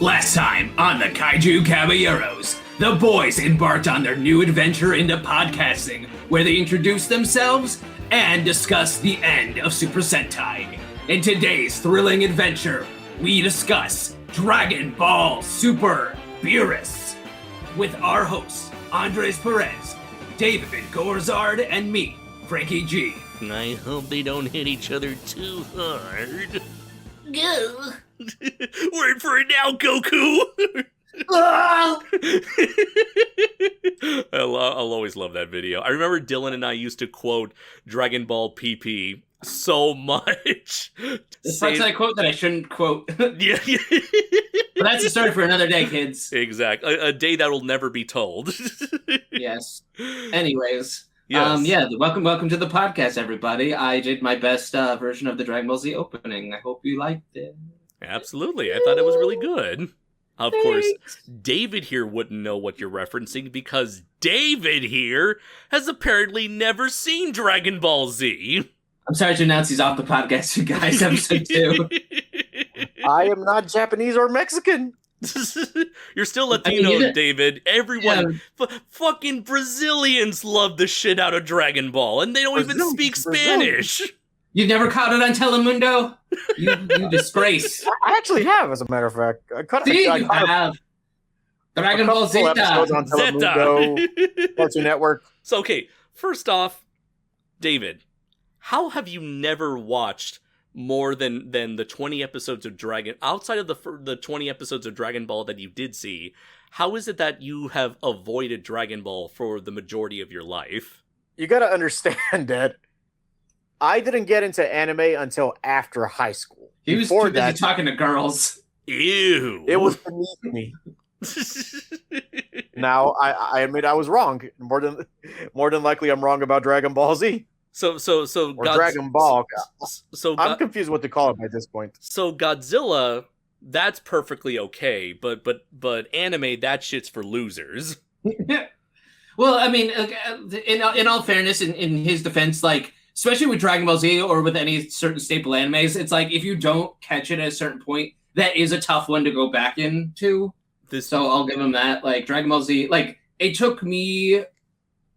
Last time on the Kaiju Caballeros, the boys embarked on their new adventure into podcasting, where they introduce themselves and discuss the end of Super Sentai. In today's thrilling adventure, we discuss Dragon Ball Super Beerus with our hosts, Andres Perez, David Gorizard, and me, Frankie G. I hope they don't hit each other too hard. Go. Word for it now, Goku! I'll always love that video. I remember Dylan and I used to quote Dragon Ball PP so much. This part's that quote that I shouldn't quote. Yeah. But that's a story for another day, kids. Exactly. A day that will never be told. Yes. Anyways. Yes. Welcome to the podcast, everybody. I did my best version of the Dragon Ball Z opening. I hope you liked it. Absolutely. I thought it was really good. Of course, David here wouldn't know what you're referencing because David here has apparently never seen Dragon Ball Z. I'm sorry to announce he's off the podcast, you guys. Episode 2. I am not Japanese or Mexican. You're still Latino, David. Everyone, fucking Brazilians love the shit out of Dragon Ball, and they don't even speak Spanish. You've never caught it on Telemundo? You disgrace. I actually have, as a matter of fact. You have. Dragon Ball Z episodes on Telemundo, Cartoon Network. So, okay, first off, David, how have you never watched more than the 20 episodes of Dragon... Outside of the 20 episodes of Dragon Ball that you did see, how is it that you have avoided Dragon Ball for the majority of your life? You gotta understand that I didn't get into anime until after high school. He was too busy talking to girls. Ew. It was beneath me. Now, I admit I was wrong. More than likely, I'm wrong about Dragon Ball Z. So Dragon Ball. I'm confused what to call it by this point. So Godzilla, that's perfectly okay, but anime, that shit's for losers. Well, I mean, in all fairness, in his defense, like, especially with Dragon Ball Z or with any certain staple animes, it's like if you don't catch it at a certain point, that is a tough one to go back into. So I'll give him that. Like, Dragon Ball Z, like, it took me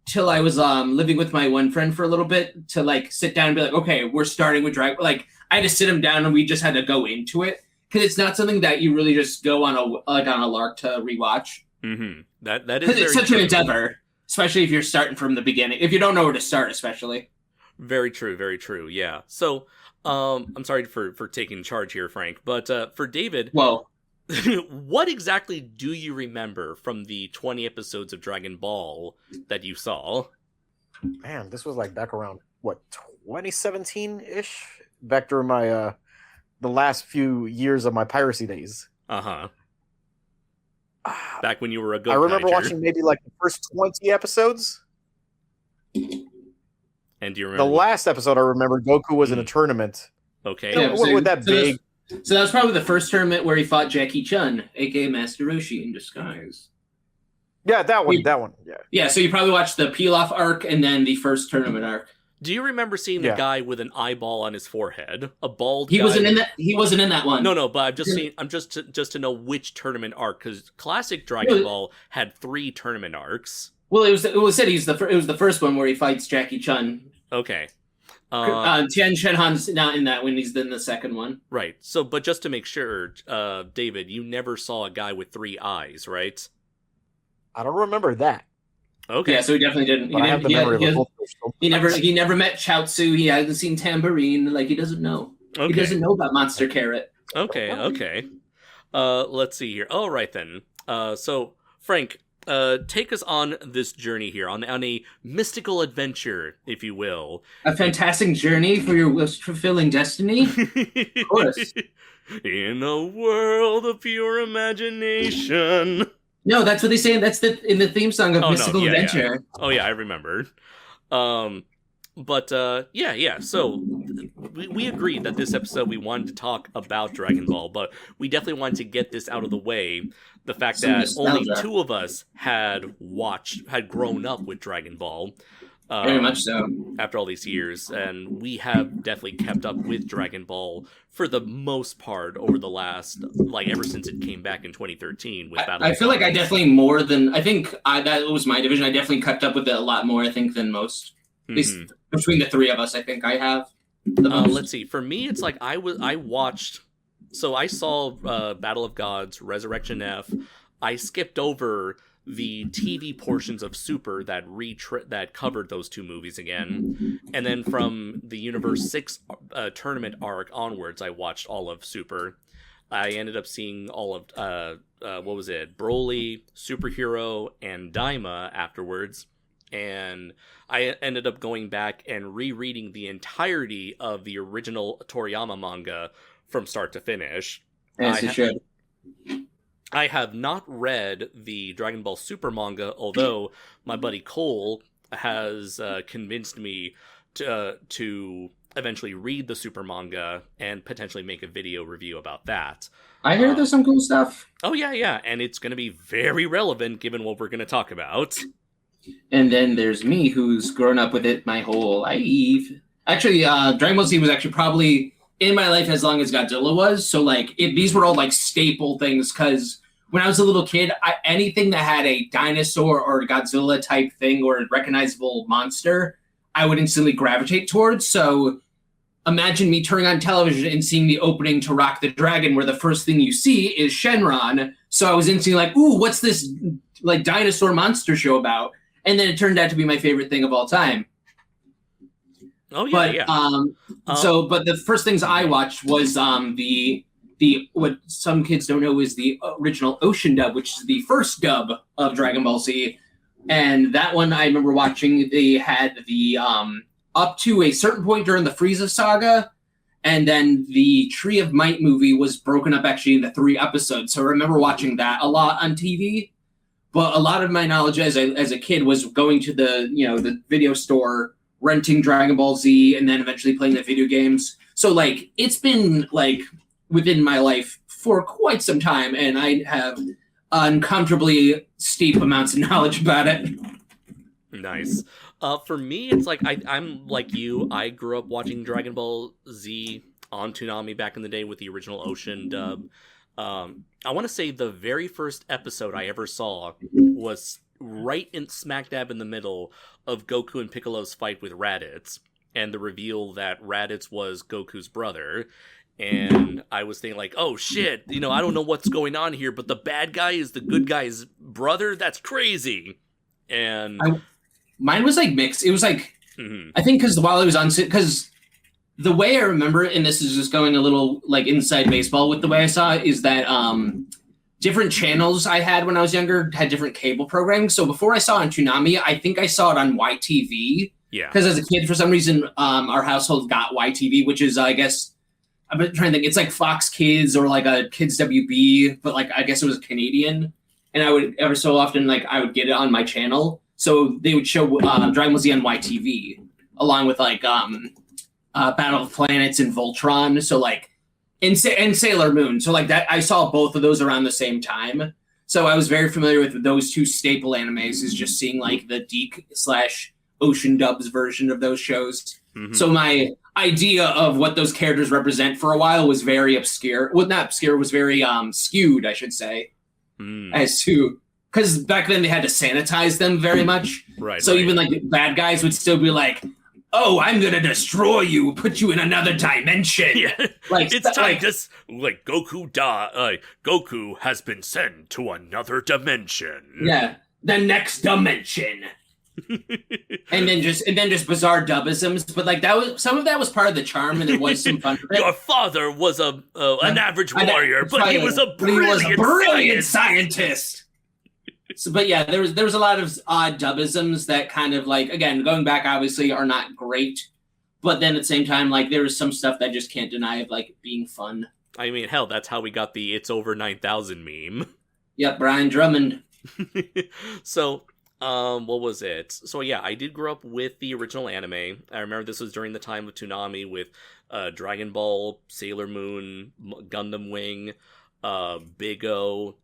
till I was living with my one friend for a little bit to, like, sit down and be like, okay, we're starting with Dragon. Like, I had to sit him down and we just had to go into it because it's not something that you really just go on a lark to rewatch. Mm-hmm. That is it's such an endeavor, especially if you're starting from the beginning. If you don't know where to start, especially. Very true, yeah. So, I'm sorry for taking charge here, Frank, but for David, well, what exactly do you remember from the 20 episodes of Dragon Ball that you saw? Man, this was like back around, 2017-ish? Back during my, the last few years of my piracy days. Uh-huh. Back when you were a good I remember watching maybe like the first 20 episodes. And do you remember the last episode? I remember Goku was in a tournament. Okay. Yeah, with that big. So that was probably the first tournament where he fought Jackie Chun, aka Master Roshi in disguise. Yeah, that one. Yeah. Yeah. So you probably watched the Pilaf arc and then the first tournament arc. Do you remember seeing the guy with an eyeball on his forehead, a bald? He wasn't in that. He wasn't in that one. No, but I've just seen. I'm just to know which tournament arc, because classic Dragon Ball had 3 tournament arcs. Well, it was said it was the first one where he fights Jackie Chun. Okay. Tien Shenhan's not in that when he's in the second one. Right. So, but just to make sure, David, you never saw a guy with 3 eyes, right? I don't remember that. Okay. Yeah, so he definitely didn't. He never met Chaozu. He hasn't seen Tambourine. Like, he doesn't know. Okay. He doesn't know about Monster Carrot. Okay. Let's see here. All right then. So Frank, take us on this journey here, on a mystical adventure, if you will. A fantastic journey for your wish-fulfilling destiny? Of course. In a world of pure imagination. No, that's what they say. That's in the theme song of Mystical Adventure. Yeah. Oh, yeah, I remember. So we agreed that this episode we wanted to talk about Dragon Ball, but we definitely wanted to get this out of the way. The fact that only 2 of us had grown up with Dragon Ball. Very much so. After all these years, and we have definitely kept up with Dragon Ball for the most part over the last, like, ever since it came back in 2013 with Battle I of feel like I Gods. definitely more than that was my division. I definitely kept up with it a lot more, I think, than most. At least between the three of us, I think I have the most. Let's see. For me, it's like I watched. So I saw Battle of Gods, Resurrection F. I skipped over the TV portions of Super that covered those two movies again, and then from the Universe 6 tournament arc onwards, I watched all of Super. I ended up seeing all of what was it, Broly, Superhero, and Daima afterwards, and I ended up going back and rereading the entirety of the original Toriyama manga from start to finish. As you should. I have not read the Dragon Ball Super manga, although my buddy Cole has convinced me to eventually read the Super manga and potentially make a video review about that. I hear there's some cool stuff. Oh, yeah, and it's going to be very relevant given what we're going to talk about. And then there's me, who's grown up with it my whole life. Actually, Dragon Ball Z was actually probably in my life as long as Godzilla was. So, like, these were all, like, staple things, because when I was a little kid, anything that had a dinosaur or Godzilla type thing or a recognizable monster, I would instantly gravitate towards. So imagine me turning on television and seeing the opening to Rock the Dragon, where the first thing you see is Shenron. So I was instantly like, ooh, what's this, like, dinosaur monster show about? And then it turned out to be my favorite thing of all time. Oh, yeah, But the first things I watched was the what some kids don't know is the original Ocean dub, which is the first dub of Dragon Ball Z. And that one I remember watching. They had the up to a certain point during the Frieza saga, and then the Tree of Might movie was broken up actually into 3 episodes. So I remember watching that a lot on TV. But a lot of my knowledge as a kid was going to the video store, renting Dragon Ball Z, and then eventually playing the video games. So, like, it's been, like, within my life for quite some time, and I have uncomfortably steep amounts of knowledge about it. Nice. For me, it's like I'm like you. I grew up watching Dragon Ball Z on Toonami back in the day with the original Ocean dub. I want to say the very first episode I ever saw was right in smack dab in the middle of Goku and Piccolo's fight with Raditz, and the reveal that Raditz was Goku's brother. And I was thinking, like, oh shit, I don't know what's going on here, but the bad guy is the good guy's brother? That's crazy. And mine was, like, mixed. It was, like, I think because while I was on... Because the way I remember it, and this is just going a little, like, inside baseball with the way I saw it, is that different channels I had when I was younger had different cable programming. So before I saw it on Toonami, I think I saw it on YTV. Yeah. Because as a kid, for some reason, our household got YTV, which is, I guess... I'm trying to think. It's like Fox Kids or like a Kids WB, but, like, I guess it was Canadian. And I would ever so often, like, I would get it on my channel. So they would show Dragon Ball Z on YTV, along with, like, Battle of the Planets and Voltron. So, like, and Sailor Moon. So, like, that I saw both of those around the same time. So I was very familiar with those two staple animes, is just seeing, like, the Deke/Ocean Dubs version of those shows. Mm-hmm. So my idea of what those characters represent for a while was very obscure. Well, not obscure, was very skewed, I should say. As to, because back then they had to sanitize them very much. Right. So even, like, bad guys would still be like, oh, I'm going to destroy you, put you in another dimension. Yeah. Like, it's time to, like, Goku has been sent to another dimension. Yeah. The next dimension. and then just bizarre dubisms, but, like, that was some of that was part of the charm, and there was some fun. Your father was an average warrior, but he was a brilliant scientist. So, but yeah, there was a lot of odd dubisms that kind of, like, again, going back, obviously are not great, but then at the same time, like, there was some stuff that I just can't deny of, like, being fun. I mean, hell, that's how we got the "It's over 9,000" meme. Yep, Brian Drummond. So. What was it? So yeah, I did grow up with the original anime. I remember this was during the time of Toonami with Dragon Ball, Sailor Moon, Gundam Wing, Big O,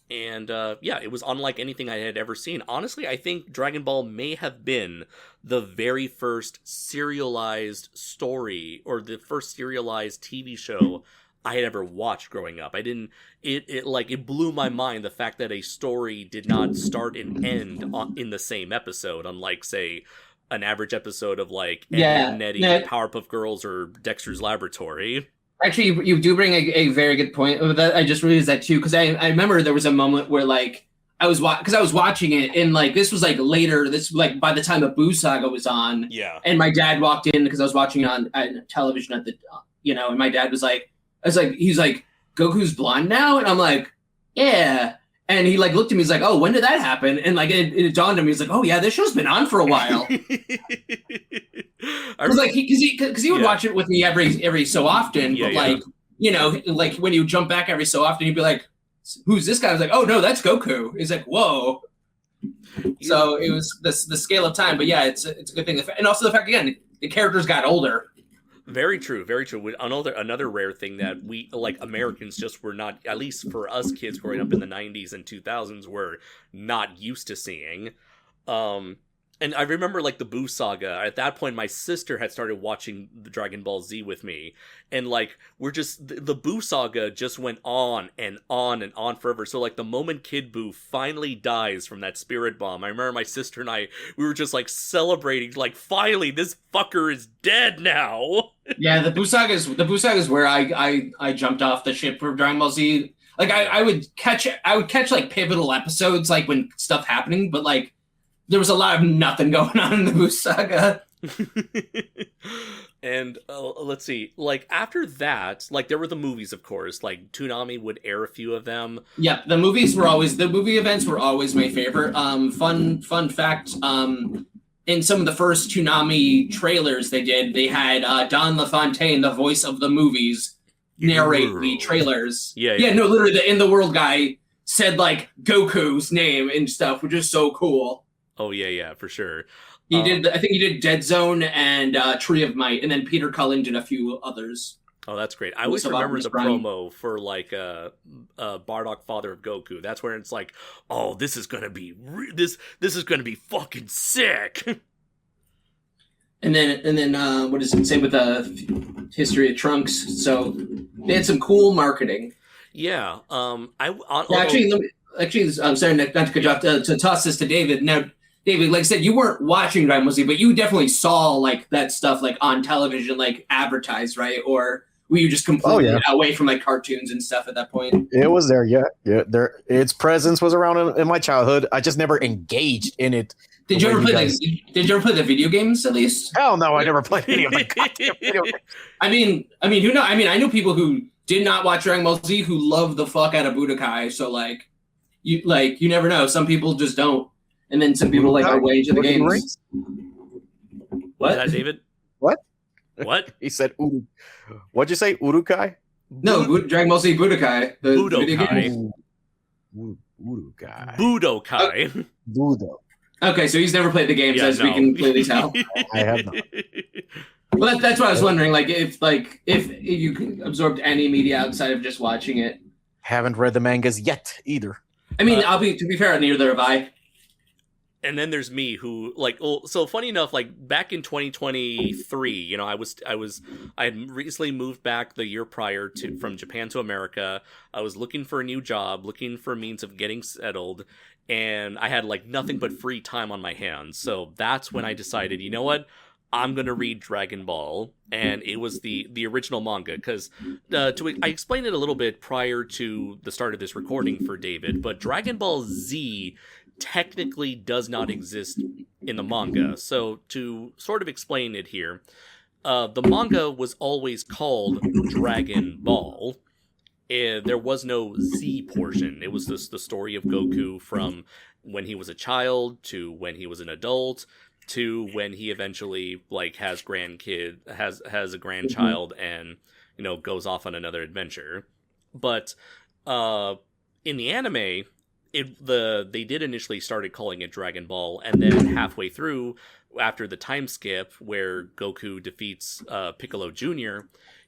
And yeah, it was unlike anything I had ever seen. Honestly, I think Dragon Ball may have been the very first serialized story or the first serialized TV show I had ever watched growing up. I didn't. It blew my mind the fact that a story did not start and end in the same episode, unlike say an average episode of like Eddie and Nettie, Powerpuff Girls, or Dexter's Laboratory. Actually, you do bring a very good point. That I just realized that too, because I remember there was a moment where like I was watching it, and like this was like later. This like by the time the Boo Saga was on, yeah. And my dad walked in because I was watching it on television at the, and my dad was like, he's like, Goku's blonde now, and I'm like, yeah. And he like looked at me, he's like, oh, when did that happen? And like it dawned on me, he's like, oh yeah, this show's been on for a while. I was like, because he would watch it with me every so often, but like like when you jump back every so often, he'd be like, who's this guy? I was like, oh no, that's Goku. He's like, whoa. So it was the scale of time, but yeah, it's a good thing, and also the fact again the characters got older. Very true, very true. Another rare thing that we, like Americans, just were not, at least for us kids growing up in the 90s and 2000s, were not used to seeing. And I remember, like, the Boo Saga. At that point, my sister had started watching the Dragon Ball Z with me. And, like, the Boo Saga just went on and on and on forever. So, like, the moment Kid Boo finally dies from that spirit bomb, I remember my sister and I, we were just, like, celebrating, like, finally, this fucker is dead now. Yeah, the Boo Saga is where I jumped off the ship for Dragon Ball Z. Like, I would catch, like, pivotal episodes, like, when stuff happening, but, like, there was a lot of nothing going on in the Boo Saga. And let's see, like after that, like there were the movies, of course. Like Toonami would air a few of them. Yeah, the movie events were always my favorite. Fun fact. In some of the first Toonami trailers they had Don LaFontaine, the voice of the movies, narrate the trailers. Yeah. No, literally the In the World guy said like Goku's name and stuff, which is so cool. Oh yeah, for sure. He did. I think he did Dead Zone and Tree of Might, and then Peter Cullen did a few others. Oh, that's great. I always remember the promo for like Bardock, Father of Goku. That's where it's like, oh, this is gonna be this is gonna be fucking sick. And then what does it say with the history of Trunks? So they had some cool marketing. Yeah. Actually, I'm sorry not to cut you off, to toss this to David now. David, like I said, you weren't watching Dragon Ball Z, but you definitely saw like that stuff like on television, like advertised, right? Or were you just completely away from like cartoons and stuff at that point? It was there, yeah. There, its presence was around in my childhood. I just never engaged in it. Did you ever play the video games at least? Hell no, I never played any of the goddamn video games. I mean, who knows? I mean, I know people who did not watch Dragon Ball Z who love the fuck out of Budokai. So like you never know. Some people just don't. And then some people like are way into the games. What? Is that David? What? What? He said, what'd you say? Urukai? No, Dragon Ball Z Budokai. Budokai. Budokai. Budokai. Budo. Okay, so he's never played the games, as we can clearly tell. I have not. Well, that's what I was wondering. Like, if you absorbed any media outside of just watching it. Haven't read the mangas yet either. I mean, to be fair, neither have I. And then there's me who so funny enough, like back in 2023, I had recently moved back the year prior from Japan to America. I was looking for a new job, looking for a means of getting settled, and I had like nothing but free time on my hands. So that's when I decided, you know what? I'm going to read Dragon Ball, and it was the original manga, because I explained it a little bit prior to the start of this recording for David, but Dragon Ball Z technically does not exist in the manga. So to sort of explain it here, the manga was always called Dragon Ball. There was no Z portion. It was the story of Goku from when he was a child to when he was an adult to when he eventually like has a grandchild and goes off on another adventure. But in the anime, they did initially started calling it Dragon Ball, and then halfway through, after the time skip where Goku defeats Piccolo Jr.,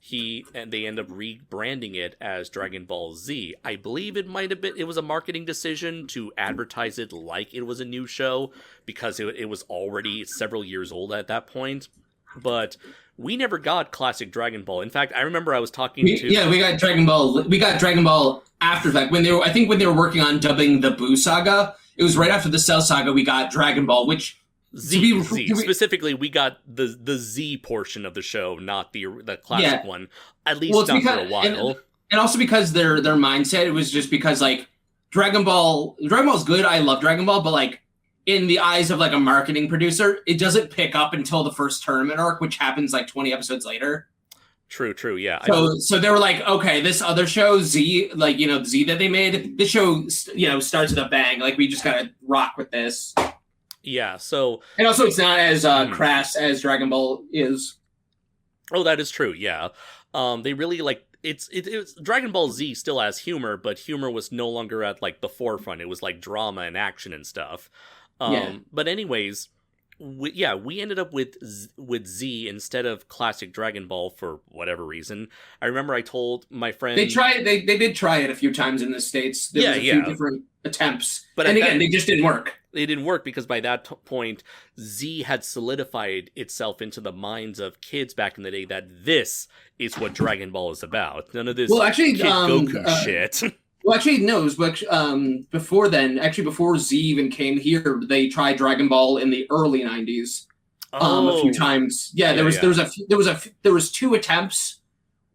they end up rebranding it as Dragon Ball Z. I believe it was a marketing decision to advertise it like it was a new show, because it was already several years old at that point. But we never got classic Dragon Ball. In fact, I remember I was talking to... Yeah, we got Dragon Ball. We got Dragon Ball after that. I think when they were working on dubbing the Buu saga, it was right after the Cell saga we got Dragon Ball, which... Z. Specifically, we got the Z portion of the show, not the classic one. At least not for a while. And also because their mindset, it was just because, like, Dragon Ball's good. I love Dragon Ball, but, like, in the eyes of, like, a marketing producer, it doesn't pick up until the first tournament arc, which happens, like, 20 episodes later. True, yeah. So they were like, okay, this other show, Z, like, the Z that they made, this show, starts with a bang. Like, we just gotta rock with this. Yeah, so... And also, it's not as crass as Dragon Ball is. Oh, that is true, yeah. They really, like... It's Dragon Ball Z still has humor, but humor was no longer at, like, the forefront. It was, like, drama and action and stuff. But anyways, we ended up with Z instead of classic Dragon Ball for whatever reason. I remember I told my friend... They did try it a few times in the States. There was a few different attempts. But again, they just didn't work. They didn't work because by that point, Z had solidified itself into the minds of kids back in the day that this is what Dragon Ball is about. None of this Kid Goku shit. Well, actually, no. It was before then. Actually, before Z even came here, they tried Dragon Ball in the early '90s a few times. Yeah, there was two attempts.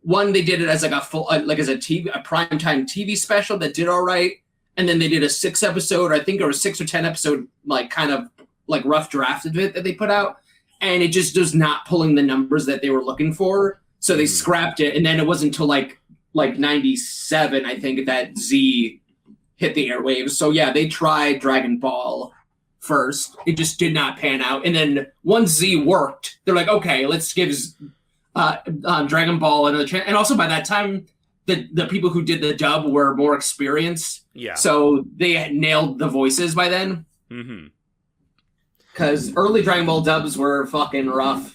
One, they did it as like a full, a primetime TV special that did all right. And then they did a 6-episode, I think, or a 6 or 10 episode, like, kind of, like, rough draft of it that they put out. And it just was not pulling the numbers that they were looking for. So they scrapped it. And then it wasn't until, like 97, I think, that Z hit the airwaves. So, yeah, they tried Dragon Ball first. It just did not pan out. And then once Z worked, they're like, okay, let's give Dragon Ball another chance. And also by that time... The people who did the dub were more experienced. Yeah. So they had nailed the voices by then. Mm-hmm. Because early Dragon Ball dubs were fucking rough.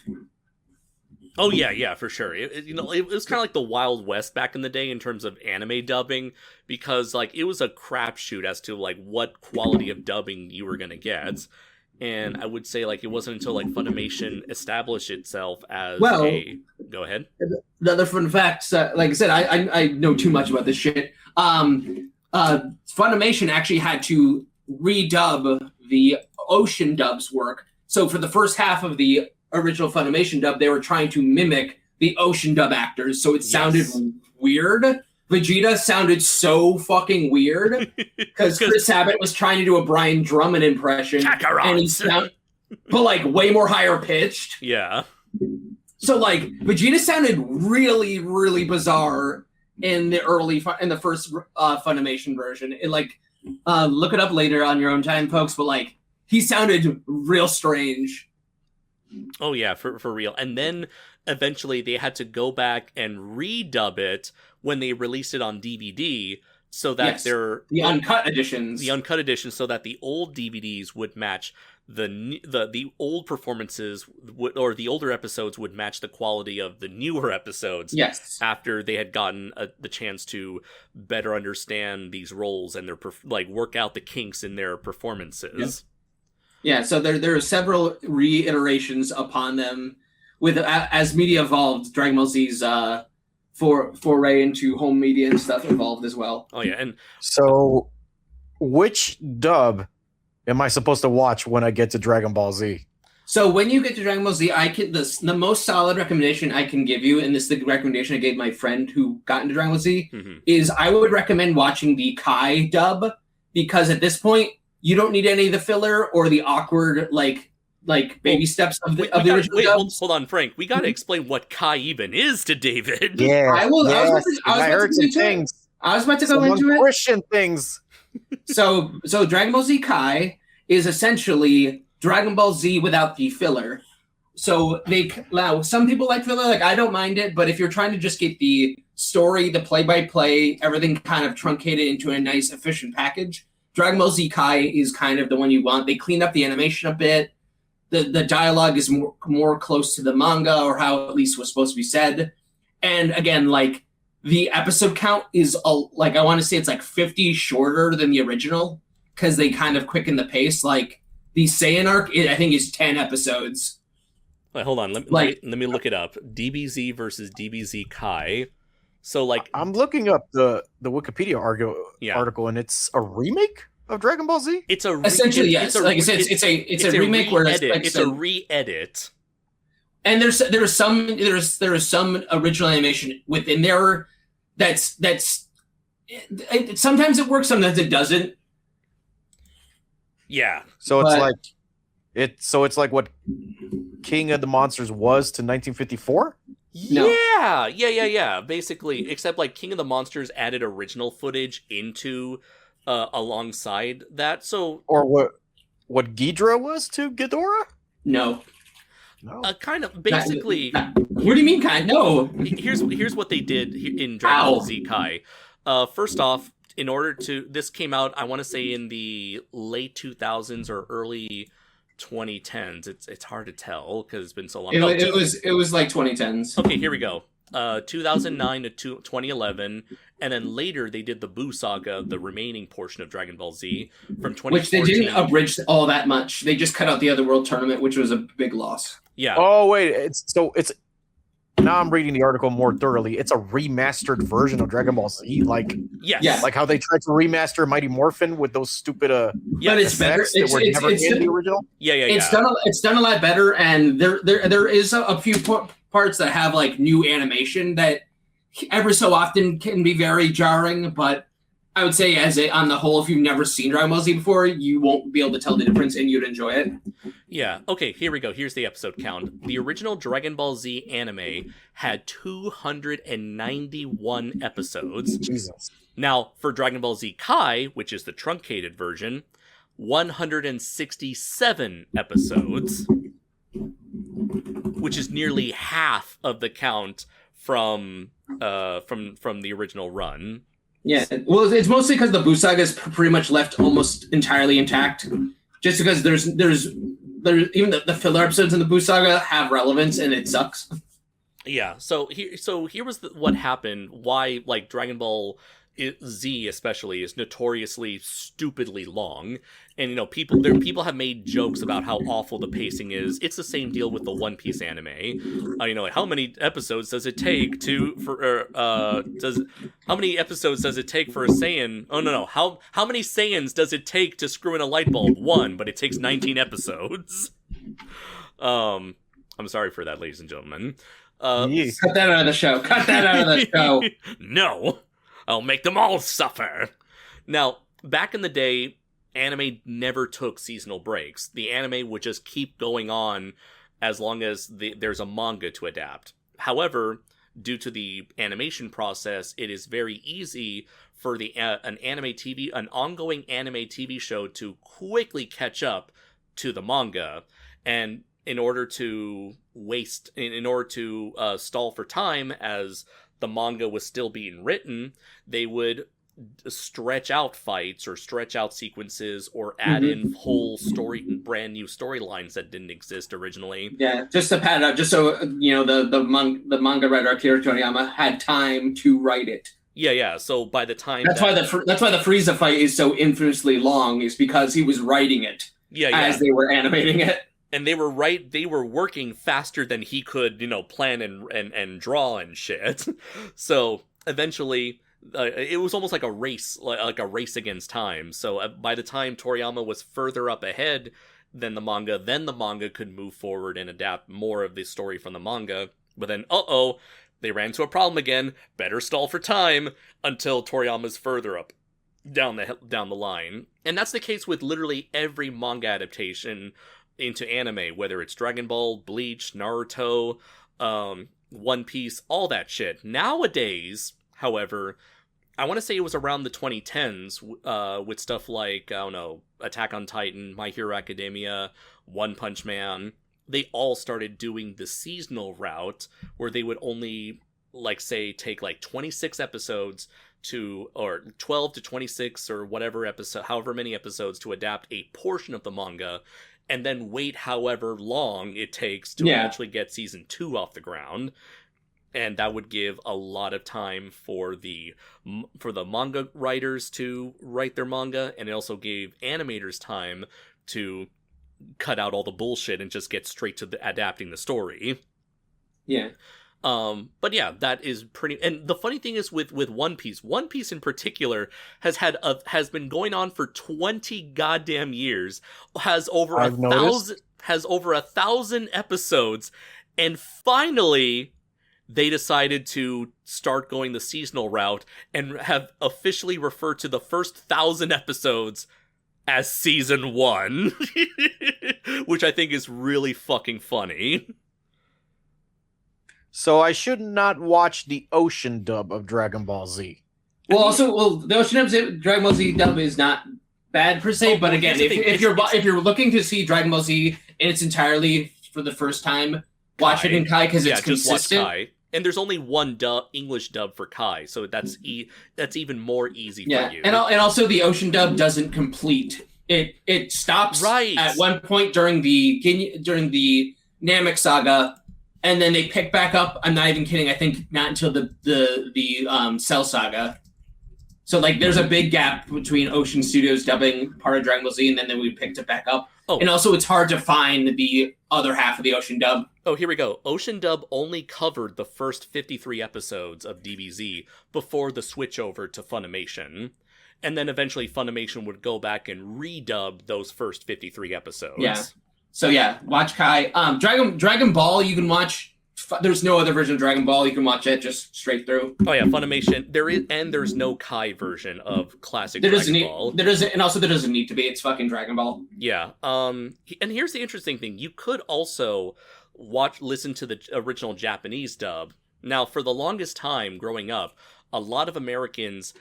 Oh, yeah, for sure. It was kind of like the Wild West back in the day in terms of anime dubbing. Because, like, it was a crapshoot as to, like, what quality of dubbing you were going to get. And I would say, like, it wasn't until, like, Funimation established itself as Go ahead. The other fun facts, like I said, I know too much about this shit. Funimation actually had to redub the Ocean dub's work. So for the first half of the original Funimation dub, they were trying to mimic the Ocean dub actors. So it sounded weird. Vegeta sounded so fucking weird because Chris Sabat was trying to do a Brian Drummond impression, and he sounded, but like way more higher pitched. Yeah. So like Vegeta sounded really, really bizarre in the first Funimation version. It like look it up later on your own time, folks. But like he sounded real strange. Oh yeah, for real. And then eventually they had to go back and redub it when they released it on DVD, so that the uncut editions, so that the old DVDs would match the old performances, or the older episodes would match the quality of the newer episodes. Yes, after they had gotten the chance to better understand these roles and their work out the kinks in their performances. Yeah, so there are several reiterations upon them. With as media evolved, Dragon Ball Z's foray into home media and stuff evolved as well. Oh yeah, and so which dub am I supposed to watch when I get to Dragon Ball Z? So when you get to Dragon Ball Z, the most solid recommendation I can give you, and this is the recommendation I gave my friend who got into Dragon Ball Z, is I would recommend watching the Kai dub, because at this point you don't need any of the filler or the awkward baby steps of the original dubs. Hold on, Frank. We got to explain what Kai even is to David. Yeah, I heard some things. I was about to go into it. Christian things. So Dragon Ball Z Kai is essentially Dragon Ball Z without the filler. So some people like filler, like I don't mind it, but if you're trying to just get the story, the play-by-play, everything kind of truncated into a nice, efficient package, Dragon Ball Z Kai is kind of the one you want. They cleaned up the animation a bit. The dialogue is more close to the manga, or how at least was supposed to be said. And again, like, the episode count is like, I want to say it's like 50 shorter than the original, because they kind of quicken the pace. Like, the Saiyan arc, I think, is 10 episodes. Wait, hold on. Let me look it up. DBZ versus DBZ Kai. So, like, I'm looking up the Wikipedia article, and it's a remake of Dragon Ball Z. It's a essentially, yes. Like I said, it's a remake where it's a re-edit. And there is some original animation within there that's sometimes it works, sometimes it doesn't. Yeah. So it's like what King of the Monsters was to 1954. No. Yeah. Basically, except like King of the Monsters added original footage into alongside that. So, or what Ghidorah was to Ghidorah? No. Kind of basically. What do you mean, kind? No. Here's what they did in Dragon Ball Z Kai. First off, in order to this came out, I want to say in the late 2000s or early 2010s. It's hard to tell because it's been so long. It was like 2010s. Okay, here we go. 2009 to 2011, and then later they did the Buu Saga, the remaining portion of Dragon Ball Z from 2014. Which they didn't abridge all that much. They just cut out the Otherworld tournament, which was a big loss. Yeah. Oh wait, it's now I'm reading the article more thoroughly. It's a remastered version of Dragon Ball Z, like yes. Like how they tried to remaster Mighty Morphin with those stupid but it's better. That were never in the original. Yeah. It's done a lot better, and there is a few parts that have like new animation that every so often can be very jarring, but I would say on the whole, if you've never seen Dragon Ball Z before, you won't be able to tell the difference and you'd enjoy it. Yeah. Okay, here we go. Here's the episode count. The original Dragon Ball Z anime had 291 episodes. Jesus. Now, for Dragon Ball Z Kai, which is the truncated version, 167 episodes, which is nearly half of the count from the original run. Yeah, well, it's mostly because the Buu Saga is pretty much left almost entirely intact. Just because there's even the filler episodes in the Buu Saga have relevance, and it sucks. Yeah. So here was what happened. Why, like, Dragon Ball Z especially is notoriously stupidly long, and people have made jokes about how awful the pacing is. It's the same deal with the One Piece anime. How many episodes does it take how many episodes does it take for a Saiyan? Oh no, how many Saiyans does it take to screw in a light bulb? One, but it takes 19 episodes. I'm sorry for that, ladies and gentlemen. Cut that out of the show. Cut that out of the show. No. I'll make them all suffer. Now, back in the day, anime never took seasonal breaks. The anime would just keep going on as long as there's a manga to adapt. However, due to the animation process, it is very easy for an ongoing anime TV show to quickly catch up to the manga. And in order to stall for time as the manga was still being written, they would stretch out fights or stretch out sequences or add in whole brand new storylines that didn't exist originally. Yeah, just to pad it out, just so the manga writer Akira Toriyama had time to write it. Yeah. So by the time that's why the Frieza fight is so infamously long, is because he was writing it as they were animating it. And they were working faster than he could, plan and draw and shit. So eventually, it was almost like a race, like a race against time. So by the time Toriyama was further up ahead than the manga, then the manga could move forward and adapt more of the story from the manga. But then, they ran into a problem again. Better stall for time until Toriyama's further up down the line. And that's the case with literally every manga adaptation into anime, whether it's Dragon Ball, Bleach, Naruto, One Piece, all that shit. Nowadays, however, I want to say it was around the 2010s with stuff like, Attack on Titan, My Hero Academia, One Punch Man. They all started doing the seasonal route where they would only, take 26 episodes or 12 to 26 or whatever episode, however many episodes to adapt a portion of the manga, and then wait however long it takes to eventually get season 2 off the ground. And that would give a lot of time for the manga writers to write their manga, and it also gave animators time to cut out all the bullshit and just get straight to adapting the story. Yeah. But yeah, that is pretty. And the funny thing is with One Piece in particular has been going on for 20 goddamn years, has over 1,000 episodes, and finally they decided to start going the seasonal route and have officially referred to the first 1,000 episodes as season 1, which I think is really fucking funny. So I should not watch the Ocean dub of Dragon Ball Z. Well, the Ocean dub, Dragon Ball Z dub is not bad per se, but again, if you're looking to see Dragon Ball Z in its entirely for the first time, watch it in Kai because it's consistent. Watch Kai. And there's only one English dub for Kai, so that's even more easy for you. And also the Ocean dub doesn't complete. It stops at one point during the Namek saga. And then they pick back up. I'm not even kidding. I think not until the Cell saga. So like, there's a big gap between Ocean Studios dubbing part of Dragon Ball Z, and then we picked it back up. Oh. And also, it's hard to find the other half of the Ocean dub. Oh, here we go. Ocean dub only covered the first 53 episodes of DBZ before the switch over to Funimation, and then eventually Funimation would go back and redub those first 53 episodes. Yeah. So yeah, watch Kai. Dragon Ball, you can watch. There's no other version of Dragon Ball. You can watch it just straight through. Oh yeah, Funimation. There's no Kai version of classic Dragon Ball. There doesn't need to be. It's fucking Dragon Ball. Yeah. And here's the interesting thing: you could also listen to the original Japanese dub. Now, for the longest time growing up, a lot of Americans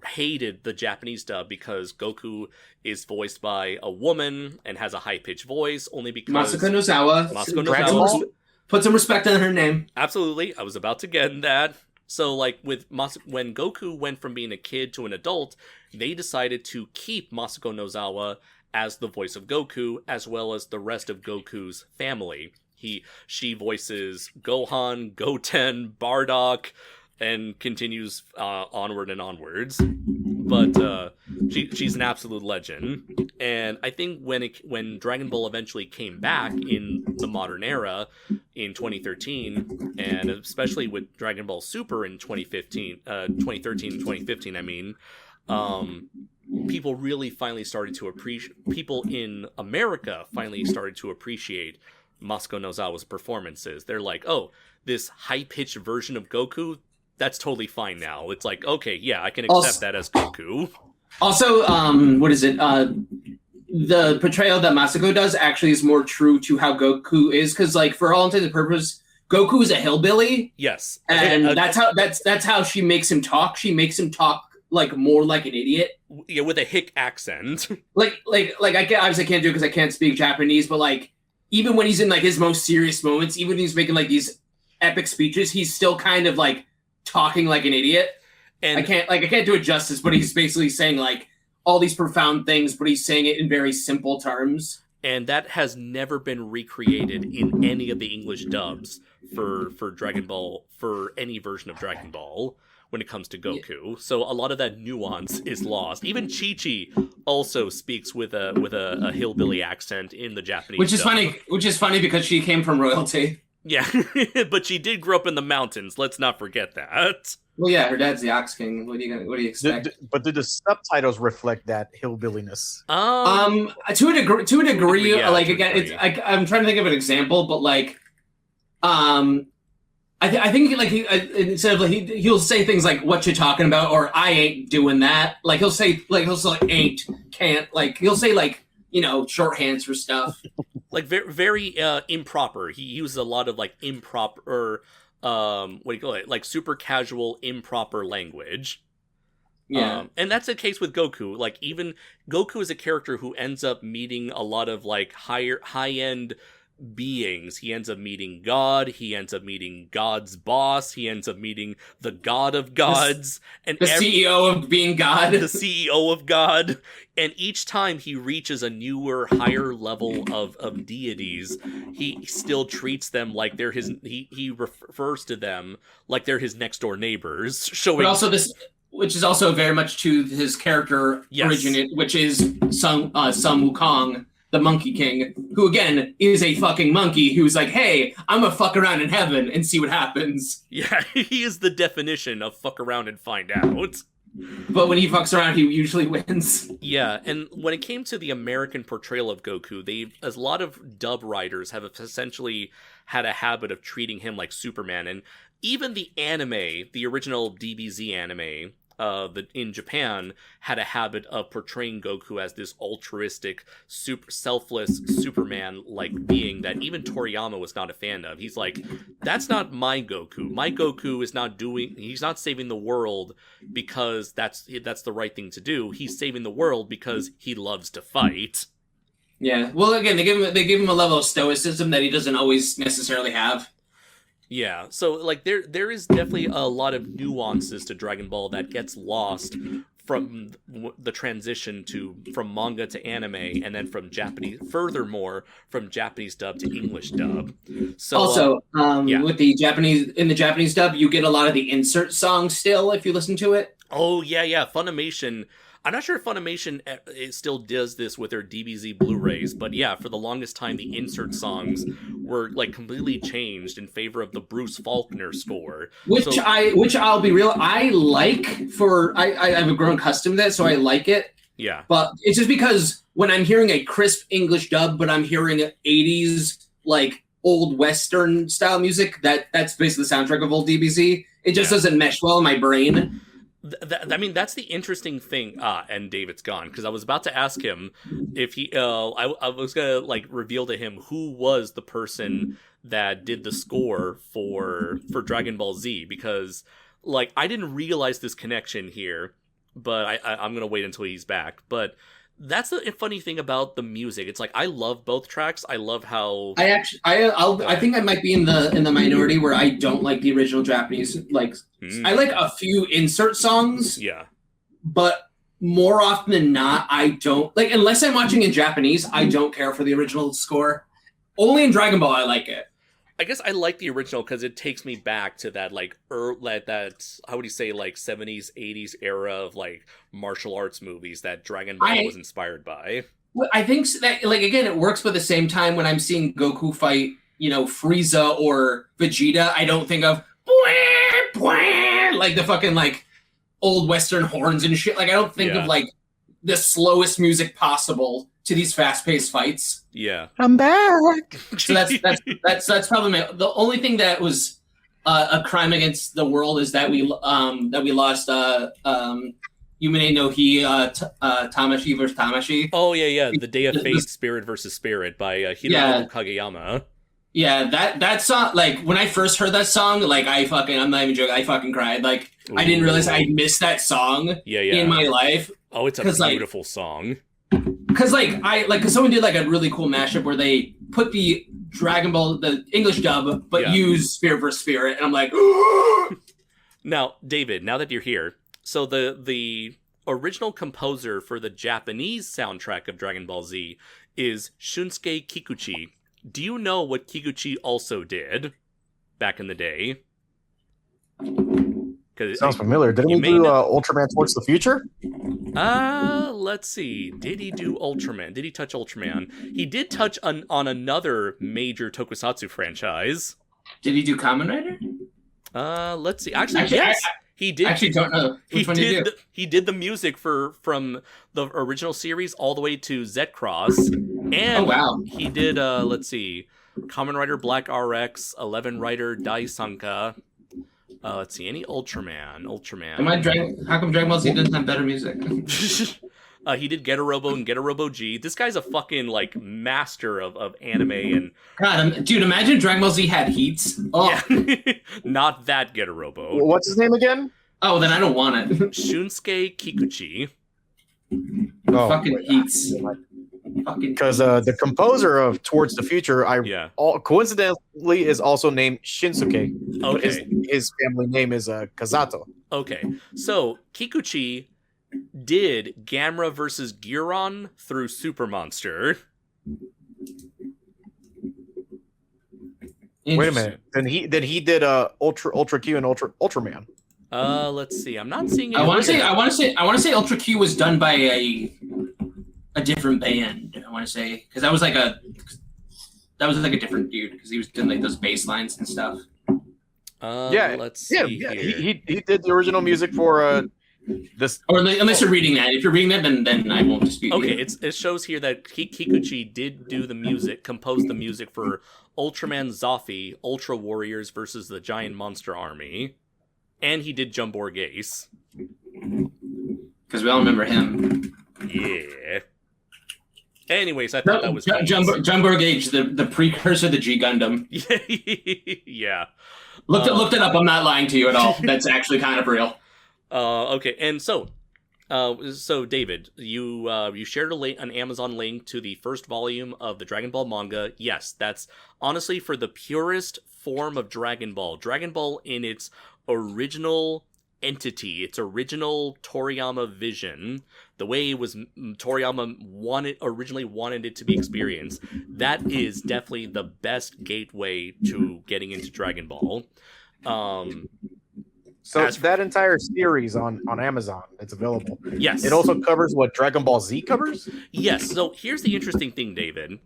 hated the Japanese dub because Goku is voiced by a woman and has a high-pitched voice, only because Masako Nozawa. Put some respect on her name. Absolutely. I was about to get in that. So, like, when Goku went from being a kid to an adult, they decided to keep Masako Nozawa as the voice of Goku, as well as the rest of Goku's family. She voices Gohan, Goten, Bardock, and continues onward and onwards. But she's an absolute legend. And I think when Dragon Ball eventually came back in the modern era in 2013, and especially with Dragon Ball Super in 2013 and 2015, I mean, people really finally started to appreciate, people in America finally started to appreciate Masako Nozawa's performances. They're like, oh, this high-pitched version of Goku, that's totally fine now. It's like, okay, yeah, I can accept that as Goku. Also, what is it? The portrayal that Masako does actually is more true to how Goku is, because, like, for all intents and purposes, Goku is a hillbilly. Yes, and that's how she makes him talk. She makes him talk like more like an idiot. Yeah, with a hick accent. like I obviously can't do it because I can't speak Japanese, but like even when he's in like his most serious moments, even when he's making like these epic speeches, he's still kind of like talking like an idiot. And I can't do it justice, but he's basically saying like all these profound things, but he's saying it in very simple terms. And that has never been recreated in any of the English dubs for Dragon Ball, for any version of Dragon Ball when it comes to Goku. Yeah. So a lot of that nuance is lost. Even Chi-Chi also speaks with a hillbilly accent in the Japanese dub. Which is funny because she came from royalty. Yeah, but she did grow up in the mountains. Let's not forget that. Well, yeah, her dad's the Ox King. What do you expect? But did the subtitles reflect that hillbilliness? To a degree. Yeah, like again, I'm trying to think of an example, but like, I think like instead of like he'll say things like "what you talking about" or "I ain't doing that." Like he'll say "ain't," "can't." Like he'll say like shorthands for stuff. Like very improper. He uses a lot of like improper. What do you call it? Like super casual, improper language. Yeah. And that's the case with Goku. Like even Goku is a character who ends up meeting a lot of like high-end beings. He ends up meeting God, he ends up meeting God's boss, he ends up meeting the God of gods, and the CEO of being God. The CEO of God. And each time he reaches a newer, higher level of deities, he still treats them like they're his, he refers to them like they're his next door neighbors, showing... But also this, which is also very much to his character originate, which is Sun Wukong, the Monkey King, who again is a fucking monkey who's like, hey, I'm gonna fuck around in heaven and see what happens. Yeah, he is the definition of fuck around and find out. But when he fucks around, he usually wins. Yeah, and when it came to the American portrayal of Goku, a lot of dub writers have essentially had a habit of treating him like Superman, and even the anime, the original DBZ anime, in Japan, had a habit of portraying Goku as this altruistic, selfless Superman-like being that even Toriyama was not a fan of. He's like, that's not my Goku. My Goku is he's not saving the world because that's the right thing to do. He's saving the world because he loves to fight. Yeah. Well, again, they give him a level of stoicism that he doesn't always necessarily have. Yeah, so like there is definitely a lot of nuances to Dragon Ball that gets lost from the transition from manga to anime, and then from Japanese dub to English dub. So also, with the Japanese dub, you get a lot of the insert songs still if you listen to it. Oh yeah, Funimation. I'm not sure if Funimation it still does this with their DBZ Blu-rays, but yeah, for the longest time, the insert songs were like completely changed in favor of the Bruce Faulkner score. Which I'll be real, I like I've grown accustomed to that, so I like it. Yeah. But it's just because when I'm hearing a crisp English dub, but I'm hearing 80s, like, old Western style music, that's basically the soundtrack of old DBZ. It just doesn't mesh well in my brain. I mean, that's the interesting thing. And David's gone, because I was about to ask him if he. I was gonna like reveal to him who was the person that did the score for Dragon Ball Z, because like I didn't realize this connection here, but I'm gonna wait until he's back. But that's the funny thing about the music. It's like I love both tracks. I love how I think I might be in the minority where I don't like the original Japanese. Like I like a few insert songs. Yeah. But more often than not, I don't like, unless I'm watching in Japanese, I don't care for the original score. Only in Dragon Ball I like it. I guess I like the original because it takes me back to that like that how would you say, like 70s 80s era of like martial arts movies that Dragon Ball was inspired by. I think that, like, again, it works, but at the same time when I'm seeing Goku fight, Frieza or Vegeta, I don't think of like the fucking like old Western horns and shit. Like I don't think of like the slowest music possible to these fast-paced fights. Yeah, I'm back. So that's probably the only thing that was a crime against the world is that we lost Yumine no Hi Tamashi versus Tamashi. Oh yeah, the Day of Fate, Spirit versus Spirit by Hironobu Kageyama. Yeah, that song, like when I first heard that song, like I'm not even joking, I fucking cried. Like I didn't realize I missed that song in my life. Oh, it's a beautiful song. Because someone did like a really cool mashup where they put the Dragon Ball, the English dub, but use Spirit versus Spirit, and I'm like, Now, David, now that you're here, so the original composer for the Japanese soundtrack of Dragon Ball Z is Shunsuke Kikuchi. Do you know what Kikuchi also did back in the day? Sounds familiar. Didn't he do Ultraman Towards the Future? Let's see. Did he do Ultraman? Did he touch Ultraman? He did touch on another major tokusatsu franchise. Did he do Kamen Rider? Let's see. Actually yes. He did. I actually don't know. He did the music from the original series all the way to Z-Cross. And he did, let's see, Kamen Rider Black RX, 11 Rider Dai Sanka. Let's see, any Ultraman. How come Dragon Ball Z doesn't have better music? He did Getter Robo and Getter Robo G. This guy's a fucking, like, master of anime and... God, dude, imagine Dragon Ball Z had Heats. Oh. Yeah. Not that Getter Robo. What's his name again? Oh, then I don't want it. Shunsuke Kikuchi. Fucking Heats. fucking Because the composer of Towards the Future, coincidentally, is also named Shinsuke. But Okay. his family name is Kazato. Okay. So Kikuchi did Gamera versus Giron through Super Monster. Wait a minute. Then he did Ultra Q and Ultraman. Let's see. I'm not seeing. I want to say Ultra Q was done by a different band. I want to say because that was like a different dude because he was doing like those bass lines and stuff. Let's see. Yeah. Here. He did the original music for this. Or unless you're reading that. If you're reading that, then I won't dispute you. Okay, it shows here that Kikuchi did do the music, composed the music for Ultraman Zoffi, Ultra Warriors versus the Giant Monster Army, and he did Jumborg Ace. Because we all remember him. Yeah. Anyways, I thought that was Jumborg Age, the precursor to G Gundam. Yeah. Looked it up. I'm not lying to you at all. That's actually kind of real. Okay, and so David, you shared an Amazon link to the first volume of the Dragon Ball manga. Yes, that's honestly for the purest form of Dragon Ball. Dragon Ball in its original entity, its original Toriyama vision, the way it was Toriyama originally wanted it to be experienced. That is definitely the best gateway to getting into Dragon Ball. So that entire series on Amazon, it's available. Yes. It also covers what Dragon Ball Z covers? Yes. So here's the interesting thing, David.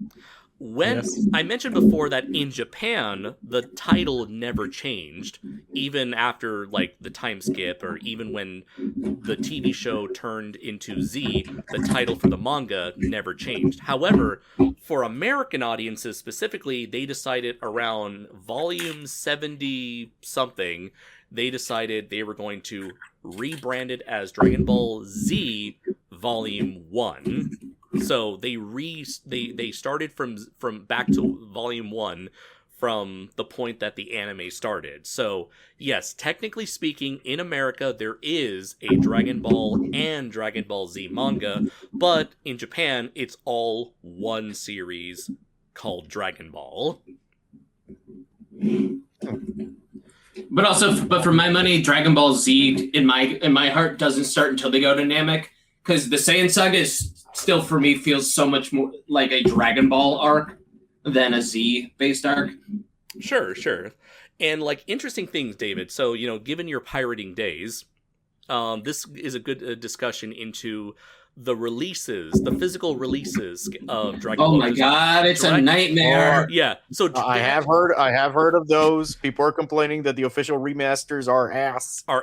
I mentioned before that in Japan, the title never changed, even after like the time skip, or even when the TV show turned into Z, the title for the manga never changed. However, for American audiences specifically, they decided around volume 70 something, they decided they were going to rebrand it as Dragon Ball Z Volume 1. So they started from back to Volume 1 from the point that the anime started. So, yes, technically speaking, in America, there is a Dragon Ball and Dragon Ball Z manga, but in Japan, it's all one series called Dragon Ball. But for my money, Dragon Ball Z in my heart doesn't start until they go to Namek, because the Saiyan Saga is still for me feels so much more like a Dragon Ball arc than a Z based arc. Sure. And like interesting things, David. So, given your pirating days, this is a good discussion into the physical releases of Dragon Ball. Oh my god, it's a nightmare. Yeah. So I have heard of those. People are complaining that the official remasters are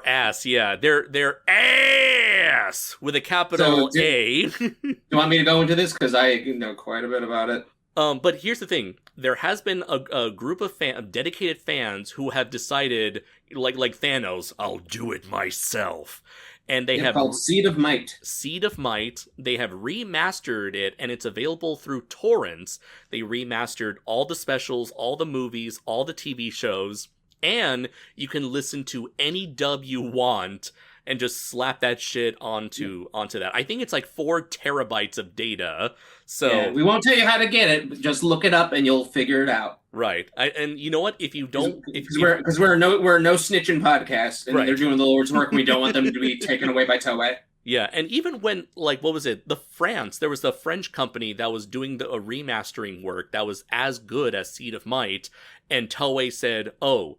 ass. Yeah. They're ass with a capital A. Do you want me to go into this? Because I know quite a bit about it. But here's the thing. There has been a group of dedicated fans who have decided, like Thanos, I'll do it myself. And they have called Seed of Might. Seed of Might. They have remastered it, and it's available through torrents. They remastered all the specials, all the movies, all the TV shows, and you can listen to any dub you want and just slap that shit onto that. I think it's like 4 terabytes of data. So yeah, we won't tell you how to get it, but just look it up and you'll figure it out. Right. And you know what? If you don't, because we're no snitching podcast, and right. They're doing the Lord's work, and we don't want them to be taken away by Toei. Yeah, and even when, like, what was it? There was the French company that was doing a remastering work that was as good as Seed of Might, and Toei said, "Oh,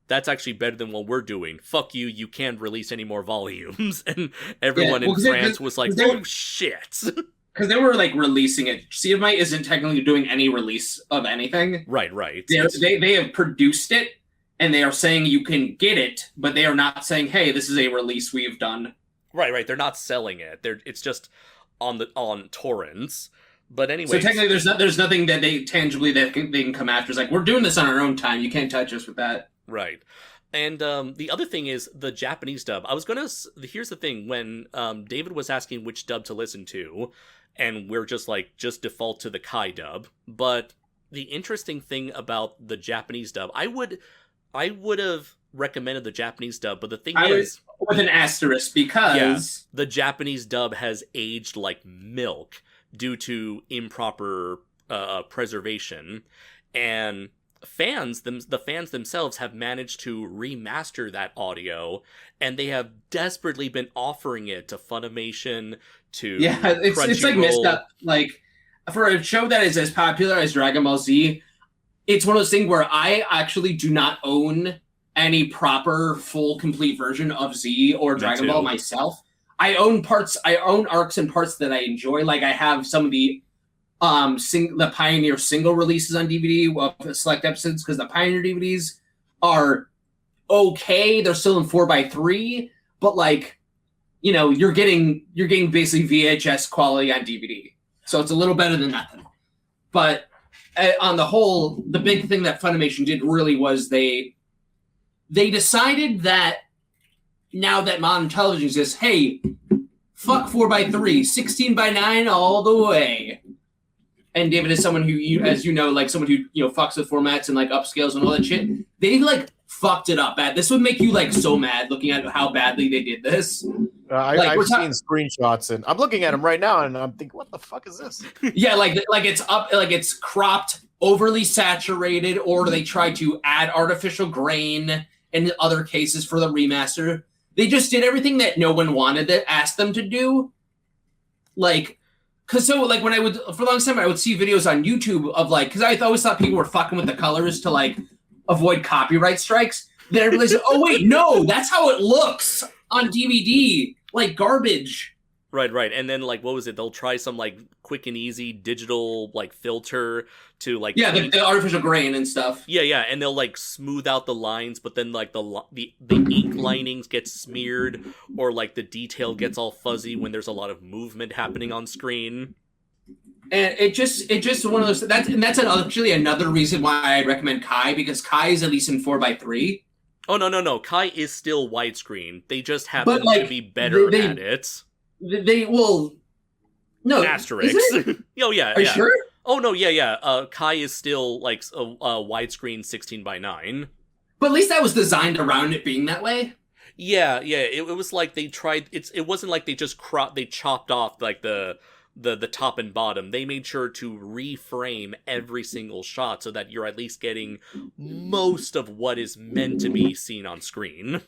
that's actually better than what we're doing. Fuck you, you can't release any more volumes." And everyone in France was like, "Oh shit." Because they were like releasing it. Seed of Might isn't technically doing any release of anything. Right. They have produced it, and they are saying you can get it, but they are not saying, "Hey, this is a release we've done." Right. They're not selling it. It's just on torrents. But anyway, so technically, there's nothing that they can come after. It's like, we're doing this on our own time. You can't touch us with that. Right. And the other thing is the Japanese dub. Here's the thing. When David was asking which dub to listen to, and we're just default to the Kai dub. But the interesting thing about the Japanese dub, I would have recommended the Japanese dub, but the thing is, with an asterisk, because the Japanese dub has aged like milk. due to improper preservation, and the fans themselves have managed to remaster that audio, and they have desperately been offering it to Funimation, to it's like messed up. Like, for a show that is as popular as Dragon Ball Z, it's one of those things where I actually do not own any proper, full, complete version of Z or Dragon Ball myself. I own arcs and parts that I enjoy. Like, I have some of the Pioneer single releases on DVD of select episodes, because the Pioneer DVDs are okay. They're still in 4:3, but like, you know, you're getting basically VHS quality on DVD, so it's a little better than nothing. But on the whole, the big thing that Funimation did really was they decided that now that modern television exists, hey, fuck 4:3, 16:9 all the way. And David is someone who, as you know, like someone who, you know, fucks with formats and like upscales and all that shit. They like fucked it up bad. This would make you like so mad looking at how badly they did this. I've seen screenshots, and I'm looking at them right now, and I'm thinking, what the fuck is this? Yeah, like it's up, like it's cropped, overly saturated, or they try to add artificial grain in other cases for the remaster. They just did everything that no one wanted to ask them to do. Like, because so, like, when I would, for a long time, I would see videos on YouTube of, like, because I always thought people were fucking with the colors to, like, avoid copyright strikes. Then I realized, oh, wait, no, that's how it looks on DVD. Like, garbage. Right. And then, like, what was it? They'll try some, like, quick and easy digital, like, filter to, like... Yeah, the artificial grain and stuff. Yeah, and they'll, like, smooth out the lines, but then, like, the ink linings get smeared, or, like, the detail gets all fuzzy when there's a lot of movement happening on screen. And it just one of those... That's actually another reason why I recommend Kai, because Kai is at least in 4:3. Oh, no. Kai is still widescreen. They just happen to be better at it. They will... No. Asterisk. Oh, yeah. Are you sure? Oh, no, yeah. Kai is still, like, a widescreen 16:9. But at least that was designed around it being that way. Yeah. It was like they tried... It wasn't like they just chopped off, like, the top and bottom. They made sure to reframe every single shot so that you're at least getting most of what is meant to be seen on screen.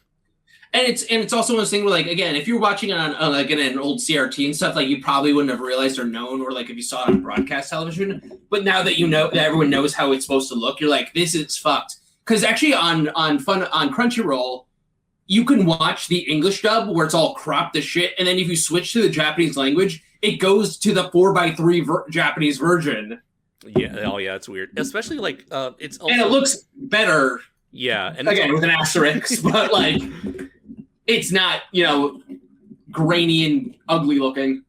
And it's also one of those things where, like, again, if you're watching it on like in an old CRT and stuff, like, you probably wouldn't have realized or known, or like if you saw it on broadcast television. But now that you know that everyone knows how it's supposed to look, you're like, this is fucked. Because actually on Crunchyroll, you can watch the English dub where it's all cropped to shit, and then if you switch to the Japanese language, it goes to the 4:3 Japanese version. Yeah, oh yeah, it's weird. Especially like it's also... and it looks better. Yeah, and again with an asterisk, but like it's not, you know, grainy and ugly looking.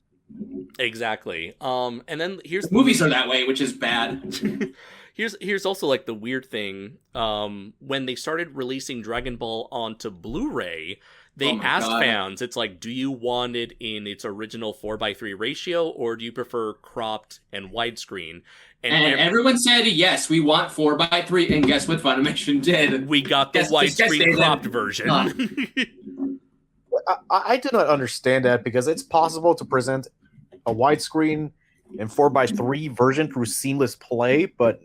Exactly. And then here's movies are that way, which is bad. Here's also like the weird thing. When they started releasing Dragon Ball onto Blu-ray, they asked fans, it's like, do you want it in its original 4:3 ratio, or do you prefer cropped and widescreen? And everyone said, yes, we want 4:3, and guess what Funimation did? We got the widescreen cropped version. I do not understand that, because it's possible to present a widescreen and 4:3 version through seamless play, but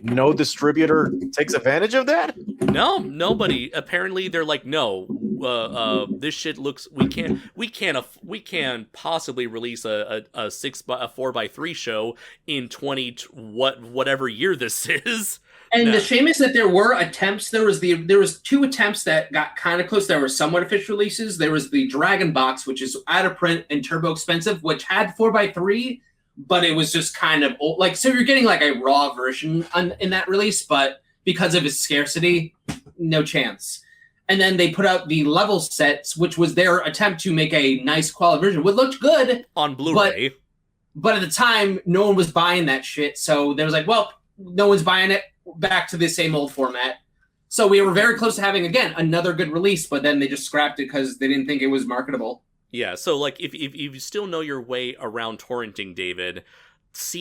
no distributor takes advantage of that? No, nobody. Apparently, they're like, no, this shit looks. We can't possibly release a 4:3 show in whatever year this is. And the shame is that there were attempts. There was two attempts that got kind of close. That were somewhat official releases. There was the Dragon Box, which is out of print and turbo expensive, which had 4:3. But it was just kind of old. Like, so you're getting like a raw version in that release, but because of its scarcity, no chance. And then they put out the level sets, which was their attempt to make a nice quality version. It looked good on Blu-ray, but at the time, no one was buying that shit. So there was like, well, no one's buying it. Back to the same old format. So we were very close to having, again, another good release, but then they just scrapped it because they didn't think it was marketable. Yeah, so like if you still know your way around torrenting, David,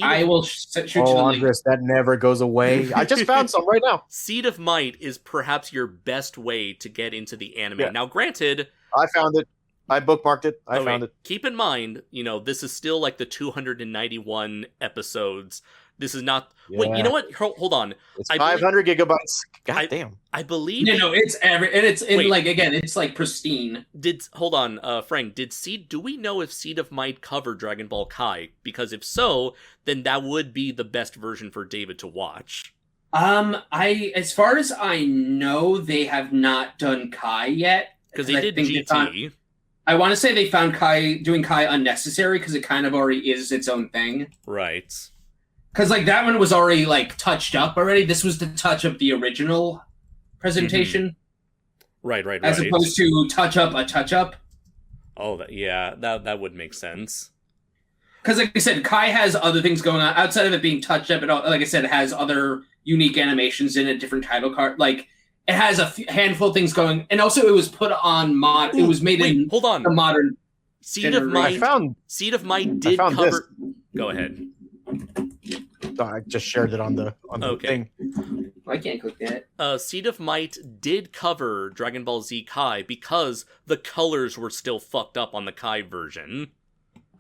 I will shoot you the link. Andres, that never goes away. I just found some right now. Seed of Might is perhaps your best way to get into the anime. Yeah. Now, granted, I found it. I bookmarked it. I found it. Keep in mind, this is still like the 291 episodes. This is not. Yeah. Wait, you know what? Hold on. It's 500 gigabytes. God damn. I believe. No, it's it's like pristine. Hold on, Frank? Do we know if Seed of Might covered Dragon Ball Kai? Because if so, then that would be the best version for David to watch. As far as I know, they have not done Kai yet. Because they did GT. I want to say they found doing Kai unnecessary because it kind of already is its own thing. Right. Because that one was already touched up already. This was to touch up the original presentation. Mm-hmm. Right. As opposed to touch up a touch up. Oh, that would make sense. Because like I said, Kai has other things going on outside of it being touched up. Like I said, it has other unique animations in a different title card. It has a handful of things going, and also it was put on mod. It was made in hold on the modern. Seed of Might did cover. This. Go ahead. I just shared it on the thing. I can't click that. Seed of Might did cover Dragon Ball Z Kai because the colors were still fucked up on the Kai version.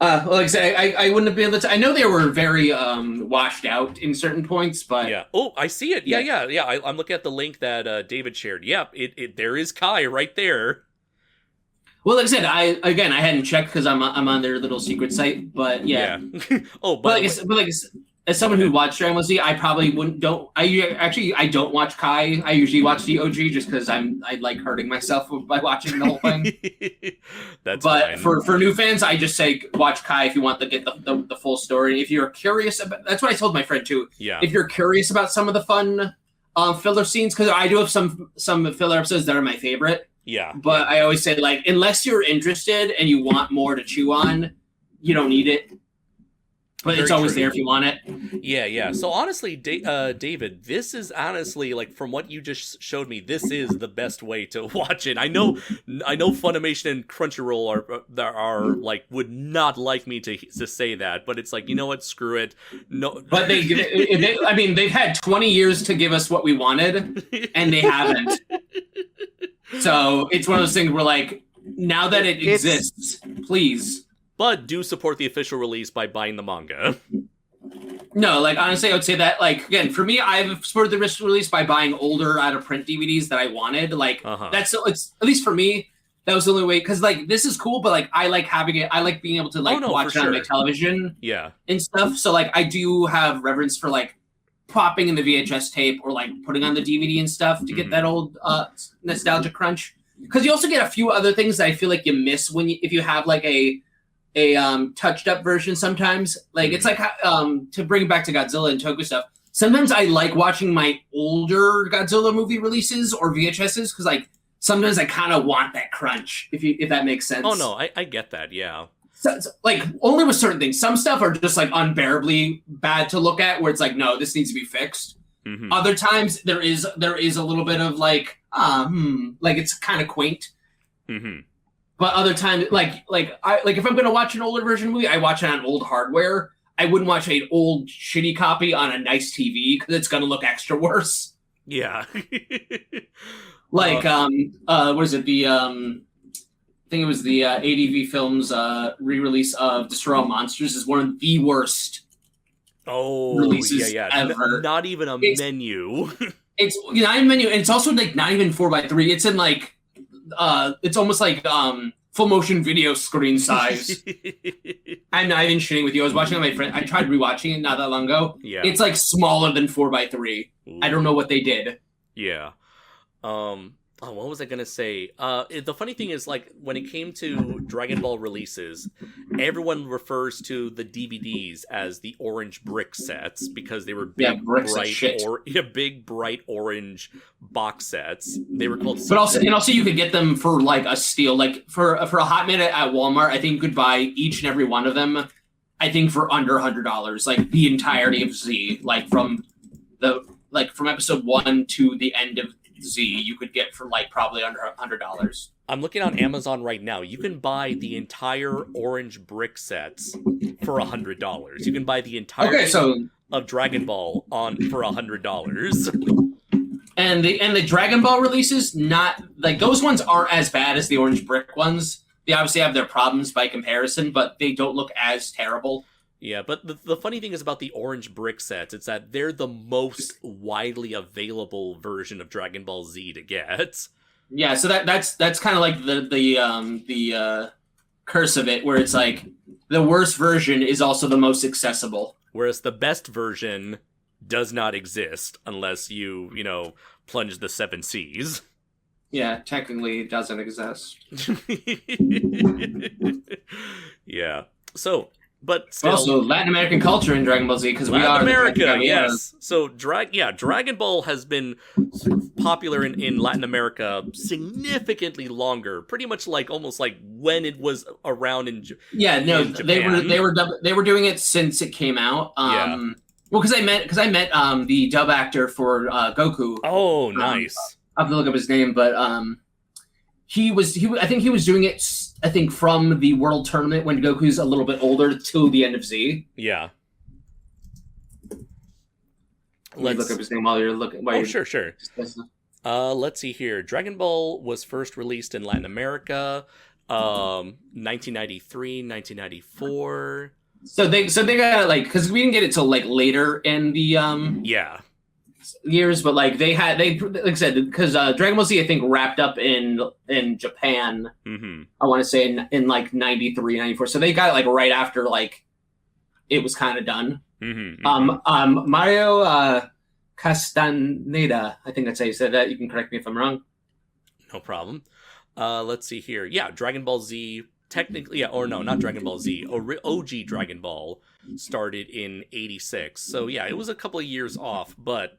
Like I said, I wouldn't have been able to. I know they were very washed out in certain points, but yeah. Oh, I see it. Yeah. I'm looking at the link that David shared. Yep, it there is Kai right there. Well, like I said, I hadn't checked because I'm on their little secret site, but yeah. Oh, but as someone who watched Dragon Ball Z, I probably don't watch Kai. I usually watch the OG just because I like hurting myself by watching the whole thing. That's but fine. for new fans, I just say watch Kai if you want to get the full story. If you're curious about, that's what I told my friend too. Yeah. If you're curious about some of the fun filler scenes, because I do have some filler episodes that are my favorite. Yeah. But I always say unless you're interested and you want more to chew on, you don't need it. But it's always there if you want it. Yeah. So honestly, David, this is honestly from what you just showed me, this is the best way to watch it. I know Funimation and Crunchyroll are would not like me to say that, but it's you know what? Screw it. No. But they've had 20 years to give us what we wanted, and they haven't. So it's one of those things where now that it exists, please. But do support the official release by buying the manga. No, honestly, I would say that, again, for me, I've supported the official release by buying older out-of-print DVDs that I wanted. It's at least for me, that was the only way. Because, this is cool, but, I like having it. I like being able to, watch it on my television. Yeah. And stuff. So, I do have reverence for, popping in the VHS tape or, putting on the DVD and stuff to get that old nostalgia crunch. Because you also get a few other things that I feel you miss if you have, a touched up version sometimes. It's to bring it back to Godzilla and Toku stuff. Sometimes I like watching my older Godzilla movie releases or VHSs because sometimes I kind of want that crunch, if that makes sense. Oh no, I get that, yeah. So, only with certain things. Some stuff are just unbearably bad to look at where it's no, this needs to be fixed. Mm-hmm. Other times there is a little bit of it's kind of quaint. Mm-hmm. But other times, if I'm gonna watch an older version movie, I watch it on old hardware. I wouldn't watch an old shitty copy on a nice TV because it's gonna look extra worse. Yeah. What is it? I think it was the ADV Films re-release of Destroy All Monsters is one of the worst. Releases ever. Not even a menu. It's not even a menu, and it's also not even 4:3. It's in it's almost full motion video screen size. I'm not even shitting with you. I was watching it with my friend. I tried rewatching it not that long ago. Yeah. It's smaller than 4:3. Ooh. I don't know what they did. Yeah. What was I gonna say? The funny thing is, when it came to Dragon Ball releases, everyone refers to the DVDs as the orange brick sets because they were big, big, bright orange box sets. They were called. But also, you could get them for a steal. For a hot minute at Walmart, I think you could buy each and every one of them. I think for under $100, the entirety of Z, from episode 1 to the end of Z, you could get for probably under $100. I'm looking on Amazon right now. You can buy the entire orange brick sets for $100. You can buy the entire of Dragon Ball for $100. And the Dragon Ball releases, not those ones aren't as bad as the orange brick ones. They obviously have their problems by comparison, but they don't look as terrible. Yeah, but the funny thing is about the orange brick sets, it's that they're the most widely available version of Dragon Ball Z to get. Yeah, so that's kind of like the curse of it, where it's like the worst version is also the most accessible. Whereas the best version does not exist unless you plunge the 7 seas. Yeah, technically it doesn't exist. Yeah. So, but still, also Latin American culture in Dragon Ball Z, because we are America, yes. So Dragon Ball has been popular in Latin America significantly longer, pretty much like almost like when it was around in Japan. They were doing it since it came out. Yeah. Well, because I met the dub actor for Goku. Oh, nice. I have to look up his name, but I think he was doing it, I think, from the World Tournament when Goku's a little bit older till the end of Z. Yeah. Let's look up his name while you're looking. Sure. Let's see here. Dragon Ball was first released in Latin America, 1993, 1994. So they got because we didn't get it till later in the years, but like I said, because Dragon Ball Z I think wrapped up in Japan. Mm-hmm. I want to say in 93, 94. So they got it right after it was kind of done. Mm-hmm. Mario Castaneda, I think that's how you said that. You can correct me if I'm wrong. No problem. Let's see here. Yeah, Dragon Ball Z. Technically, or no, not Dragon Ball Z. OG Dragon Ball started in 86. So yeah, it was a couple of years off, but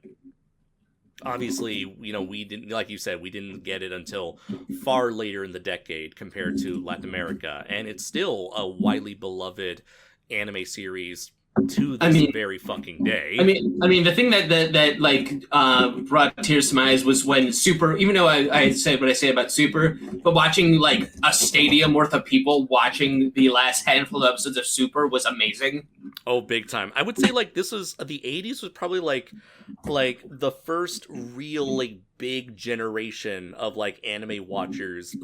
obviously, we didn't, like you said, we didn't get it until far later in the decade compared to Latin America, and it's still a widely beloved anime series to this very fucking day. I mean, the thing that brought tears to my eyes was when Super. Even though I said what I say about Super, but watching a stadium worth of people watching the last handful of episodes of Super was amazing. Oh, big time! I would say this was the '80s was probably like the first real big generation of anime watchers.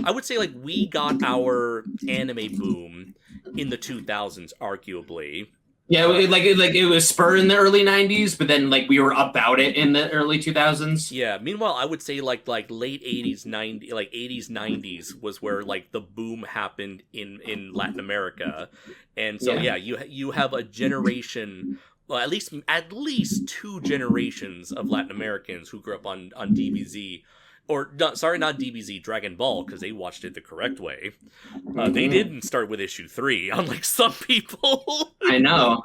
I would say we got our anime boom in the 2000s, arguably. Yeah, it was spurred in the early 90s, but then we were about it in the early 2000s. Yeah. Meanwhile, I would say late 80s, 80s, 90s was where the boom happened in Latin America, and so you have a generation. Well, at least 2 generations of Latin Americans who grew up on DBZ. Or, not DBZ, Dragon Ball, because they watched it the correct way. They didn't start with issue 3, unlike some people. I know.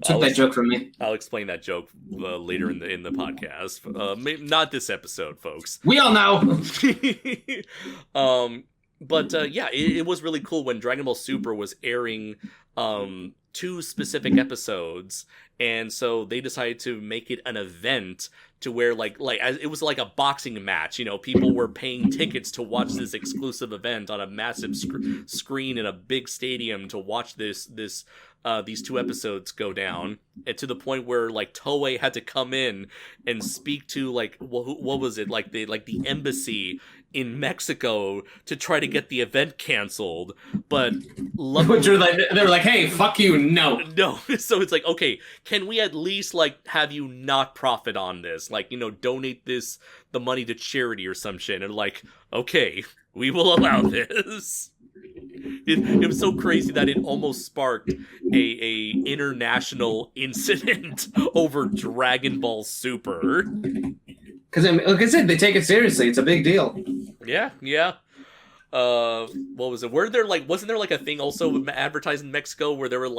Took that joke from me. I'll explain that joke later in the podcast. Maybe not this episode, folks. We all know. But it was really cool when Dragon Ball Super was airing 2 specific episodes, and so they decided to make it an event to where it was like a boxing match. People were paying tickets to watch this exclusive event on a massive screen in a big stadium to watch these 2 episodes go down, and to the point where Toei had to come in and speak to what was it the embassy in Mexico to try to get the event canceled, but they're like, hey, fuck you, no. So it's okay, can we at least have you not profit on this, donate the money to charity or some shit, and okay, we will allow this. It was so crazy that it almost sparked a international incident over Dragon Ball Super. Because, like I said, they take it seriously. It's a big deal. Yeah. What was it? Wasn't there a thing also advertised in Mexico where there were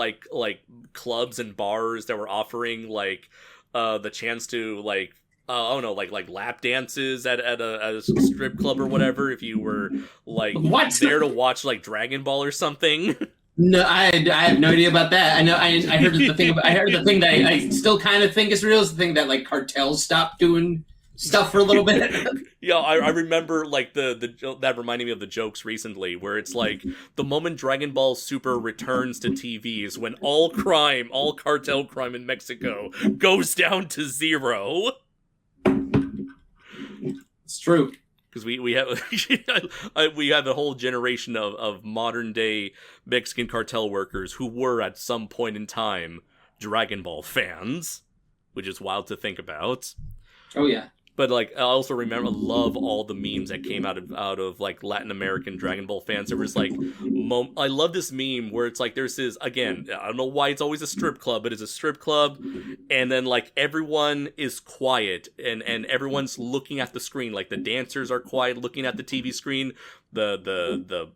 clubs and bars that were offering the chance to lap dances at a strip club or whatever if you were there to watch Dragon Ball or something? No, I have no idea about that. I know I heard the thing. I heard the thing that I still kind of think is real is the thing that cartels stopped doing stuff for a little bit. Yeah, I remember that reminded me of the jokes recently where it's the moment Dragon Ball Super returns to TV is when all cartel crime in Mexico goes down to 0. It's true. Because we have we have a whole generation of modern day Mexican cartel workers who were at some point in time Dragon Ball fans, which is wild to think about. Oh yeah. But like I also love all the memes that came out of like Latin American Dragon Ball fans. There was like I love this meme where it's like there's this, again, I don't know why it's always a strip club, but it's a strip club, and then like everyone is quiet and everyone's looking at the screen. Like the dancers are quiet looking at the TV screen. The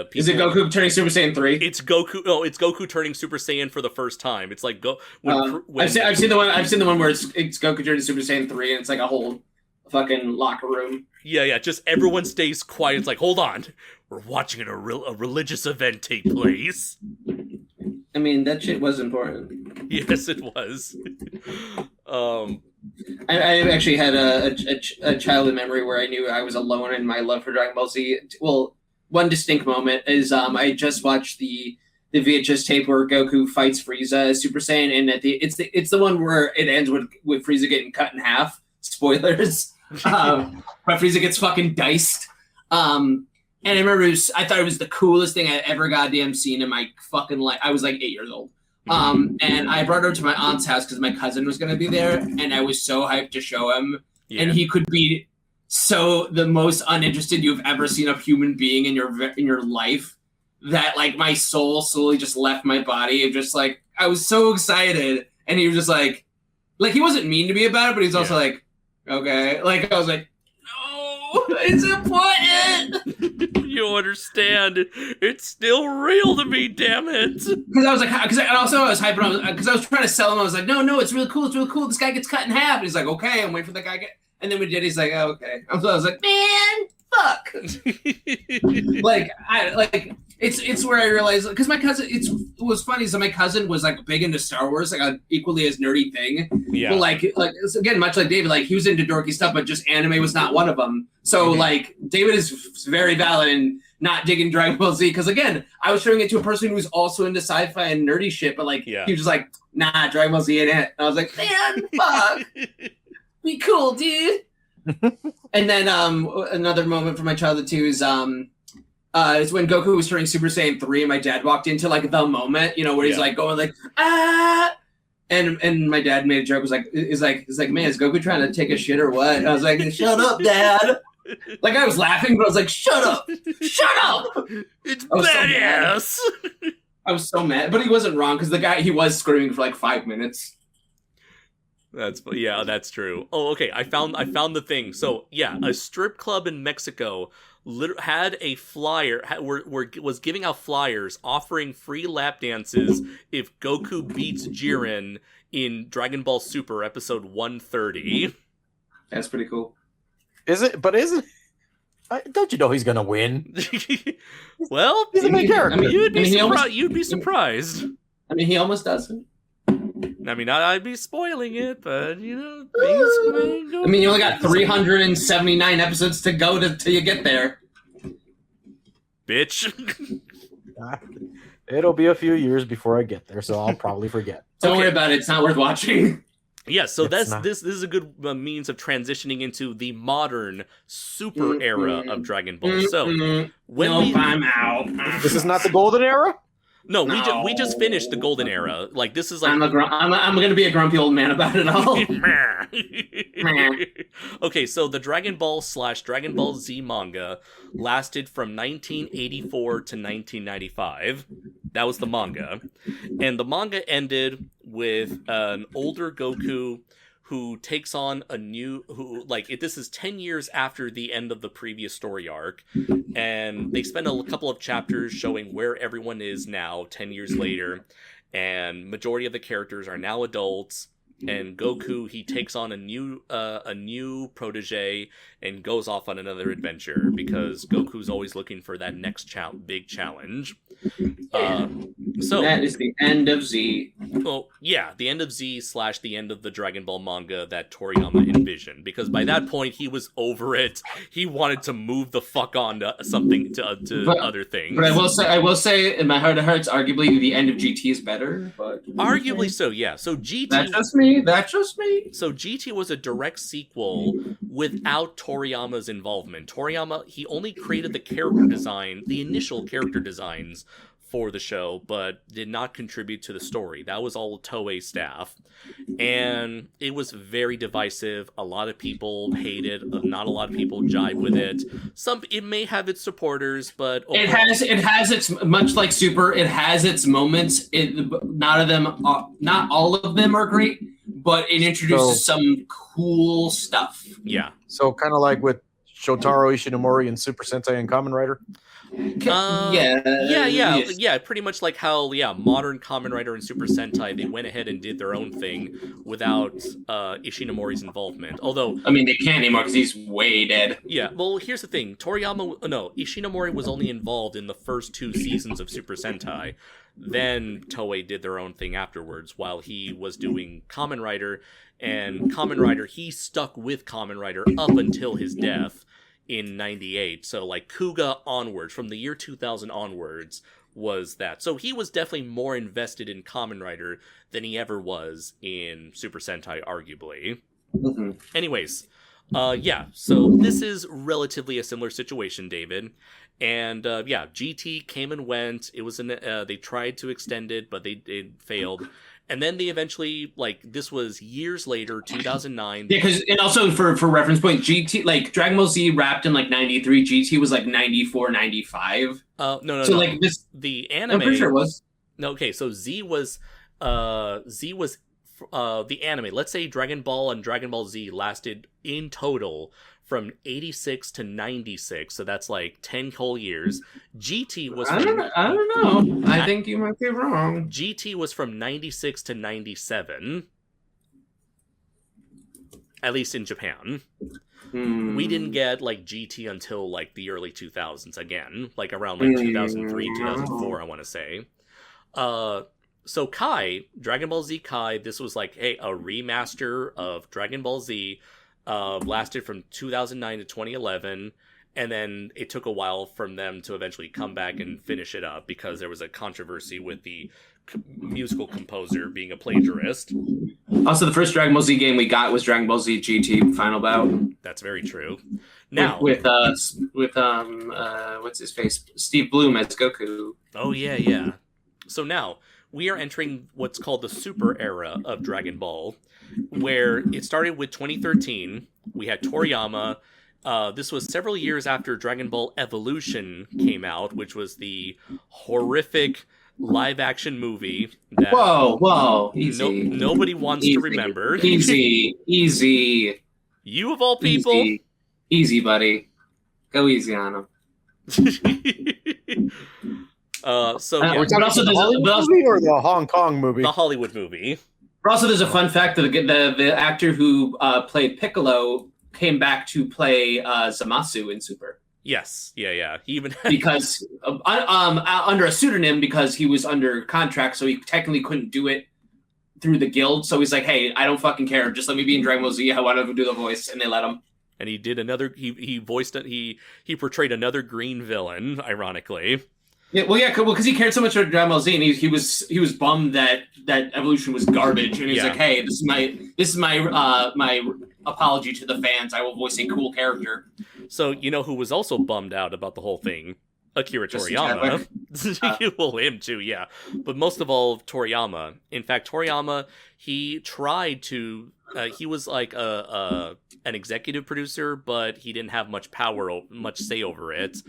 people, is it Goku turning Super Saiyan 3? It's Goku. Oh, it's Goku turning Super Saiyan for the first time. It's like I've seen the one where it's Goku turning Super Saiyan 3, and it's like a whole fucking locker room. Yeah. Just everyone stays quiet. It's like, hold on, we're watching a religious event take place. I mean, that shit was important. Yes, it was. I actually had a childhood memory where I knew I was alone in my love for Dragon Ball Z. Well, one distinct moment is I just watched the VHS tape where Goku fights Frieza as Super Saiyan, and it's the one where it ends with Frieza getting cut in half. Spoilers. But Frieza gets fucking diced. And I remember I thought it was the coolest thing I ever goddamn seen in my fucking life. I was like 8 years old. And I brought her to my aunt's house because my cousin was going to be there, and I was so hyped to show him. Yeah. And he could be so the most uninterested you've ever seen a human being in your life, that like my soul slowly just left my body. And just like I was so excited, and he was just like he wasn't mean to me about it, but he's also like, okay, like I was like, no, it's important. You understand? It's still real to me, damn it. Because I was like, I was hyping, because I was trying to sell him. I was like, no, it's really cool. It's really cool. This guy gets cut in half. And he's like, okay, I'm waiting for that guy to get. And then we did. He's like, oh, okay. I was like, man, fuck. It's where I realized, because my cousin, it was funny. So my cousin was like big into Star Wars, like an equally as nerdy thing. Yeah. But like again, much like David, like he was into dorky stuff, but just anime was not one of them. So like David is very valid in not digging Dragon Ball Z, because again, I was showing it to a person who was also into sci-fi and nerdy shit, but like he was just like, nah, Dragon Ball Z ain't it. And I was like, man, fuck. Be cool, dude. And then another moment from my childhood too is when Goku was turning Super Saiyan 3, and my dad walked into like the moment, where he's like going like and my dad made a joke, was like, man, is Goku trying to take a shit or what? And I was like, shut up, Dad. Like I was laughing, but I was like, shut up. It's badass. So I was so mad, but he wasn't wrong, because the guy, he was screaming for like 5 minutes. That's true. Oh, okay. I found the thing. So yeah, a strip club in Mexico had a flyer, was giving out flyers offering free lap dances if Goku beats Jiren in Dragon Ball Super episode 130. That's pretty cool. Is it? But isn't? Don't you know he's gonna win? Well, he's a main character. You'd be surprised. I mean, he almost doesn't. I mean, I'd be spoiling it, but things may go. I mean, you only got 379 episodes to go till you get there. Bitch. It'll be a few years before I get there, so I'll probably forget. Don't worry about it. It's not worth watching. Yeah, so this is a good means of transitioning into the modern super era of Dragon Ball. So I'm out. This is not the golden era? No, we just finished the golden era. Like this is like I'm gonna be a grumpy old man about it all. Okay, so the Dragon Ball / Dragon Ball Z manga lasted from 1984 to 1995. That was the manga, and the manga ended with an older Goku who takes on this is 10 years after the end of the previous story arc, and they spend a couple of chapters showing where everyone is now 10 years later, and majority of the characters are now adults, and Goku, he takes on a new protege and goes off on another adventure, because Goku's always looking for that next big challenge. So that is the end of Z. Well, yeah, the end of Z / the end of the Dragon Ball manga that Toriyama envisioned, because by that point he was over it. He wanted to move the fuck on to something to other things. But I will say, in my heart of hearts, arguably the end of GT is better. But arguably so, yeah. So GT. That's just me. That's just me. So GT was a direct sequel without Toriyama's involvement. Toriyama, he only created the character design, the initial character designs for the show, but did not contribute to the story. That was all Toei staff. And it was very divisive. A lot of people hate it. Not a lot of people jive with it. It may have its supporters, but overall, it has its, much like Super, it has its moments. Not all of them are great, but it introduces some cool stuff. Yeah. So kind of like with Shotaro Ishinomori and Super Sentai and Kamen Rider. Yeah. Pretty much like how modern Kamen Rider and Super Sentai, they went ahead and did their own thing without Ishinomori's involvement. Although, I mean, they can't anymore because he's way dead. Yeah. Well, here's the thing: Ishinomori was only involved in the first 2 seasons of Super Sentai. Then Toei did their own thing afterwards, while he was doing Kamen Rider. And Kamen Rider, he stuck with Kamen Rider up until his death in 98. So like Kuga onwards, from the year 2000 onwards, was that. So he was definitely more invested in Kamen Rider than he ever was in Super Sentai, arguably. Mm-hmm. Anyways, so this is relatively a similar situation, David. And GT came and went. It was they tried to extend it, but it failed. And then they eventually, this was years later, 2009. Yeah, and also for reference point, GT, Dragon Ball Z wrapped in 93, GT was 94, 95. No. So no. This, the anime. I'm pretty sure it was. No, okay, so Z was the anime. Let's say Dragon Ball and Dragon Ball Z lasted in total from 86 to 96, so that's 10 whole years. GT was I don't know. I think you might be wrong. GT was from 96 to 97. At least in Japan. We didn't get GT until the early 2000s again, around 2003, 2004, I want to say. So Kai, Dragon Ball Z Kai, this was a remaster of Dragon Ball Z. Lasted from 2009 to 2011, and then it took a while from them to eventually come back and finish it up because there was a controversy with the musical composer being a plagiarist. Also, the first Dragon Ball Z game we got was Dragon Ball Z GT Final Bout. That's very true. Now with what's his face, Steve Bloom as Goku. Oh yeah. So now we are entering what's called the Super era of Dragon Ball, where it started with 2013. We had Toriyama. This was several years after Dragon Ball Evolution came out, which was the horrific live-action movie that whoa, easy. Nobody wants to remember. Easy. You of all people. Easy, buddy. Go easy on him. But also the Hollywood movie or the Hong Kong movie? The Hollywood movie. But also, there's a fun fact that the actor who played Piccolo came back to play Zamasu in Super. Yes, yeah. He even because under a pseudonym because he was under contract, so he technically couldn't do it through the guild. So he's like, "Hey, I don't fucking care. Just let me be in Dragon Ball Z. I want to do the voice," and they let him. And he did another. He voiced it. He portrayed another green villain, ironically. Yeah, because he cared so much about Dragon Ball Z, and he was bummed that Evolution was garbage, and he's like, "Hey, this is my my apology to the fans. I will voice a cool character." So you know who was also bummed out about the whole thing? Akira Toriyama. Well, him too, yeah. But most of all, Toriyama. In fact, Toriyama, he tried to. He was an executive producer, but he didn't have much say over it.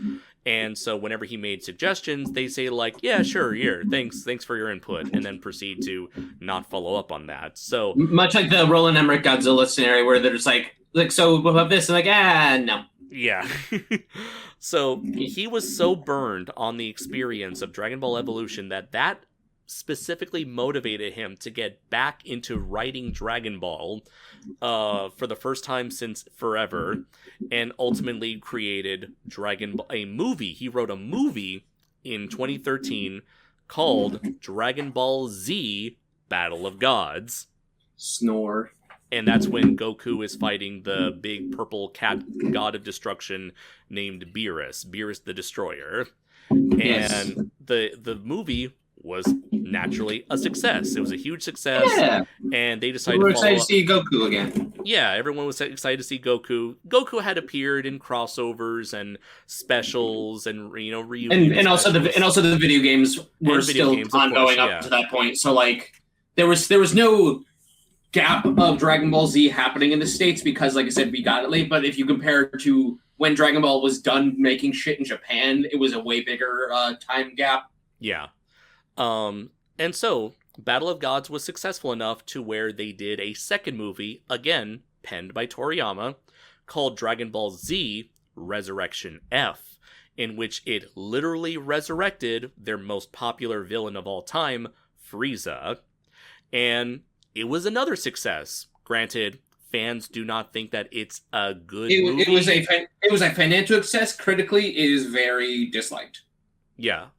And so whenever he made suggestions, they say "Yeah, sure, here, thanks for your input," and then proceed to not follow up on that. So much like the Roland Emmerich Godzilla scenario, where they're just so what about this? And no. Yeah. So he was so burned on the experience of Dragon Ball Evolution that specifically motivated him to get back into writing Dragon Ball for the first time since forever, and ultimately created a movie. He wrote a movie in 2013 called Dragon Ball Z Battle of Gods. Snore. And that's when Goku is fighting the big purple cat god of destruction named Beerus the Destroyer. Yes. And the movie was naturally a success. It was a huge success. Yeah. And they We decided were to follow excited to see Goku again. Yeah, everyone was excited to see Goku. Goku had appeared in crossovers and specials and reunion And also the video games were video still games, of ongoing course, up to that point. So like there was no gap of Dragon Ball Z happening in the States because, like I said, we got it late. But if you compare it to when Dragon Ball was done making shit in Japan, it was a way bigger time gap. Yeah. And so Battle of Gods was successful enough to where they did a second movie, again, penned by Toriyama, called Dragon Ball Z Resurrection F, in which it literally resurrected their most popular villain of all time, Frieza. And it was another success. Granted, fans do not think that it's a good movie. It was a financial success. Critically, it is very disliked. Yeah.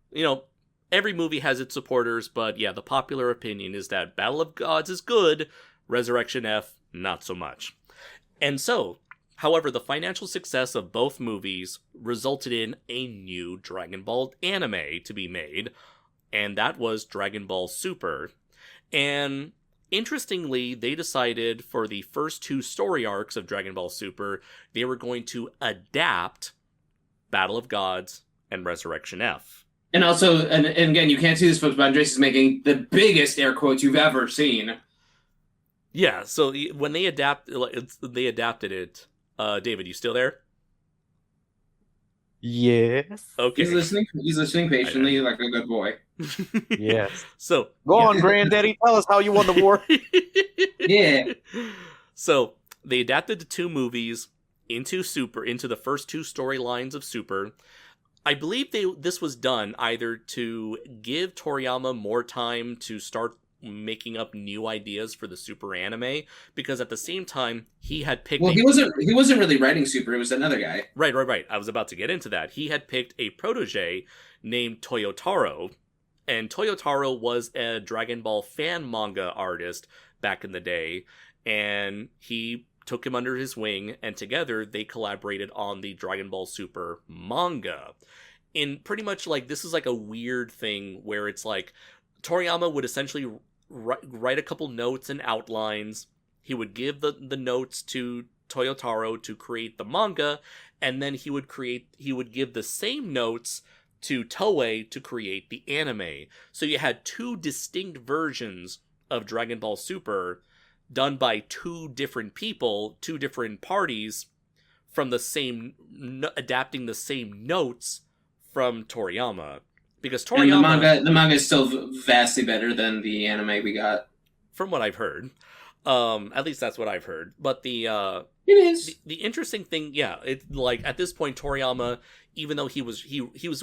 Every movie has its supporters, but yeah, the popular opinion is that Battle of Gods is good, Resurrection F, not so much. And so, however, the financial success of both movies resulted in a new Dragon Ball anime to be made, and that was Dragon Ball Super. And interestingly, they decided for the first two story arcs of Dragon Ball Super, they were going to adapt Battle of Gods and Resurrection F. And also, and again, you can't see this, folks, but Andres is making the biggest air quotes you've ever seen. Yeah, so when they adapted it. David, you still there? Yes. Okay. He's listening patiently, like a good boy. Yes. So go on, Granddaddy. Tell us how you won the war. Yeah. So they adapted the two movies into the first two storylines of Super. I believe this was done either to give Toriyama more time to start making up new ideas for the Super anime, because at the same time he had picked. Well, he wasn't really writing Super. It was another guy. Right. I was about to get into that. He had picked a protege named Toyotaro, and Toyotaro was a Dragon Ball fan manga artist back in the day, and he took him under his wing, and together they collaborated on the Dragon Ball Super manga. In pretty much like, this is like a weird thing where it's like Toriyama would essentially write a couple notes and outlines. He would give the notes to Toyotaro to create the manga, and then he would give the same notes to Toei to create the anime. So you had two distinct versions of Dragon Ball Super done by two different people, two different parties, from the same, adapting the same notes from Toriyama. Because Toriyama... And the manga is still vastly better than the anime we got. From what I've heard. At least that's what I've heard. But it is. The interesting thing, yeah, it's like at this point Toriyama, even though he was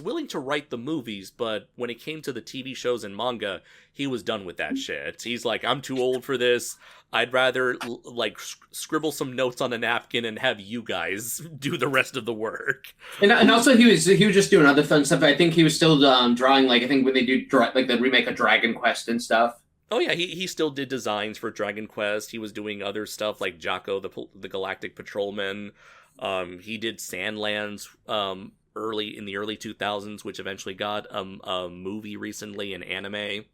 willing to write the movies, but when it came to the TV shows and manga, he was done with that shit. He's like, I'm too old for this. I'd rather like scribble some notes on a napkin and have you guys do the rest of the work. And also he was just doing other fun stuff. I think he was still drawing, like, I think when they do like the remake of Dragon Quest and stuff. Oh yeah, he still did designs for Dragon Quest. He was doing other stuff like Jocko the Galactic Patrolman. He did Sandlands in the early 2000s, which eventually got a movie recently, an anime,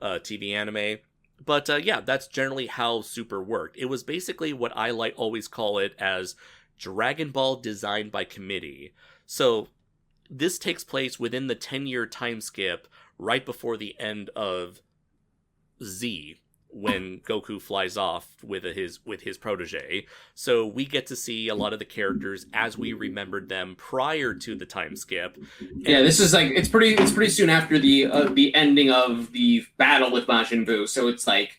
TV anime. But yeah, that's generally how Super worked. It was basically what I always call it as Dragon Ball designed by committee. So this takes place within the 10-year time skip right before the end of Z, when Goku flies off with his protege. So we get to see a lot of the characters as we remembered them prior to the time skip. And yeah, this is like it's pretty soon after the ending of the battle with Majin Buu. So it's like,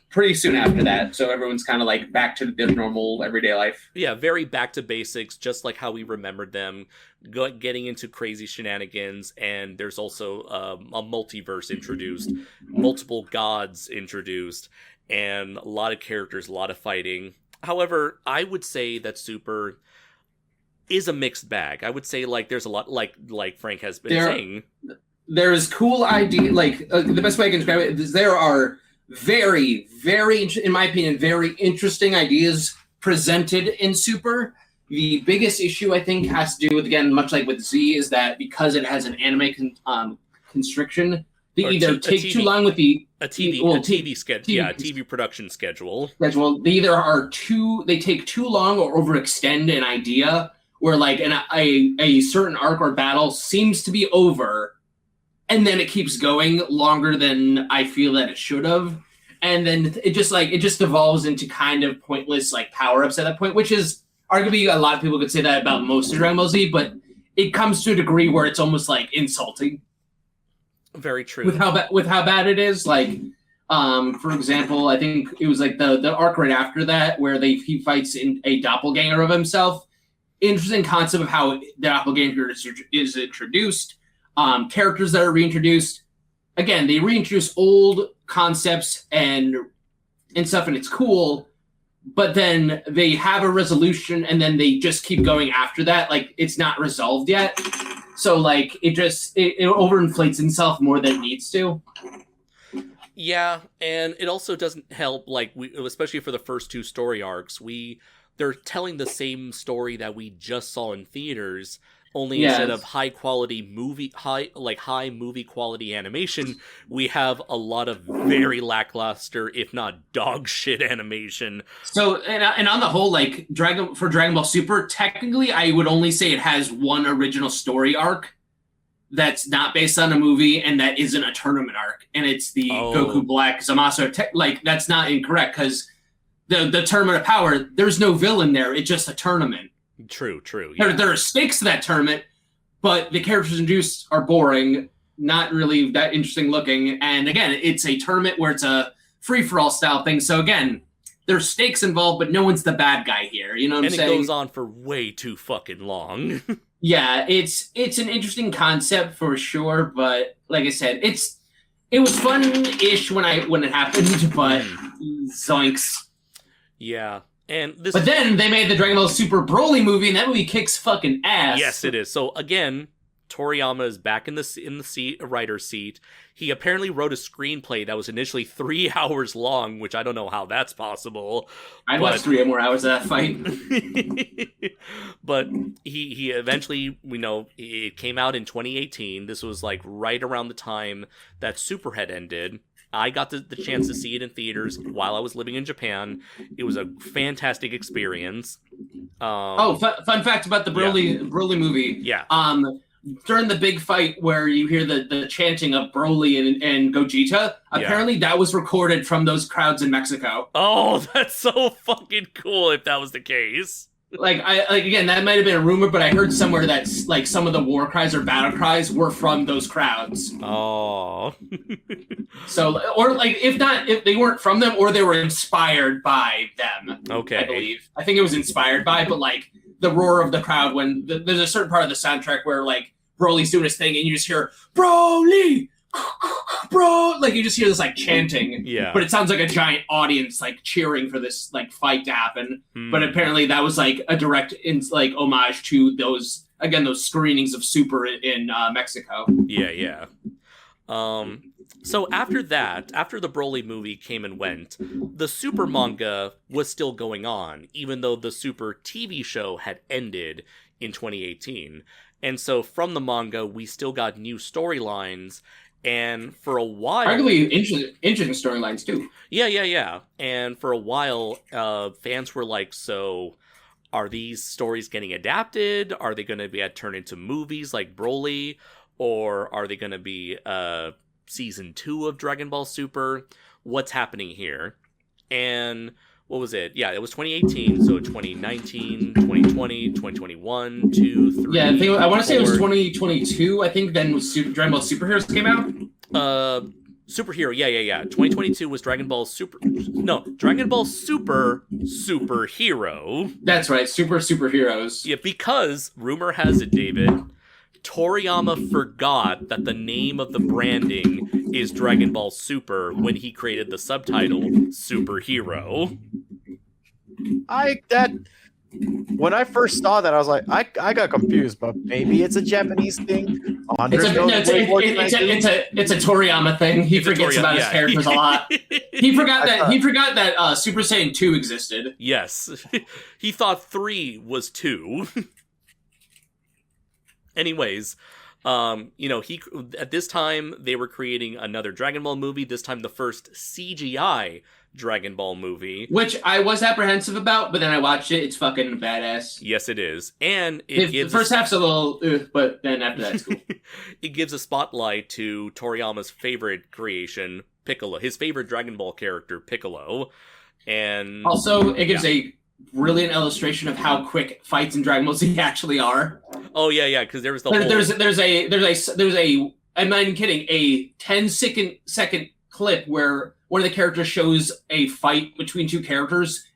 pretty soon after that. So everyone's kind of like back to their normal everyday life. Yeah, very back to basics, just like how we remembered them, getting into crazy shenanigans, and there's also a multiverse introduced, multiple gods introduced, and a lot of characters, a lot of fighting. However, I would say that Super is a mixed bag. I would say, like, there's a lot, like Frank has been saying. there's cool idea. Like the best way I can describe it is there are very, very, in my opinion, very interesting ideas presented in Super. The biggest issue I think has to do with, again, much like with Z, is that because it has an anime constriction, they either take too long with the TV schedule, TV production schedule. They either they take too long or overextend an idea, where like a certain arc or battle seems to be over, and then it keeps going longer than I feel that it should have, and then it just devolves into kind of pointless like power-ups at that point, which is arguably a lot of people could say that about most of Dragon Ball Z, but it comes to a degree where it's almost like insulting. Very true. With how bad it is, like for example, I think it was like the arc right after that where he fights in a doppelganger of himself. Interesting concept of how the doppelganger is introduced. Characters that are reintroduced. Again, they reintroduce old concepts and stuff, and it's cool. But then they have a resolution, and then they just keep going after that. Like, it's not resolved yet. So, like, it overinflates itself more than it needs to. Yeah, and it also doesn't help, like, especially for the first two story arcs, they're telling the same story that we just saw in theaters, only instead of high movie quality animation, we have a lot of very lackluster, if not dog shit animation. So, and on the whole, like Dragon Ball Super, technically, I would only say it has one original story arc that's not based on a movie and that isn't a tournament arc, and it's the Goku Black Zamasu. Like, that's not incorrect, because the Tournament of Power, there's no villain there. It's just a tournament. True. Yeah. There are stakes to that tournament, but the characters introduced are boring, not really that interesting looking. And again, it's a tournament where it's a free-for-all style thing. So again, there's stakes involved, but no one's the bad guy here. You know what I'm saying? And it goes on for way too fucking long. Yeah, it's an interesting concept for sure, but like I said, it was fun-ish when it happened, but zoinks. Yeah. But then they made the Dragon Ball Super Broly movie, and that movie kicks fucking ass. Yes, it is. So again, Toriyama is back in the writer's seat. He apparently wrote a screenplay that was initially 3 hours long, which I don't know how that's possible. I'd watch 3 more hours of that fight. But he eventually, it came out in 2018. This was like right around the time that Super had ended. I got the chance to see it in theaters while I was living in Japan. It was a fantastic experience. Fun fact about the Broly movie. Yeah. During the big fight where you hear the chanting of Broly and Gogeta, apparently that was recorded from those crowds in Mexico. Oh, that's so fucking cool if that was the case. Again, that might have been a rumor, but I heard somewhere that like some of the war cries or battle cries were from those crowds. Oh. So, or like if they weren't from them, or they were inspired by them. Okay. I believe. I think it was inspired by, but like the roar of the crowd when there's a certain part of the soundtrack where like Broly's doing his thing and you just hear Broly, bro, like you just hear this like chanting, but it sounds like a giant audience like cheering for this like fight to happen. But apparently that was like a direct homage to those screenings of Super in Mexico. Yeah. So after the Broly movie came and went, the Super manga was still going on, even though the Super TV show had ended in 2018. And so from the manga, we still got new storylines. And for a while... Arguably interesting storylines, too. Yeah. And for a while, fans were like, so are these stories getting adapted? Are they going to be turned into movies like Broly? Or are they going to be Season 2 of Dragon Ball Super? What's happening here? And... what was it? Yeah, it was 2018, so 2019, 2020, 2021, 2, 3. Yeah, I want to say it was 2022. I think then was Dragon Ball Superheroes came out. Superhero, yeah. 2022 was Dragon Ball Super. No, Dragon Ball Super Superhero. That's right, Superheroes. Yeah, because rumor has it, David, Toriyama forgot that the name of the branding is Dragon Ball Super when he created the subtitle Superhero. when I first saw that, I was like, I got confused, but maybe it's a Japanese thing. It's a Toriyama thing. He forgets about his characters a lot. He forgot that Super Saiyan 2 existed. Yes. He thought 3 was 2. Anyways, he at this time they were creating another Dragon Ball movie, this time the first CGI Dragon Ball movie. Which I was apprehensive about, but then I watched it. It's fucking badass. Yes, it is. And the first half's a little, but then after that, it's cool. It gives a spotlight to Toriyama's favorite creation, Piccolo. His favorite Dragon Ball character, Piccolo. And also, it gives a brilliant illustration of how quick fights in Dragon Ball Z actually are. Oh, yeah, because there was there's a I'm not even kidding, a 10-second clip where one of the characters shows a fight between two characters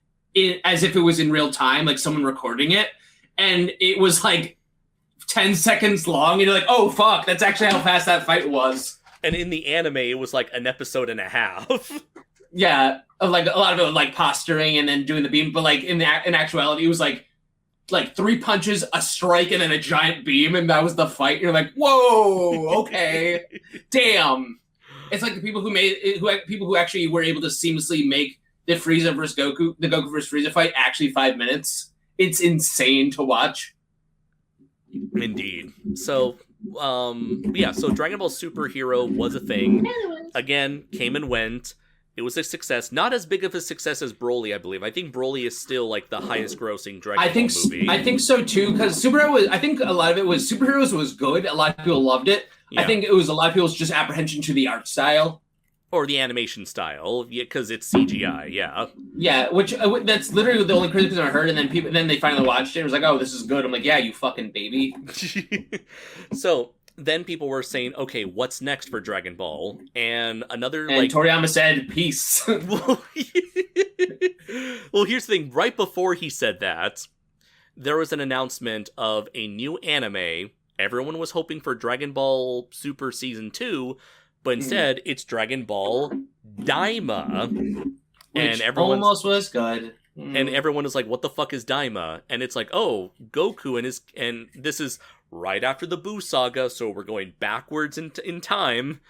as if it was in real time, like someone recording it, and it was like 10 seconds long, and you're like, oh fuck, that's actually how fast that fight was. And in the anime, it was like an episode and a half. Yeah, like a lot of it was like posturing and then doing the beam, but like in actuality, it was like 3 punches, a strike, and then a giant beam, and that was the fight. And you're like, whoa, okay, damn. It's like the people who actually were able to seamlessly make the Goku versus Frieza fight actually 5 minutes. It's insane to watch. Indeed. So, so Dragon Ball Superhero was a thing. Again, came and went. It was a success. Not as big of a success as Broly, I believe. I think Broly is still like the highest grossing Dragon Ball movie. I think so too, because I think a lot of it was Superheroes was good. A lot of people loved it. Yeah. I think it was a lot of people's just apprehension to the art style. Or the animation style, because it's CGI, yeah. Yeah, which that's literally the only criticism I heard, and then they finally watched it and was like, oh, this is good. I'm like, yeah, you fucking baby. So then people were saying, okay, what's next for Dragon Ball? And Toriyama said, peace. Well, here's the thing. Right before he said that, there was an announcement of a new anime. Everyone was hoping for Dragon Ball Super Season 2, but instead, it's Dragon Ball Daima. Which almost was good. And everyone is like, what the fuck is Daima? And it's like, oh, Goku and this is right after the Buu saga, so we're going backwards in time.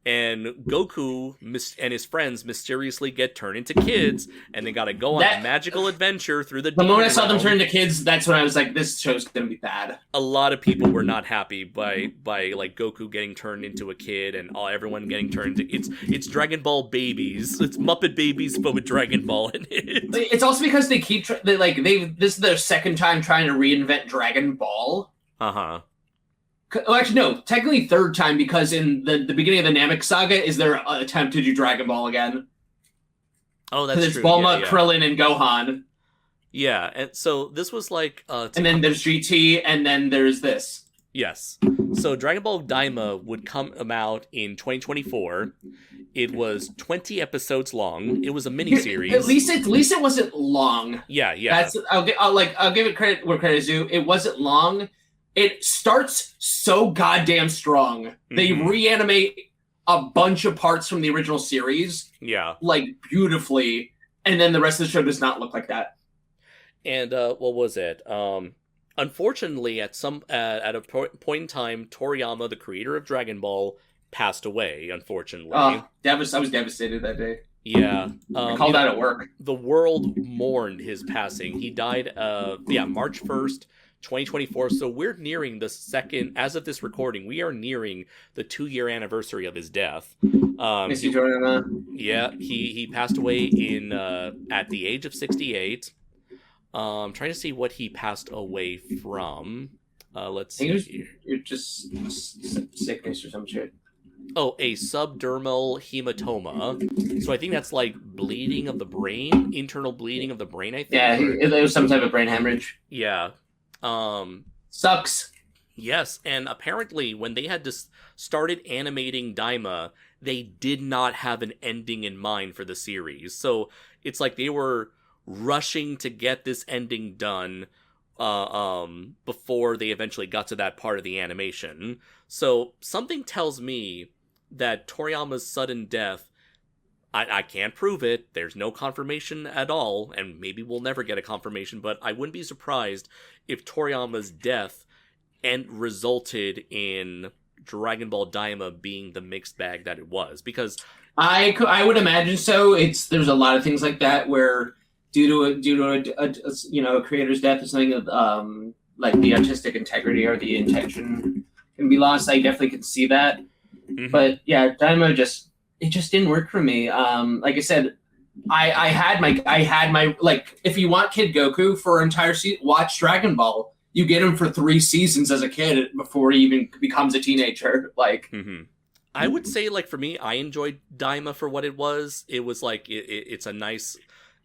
And Goku and his friends mysteriously get turned into kids, and they gotta go on a magical adventure through the moment I saw them turn into kids, that's when I was like, this show's gonna be bad. A lot of people were not happy by like Goku getting turned into a kid and everyone getting turned into it's Dragon Ball babies. It's Muppet Babies but with Dragon Ball in it. It's also because they keep this is their second time trying to reinvent Dragon Ball. Uh-huh. Well, actually, no. Technically, third time, because in the beginning of the Namek saga is their attempt to do Dragon Ball again. Oh, that's true. It's Bulma, Krillin, and Gohan. Yeah, and so this was like... and then there's GT, and then there's this. Yes. So Dragon Ball Daima would come out in 2024. It was 20 episodes long. It was a miniseries. At least it wasn't long. Yeah. I'll give it credit where credit is due. It wasn't long. It starts so goddamn strong. Mm-hmm. They reanimate a bunch of parts from the original series. Yeah. Like, beautifully. And then the rest of the show does not look like that. And, what was it? Unfortunately, at a point in time, Toriyama, the creator of Dragon Ball, passed away, unfortunately. I was devastated that day. Yeah. I called out at work. The world mourned his passing. He died, March 1st. 2024, so we're nearing the second, as of this recording, we are nearing the 2-year anniversary of his death. He passed away at the age of 68. Trying to see what he passed away from. Let's see. You're just sickness or some shit. Oh, a subdermal hematoma. So I think that's like bleeding of the brain, internal bleeding of the brain, I think. Yeah, it was some type of brain hemorrhage. Yeah. Sucks. Yes, and apparently when they had started animating Daima, they did not have an ending in mind for the series. So it's like they were rushing to get this ending done before they eventually got to that part of the animation. So something tells me that Toriyama's sudden death I can't prove it. There's no confirmation at all, and maybe we'll never get a confirmation, but I wouldn't be surprised if Toriyama's death resulted in Dragon Ball Daima being the mixed bag that it was, because I would imagine so. There's a lot of things like that where due to a creator's death or something, like the artistic integrity or the intention can be lost. I definitely can see that. Mm-hmm. But yeah, Daima it just didn't work for me. Like I said, I had my like, if you want Kid Goku for an entire season, watch Dragon Ball. You get him for 3 seasons as a kid before he even becomes a teenager. Like, I would say, like, for me, I enjoyed Daima for what it was. It was like it's a nice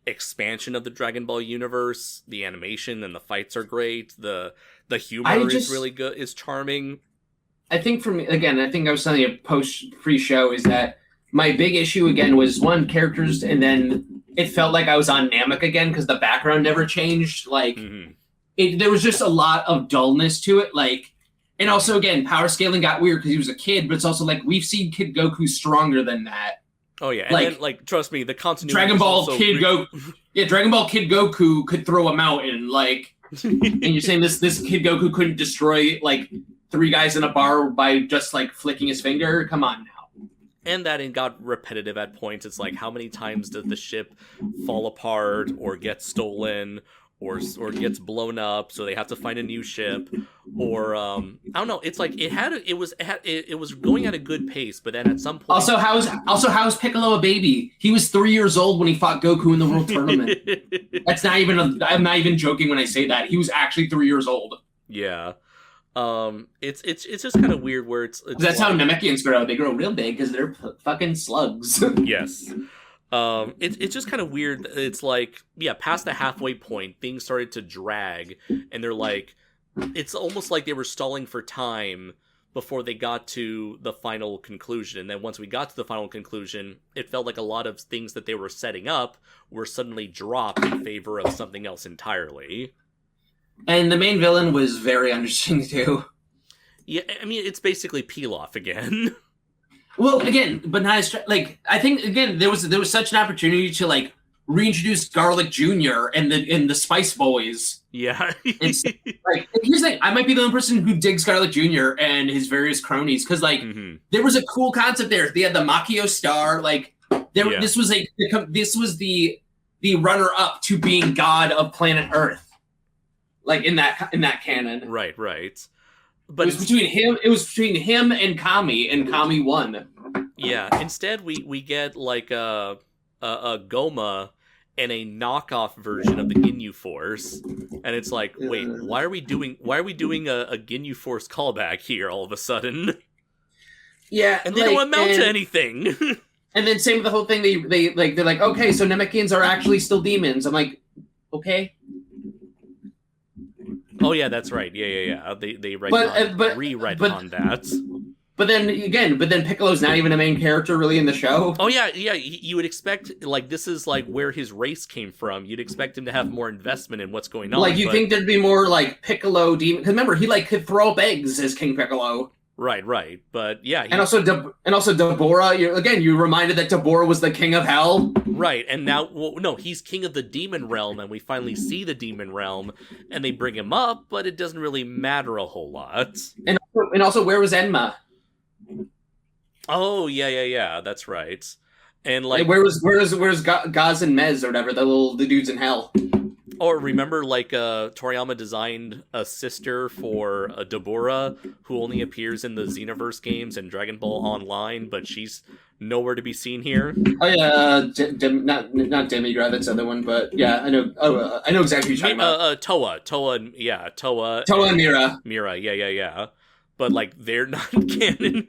expansion of the Dragon Ball universe. The animation and the fights are great. The humor is really good. Is charming. I think for me, again, I think I was telling you pre-show is that my big issue again was one, characters, and then it felt like I was on Namek again because the background never changed. Like. There was just a lot of dullness to it, like, and also again, power scaling got weird because he was a kid, but it's also like we've seen Kid Goku stronger than that. Oh yeah, and like, then, like, trust me, the continuity. Dragon Ball Kid Goku could throw a mountain, like, and you're saying this Kid Goku couldn't destroy like 3 guys in a bar by just like flicking his finger? Come on now. And that it got repetitive at points. It's like, how many times does the ship fall apart or get stolen? Or gets blown up, so they have to find a new ship, or I don't know. It's like it was going at a good pace, but then at some point. Also, how's Piccolo a baby? He was 3 years old when he fought Goku in the World Tournament. That's not even. I'm not even joking when I say that. He was actually 3 years old. Yeah. It's just kind of weird where it's that's like, how Namekians grow. They grow real big because they're fucking slugs. Yes. It's just kind of weird. It's like, yeah, past the halfway point, things started to drag, and they're like, it's almost like they were stalling for time before they got to the final conclusion. And then once we got to the final conclusion, it felt like a lot of things that they were setting up were suddenly dropped in favor of something else entirely. And the main villain was very understanding too. Yeah, I mean, it's basically Pilaf again. Well, again, but not as like I think again there was such an opportunity to like reintroduce Garlic Jr. and the Spice Boys. Yeah, it's like here's the thing: I might be the only person who digs Garlic Jr. and his various cronies because like there was a cool concept there. They had the Makio Star, like this was the runner up to being god of planet Earth, like in that canon. Right. But it was between him and Kami, and Kami won. Yeah. Instead, we get like a Goma and a knockoff version of the Ginyu Force, and it's like, wait, why are we doing a Ginyu Force callback here all of a sudden? Yeah, and they don't amount to anything. And then same with the whole thing. They're like, okay, so Namekians are actually still demons. I'm like, okay. Oh yeah, that's right. Yeah. They re-retcon that. But then Piccolo's not even a main character really in the show. Oh yeah. You would expect like this is like where his race came from. You'd expect him to have more investment in what's going on. Like you think there'd be more like Piccolo demon? Because remember, he like could throw up eggs as King Piccolo. Right. But yeah, and also Dabura. You reminded that Dabura was the king of hell. Right, and now, no, he's king of the demon realm, and we finally see the demon realm, and they bring him up, but it doesn't really matter a whole lot. And also, where was Enma? Oh yeah, that's right. And like, where's Gaz and Mez or whatever, the dudes in hell? Or remember, like, Toriyama designed a sister for Dabura, who only appears in the Xenoverse games and Dragon Ball Online, but she's nowhere to be seen here. Oh yeah, not Demigra, that's the other one, but yeah, I know. I know exactly what you're talking about. Toa and Mira. Mira, yeah. But like, they're not canon,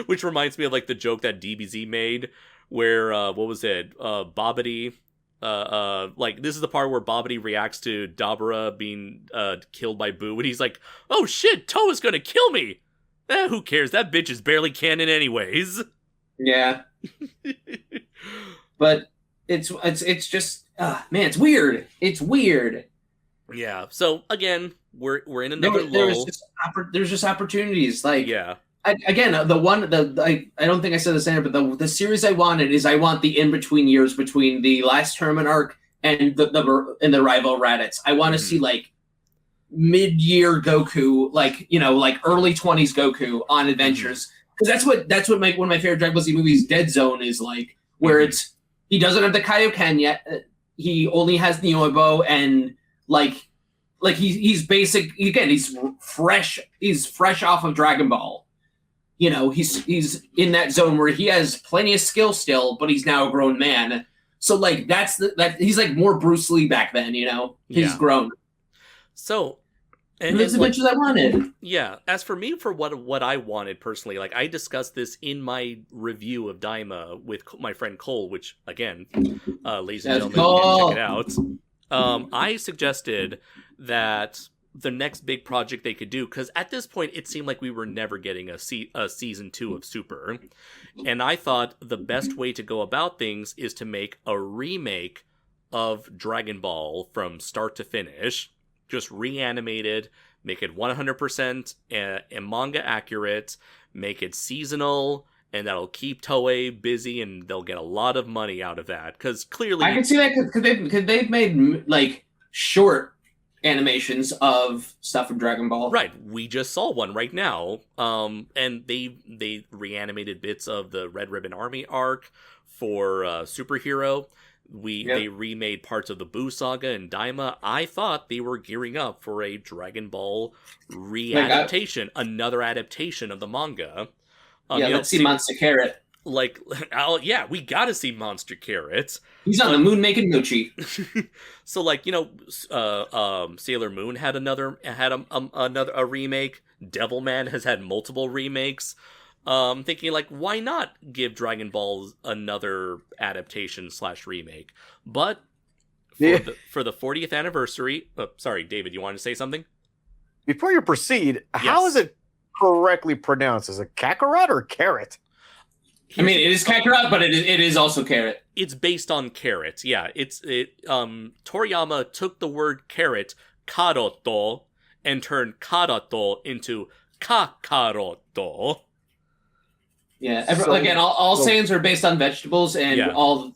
which reminds me of like the joke that DBZ made, where what was it? Babidi. Like, this is the part where Babidi reacts to Dabura being killed by Boo, and he's like, "Oh shit, Toa's gonna kill me." Who cares? That bitch is barely canon anyways. Yeah. But it's just man, it's weird. It's weird. Yeah. So again, we're in another lull. There's just opportunities, like yeah. again, I don't think I said this earlier, but the series I wanted is I want the in between years between the last tournament arc and the rival Raditz. I want to see like mid-year Goku, like like early 20s Goku on adventures, because that's what one of my favorite Dragon Ball Z movies, Dead Zone, is like, where it's he doesn't have the Kaioken yet, he only has the Yoibo, and like he's basic again, he's fresh off of Dragon Ball. He's in that zone where he has plenty of skill still, but he's now a grown man. So like that he's like more Bruce Lee back then, he's grown. So and that's the adventures I wanted. Yeah. As for me, for what I wanted personally, like I discussed this in my review of Daima with my friend Cole, which again, ladies and gentlemen, can check it out. I suggested that the next big project they could do, because at this point it seemed like we were never getting a season 2 of Super, and I thought the best way to go about things is to make a remake of Dragon Ball from start to finish, just reanimated, make it 100% and manga accurate, make it seasonal, and that'll keep Toei busy, and they'll get a lot of money out of that, because clearly I can see that because they've made like short animations of stuff from Dragon Ball. Right, we just saw one right now. And they reanimated bits of the Red Ribbon Army arc for Superhero. They remade parts of the Buu Saga and Daima. I thought they were gearing up for a Dragon Ball readaptation, another adaptation of the manga. Let's see Monster Carrot. Like, we gotta see Monster Carrot. He's on the moon making mochi. So, like, Sailor Moon had a remake. Devilman has had multiple remakes. Thinking like, why not give Dragon Ball another adaptation / remake? But for the 40th anniversary, sorry, David, you wanted to say something? Before you proceed, how is it correctly pronounced? Is it Kakarot or Carrot? I mean, it is Kakarot, but it is also Carrot. It's based on carrot. Yeah, Toriyama took the word carrot, karoto, and turned karoto into kakaroto. Yeah, again, all Saiyans are based on vegetables, and all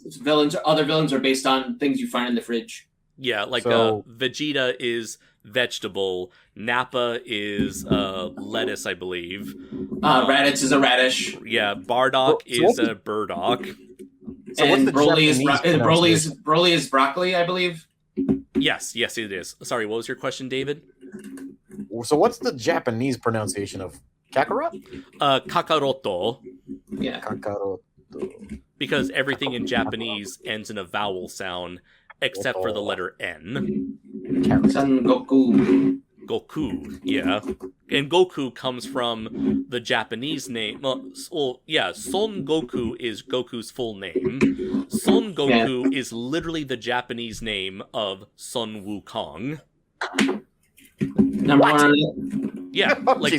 other villains are based on things you find in the fridge. Yeah, like Vegeta is vegetable, Nappa is lettuce, I believe. Raditz is a radish. Yeah, Bardock is a burdock. So and Broly is broccoli, I believe. Yes, it is. Sorry, what was your question, David? So what's the Japanese pronunciation of Kakarot? Kakaroto. Yeah. Kakaroto. Because everything in Japanese ends in a vowel sound, except for the letter N. Son Goku. Goku, yeah. And Goku comes from the Japanese name. Son Goku is Goku's full name. Son Goku is literally the Japanese name of Sun Wukong. Number one. Yeah, like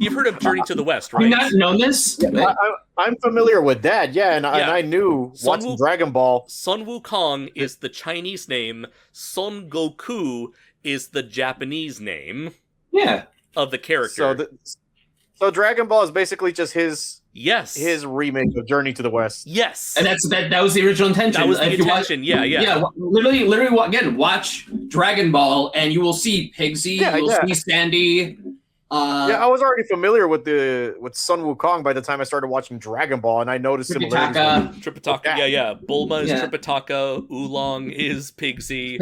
you've heard of Journey to the West, right? You not known this? Yeah, I'm familiar with that. Yeah, and I knew watching Dragon Ball. Sun Wukong is the Chinese name. Son Goku is the Japanese name. Yeah. Of the character. So Dragon Ball is basically just his remake of Journey to the West. Yes, and that was the original intention. That was the intention. Yeah. Literally, again, watch Dragon Ball, and you will see Pigsy. You'll see Sandy. I was already familiar with Sun Wukong by the time I started watching Dragon Ball, and I noticed similarities. Tripitaka, Bulma is Tripitaka. Oolong is Pigsy.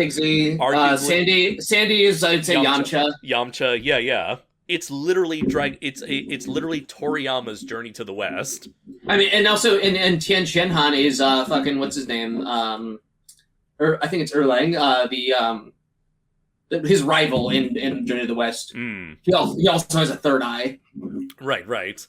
Sandy is, I'd say, Yamcha. Yamcha, yeah. It's literally it's literally Toriyama's Journey to the West. I mean, and also and Tien Shinhan is fucking what's his name? I think it's Erlang. His rival in Journey to the West. He also has a third eye. Right.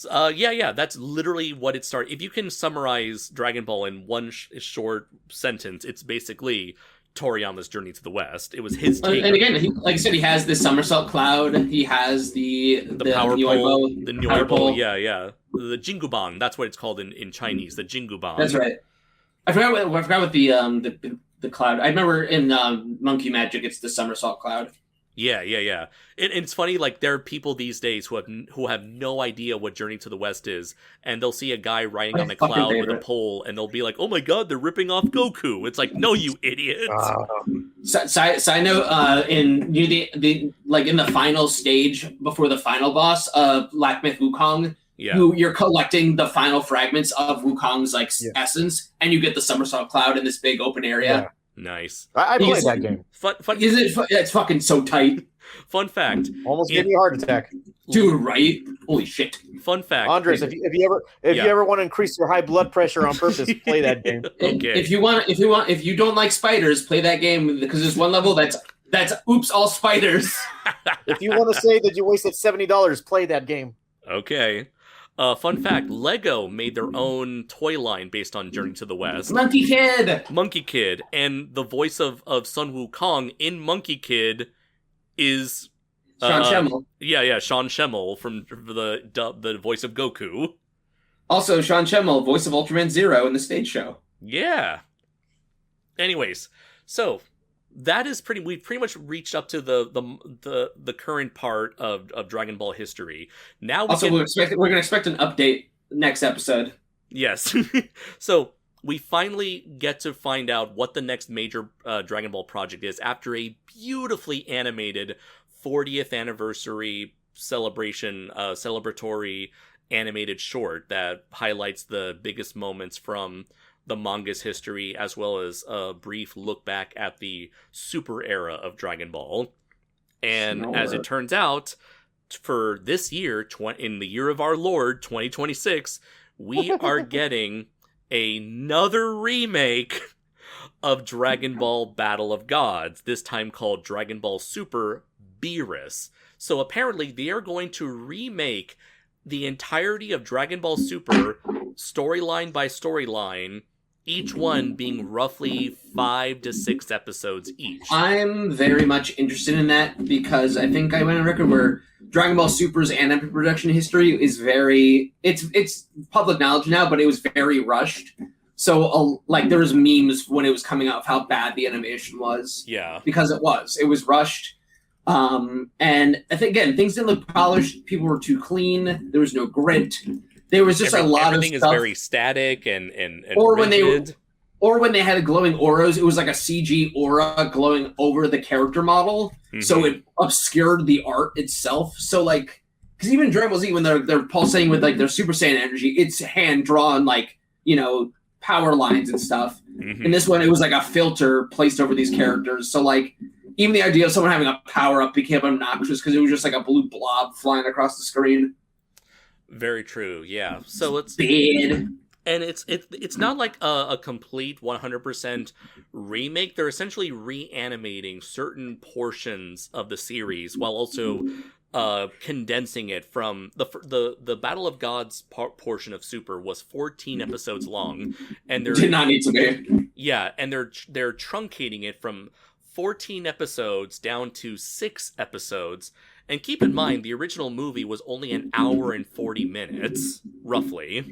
That's literally what it started. If you can summarize Dragon Ball in one short sentence, it's basically Toriyama's Journey to the West. It was his take. And again, like I said, he has this somersault cloud. He has the power pole. The Nyoibo. Yeah. The Jinguban. That's what it's called in Chinese. The Jinguban. That's right. I forgot what the cloud. I remember in Monkey Magic, it's the somersault cloud. Yeah. And it's funny, like, there are people these days who have no idea what Journey to the West is, and they'll see a guy riding on a cloud with a pole, and they'll be like, "Oh my god, they're ripping off Goku!" It's like, no, you idiot. Side note, in the like in the final stage before the final boss of Black Myth Wukong, you're collecting the final fragments of Wukong's essence, and you get the somersault cloud in this big open area. Yeah. Nice. I played that game. It's fucking so tight. Fun fact. Almost gave me a heart attack. Dude, right? Holy shit. Fun fact. Andres, if you ever want to increase your high blood pressure on purpose, play that game. Okay. If you don't like spiders, play that game because there's one level that's oops all spiders. If you want to say that you wasted $70, play that game. Okay. Fun fact, Lego made their own toy line based on Journey to the West. Monkey Kid! And the voice of Sun Wukong in Monkey Kid is... Sean Schemmel. Yeah, Sean Schemmel from the voice of Goku. Also, Sean Schemmel, voice of Ultraman Zero in the stage show. Yeah. Anyways, so... we've pretty much reached up to the current part of Dragon Ball history. Now we're going to expect an update next episode. Yes. So we finally get to find out what the next major Dragon Ball project is after a beautifully animated 40th anniversary celebration, celebratory animated short that highlights the biggest moments from the manga's history, as well as a brief look back at the Super era of Dragon Ball. And as it turns out, for this year, in the year of our Lord, 2026, we are getting another remake of Dragon Ball Battle of Gods, this time called Dragon Ball Super Beerus. So apparently they are going to remake the entirety of Dragon Ball Super, storyline by storyline, each one being roughly 5 to 6 episodes each. I'm very much interested in that because I think I went on record where Dragon Ball Super's anime production history is it's public knowledge now, but it was very rushed. So there was memes when it was coming out of how bad the animation was. Yeah. Because it was rushed. And I think, again, things didn't look polished. People were too clean. There was no grit. There was just a lot of stuff. Everything is very static and or rigid. when they had glowing auras, it was like a CG aura glowing over the character model, so it obscured the art itself. So because even Dragon Ball Z, when they're pulsating with their Super Saiyan energy, it's hand drawn power lines and stuff. In this one, it was like a filter placed over these characters. So even the idea of someone having a power up became obnoxious because it was just like a blue blob flying across the screen. Very true, yeah. So it's bad. And it's not like a complete 100% remake. They're essentially reanimating certain portions of the series while also condensing it from the Battle of Gods portion of Super was 14 episodes long, and did not need to be. Yeah, and they're truncating it from 14 episodes down to 6 episodes. And keep in mind, the original movie was only an hour and 40 minutes, roughly.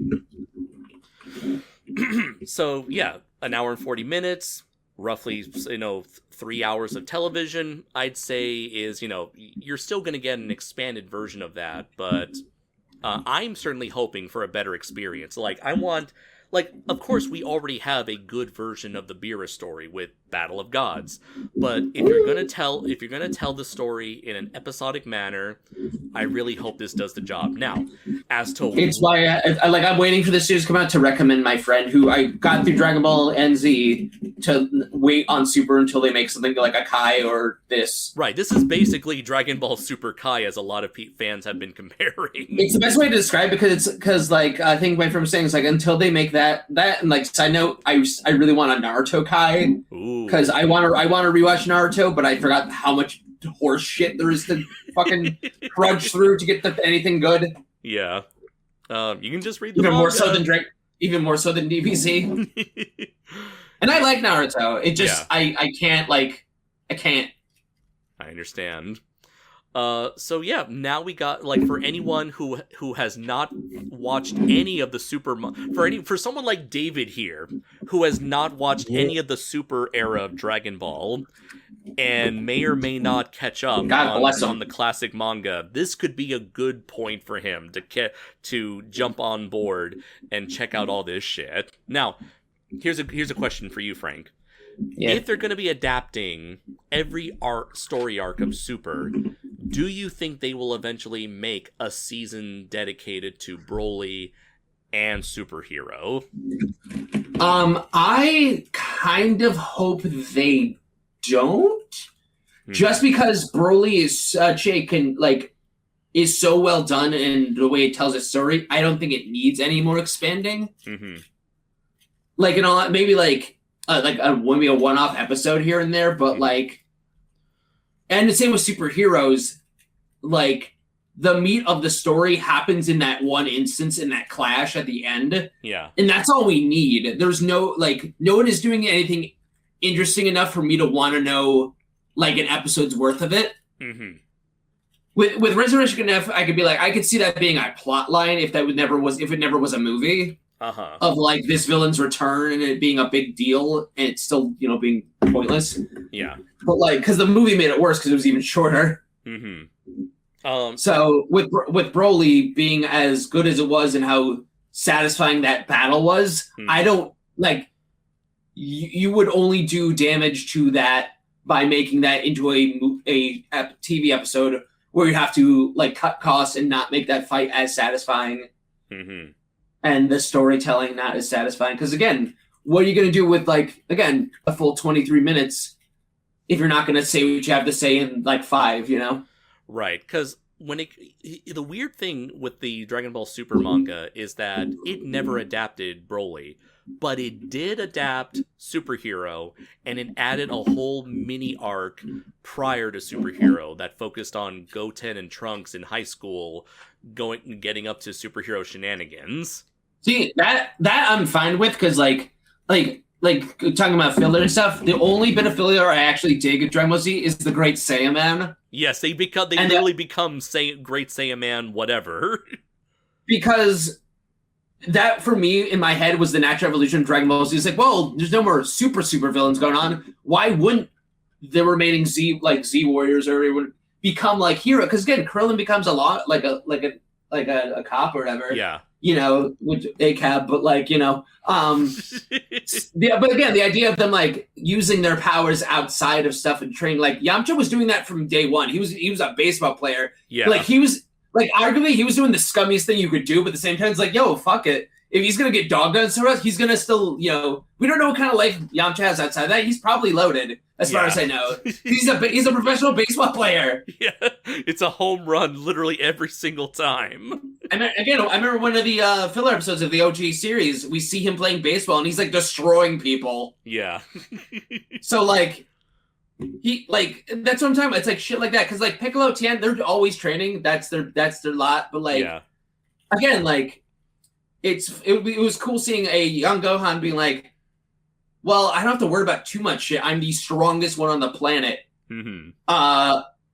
So, yeah, an hour and 40 minutes, roughly, 3 hours of television, I'd say is, you're still going to get an expanded version of that, but I'm certainly hoping for a better experience. Of course, we already have a good version of the Beerus story with Battle of Gods, but if you're gonna tell the story in an episodic manner, I really hope this does the job. Now, as to it's why I'm waiting for this series to come out to recommend my friend who I got through Dragon Ball NZ to wait on Super until they make something like a Kai or this. Right, this is basically Dragon Ball Super Kai, as a lot of fans have been comparing. It's the best way to describe it because I think my friend was saying until they make that and side note, I really want a Naruto Kai because I want to rewatch Naruto, but I forgot how much horse shit there is to fucking trudge through to get anything good. Yeah, you can just read the even manga. Even more so than DBZ. And I like Naruto. It just I can't. I understand. So yeah, now we got for anyone who has not watched any of the for someone like David here who has not watched any of the Super era of Dragon Ball, and may or may not catch up God bless him. on the classic manga, this could be a good point for him to jump on board and check out all this shit. Now, here's a question for you, Frank. Yeah. If they're going to be adapting every story arc of Super, do you think they will eventually make a season dedicated to Broly and Superhero? I kind of hope they don't, just because Broly is such a is so well done in the way it tells its story. I don't think it needs any more expanding. Mm-hmm. Like, in all, maybe maybe a one-off episode here and there, but and the same with superheroes. Like, the meat of the story happens in that one instance, in that clash at the end. Yeah, and that's all we need. There's no one is doing anything interesting enough for me to want to know an episode's worth of it. Mm-hmm. With Resurrection F, I could be I could see that being a plot line if it never was a movie. Of this villain's return and it being a big deal and it's still being pointless. Yeah, but because the movie made it worse because it was even shorter. Mm-hmm. So with Broly being as good as it was and how satisfying that battle was, I don't you would only do damage to that by making that into a TV episode where you have to cut costs and not make that fight as satisfying. Mm-hmm. And the storytelling not as satisfying. Because again, what are you going to do with a full 23 minutes if you're not going to say what you have to say in 5, Right, because the weird thing with the Dragon Ball Super manga is that it never adapted Broly, but it did adapt Superhero, and it added a whole mini arc prior to Superhero that focused on Goten and Trunks in high school getting up to superhero shenanigans. See, that I'm fine with, because talking about filler and stuff, the only bit of filler I actually dig in Dragon Ball Z is the Great Saiyaman. Yes, they literally become Great Saiyaman whatever. Because that, for me, in my head, was the natural evolution of Dragon Ball Z. It's well, there's no more super villains going on. Why wouldn't the remaining Z Warriors or everyone become hero? Because again, Krillin becomes a lot like a cop or whatever. Yeah. With a cab, but but again, the idea of them using their powers outside of stuff and training, Yamcha was doing that from day one. He was a baseball player. Yeah. He was arguably he was doing the scummiest thing you could do, but at the same time, it's yo, fuck it. If he's gonna get dogged on somewhere else, he's gonna still, we don't know what kind of life Yamcha has outside that. He's probably loaded, as far as I know. He's a professional baseball player. Yeah, it's a home run literally every single time. I remember one of the filler episodes of the OG series. We see him playing baseball, and he's destroying people. Yeah. So he that's what I'm talking about. It's shit like that, because Piccolo, Tien, they're always training. That's their lot. But again, it was cool seeing a young Gohan being well, I don't have to worry about too much shit. I'm the strongest one on the planet. Mm-hmm.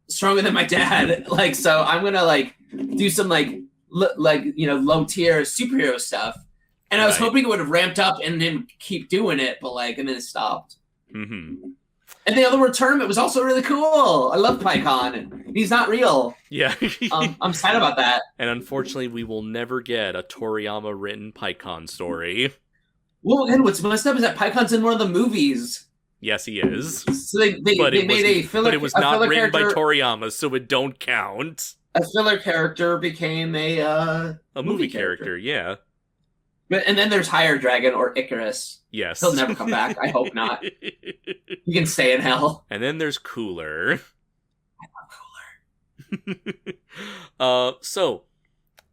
Stronger than my dad. So I'm gonna do some low tier superhero stuff. And I was hoping it would have ramped up and then keep doing it, but and then it stopped. Mm-hmm. And the other tournament was also really cool. I love Pycon, and he's not real. Yeah. I'm sad about that. And unfortunately, we will never get a Toriyama written Pycon story. Well, and what's messed up is that Pycon's in one of the movies. Yes, he is. So they made a filler. But it was not written by character. Toriyama, so it don't count. A filler character became a movie character, yeah. And then there's Higher Dragon or Icarus. Yes. He'll never come back. I hope not. He can stay in hell. And then there's Cooler. I love Cooler. So,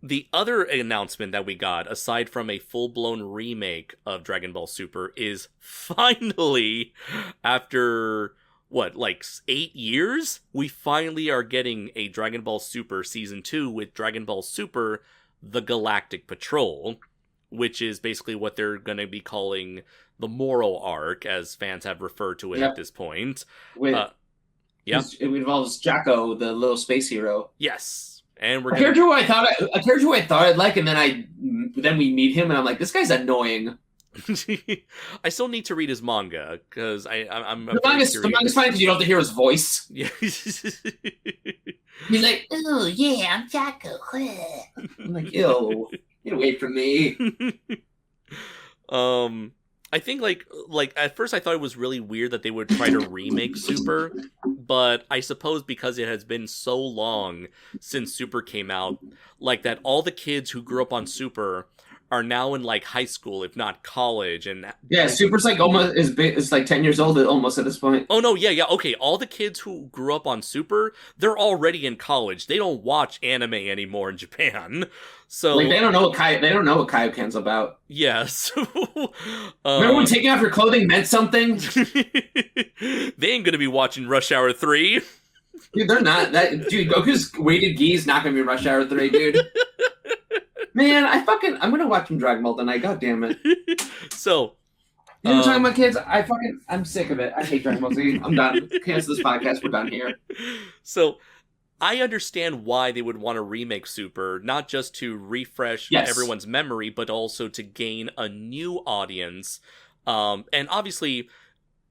the other announcement that we got, aside from a full-blown remake of Dragon Ball Super, is finally, after, 8 years? We finally are getting a Dragon Ball Super Season 2 with Dragon Ball Super, The Galactic Patrol, which is basically what they're going to be calling the Moral Arc, as fans have referred to it at this point. It involves Jacko, the little space hero. Yes. And we're a character who I thought I'd like, and then we meet him, and I'm this guy's annoying. I still need to read his manga because I'm The manga's fine because you don't have to hear his voice. Yeah. He's like, oh yeah, I'm Taco. I'm like, ew, get away from me. I think like at first I thought it was really weird that they would try to remake Super, but I suppose because it has been so long since Super came out, like that all the kids who grew up on Super are now in like high school, if not college, and yeah, Super's like almost as big. It's like 10 years old almost at this point. Oh no, yeah, okay. All the kids who grew up on Super, they're already in college. They don't watch anime anymore in Japan, so like they don't know what Kaioken's about. Yes. Remember when taking off your clothing meant something? They ain't gonna be watching Rush Hour 3. Dude, they're not. Dude, Goku's weighted gi is not gonna be Rush Hour 3, dude. Man, I'm gonna watch some Dragon Ball tonight. God damn it. So, you know what I'm talking about, kids? I'm sick of it. I hate Dragon Ball Z. I'm done. Cancel this podcast. We're done here. So, I understand why they would want to remake Super, not just to refresh everyone's memory, but also to gain a new audience. And obviously,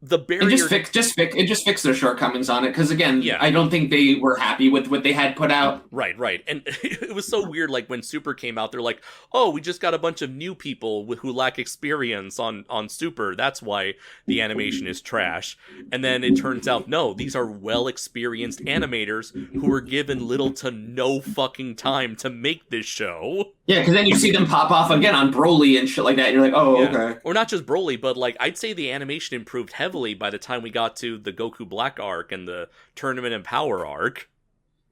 the barrier... And just fix their shortcomings on it, because again, I don't think they were happy with what they had put out. Right. And it was so weird, like, when Super came out, they're like, oh, we just got a bunch of new people who lack experience on Super, that's why the animation is trash. And then it turns out, no, these are well-experienced animators who were given little to no fucking time to make this show. Yeah, because then you see them pop off again on Broly and shit like that, and you're like, oh, okay. Or not just Broly, but, like, I'd say the animation improved heavily by the time we got to the Goku Black arc and the Tournament and Power arc.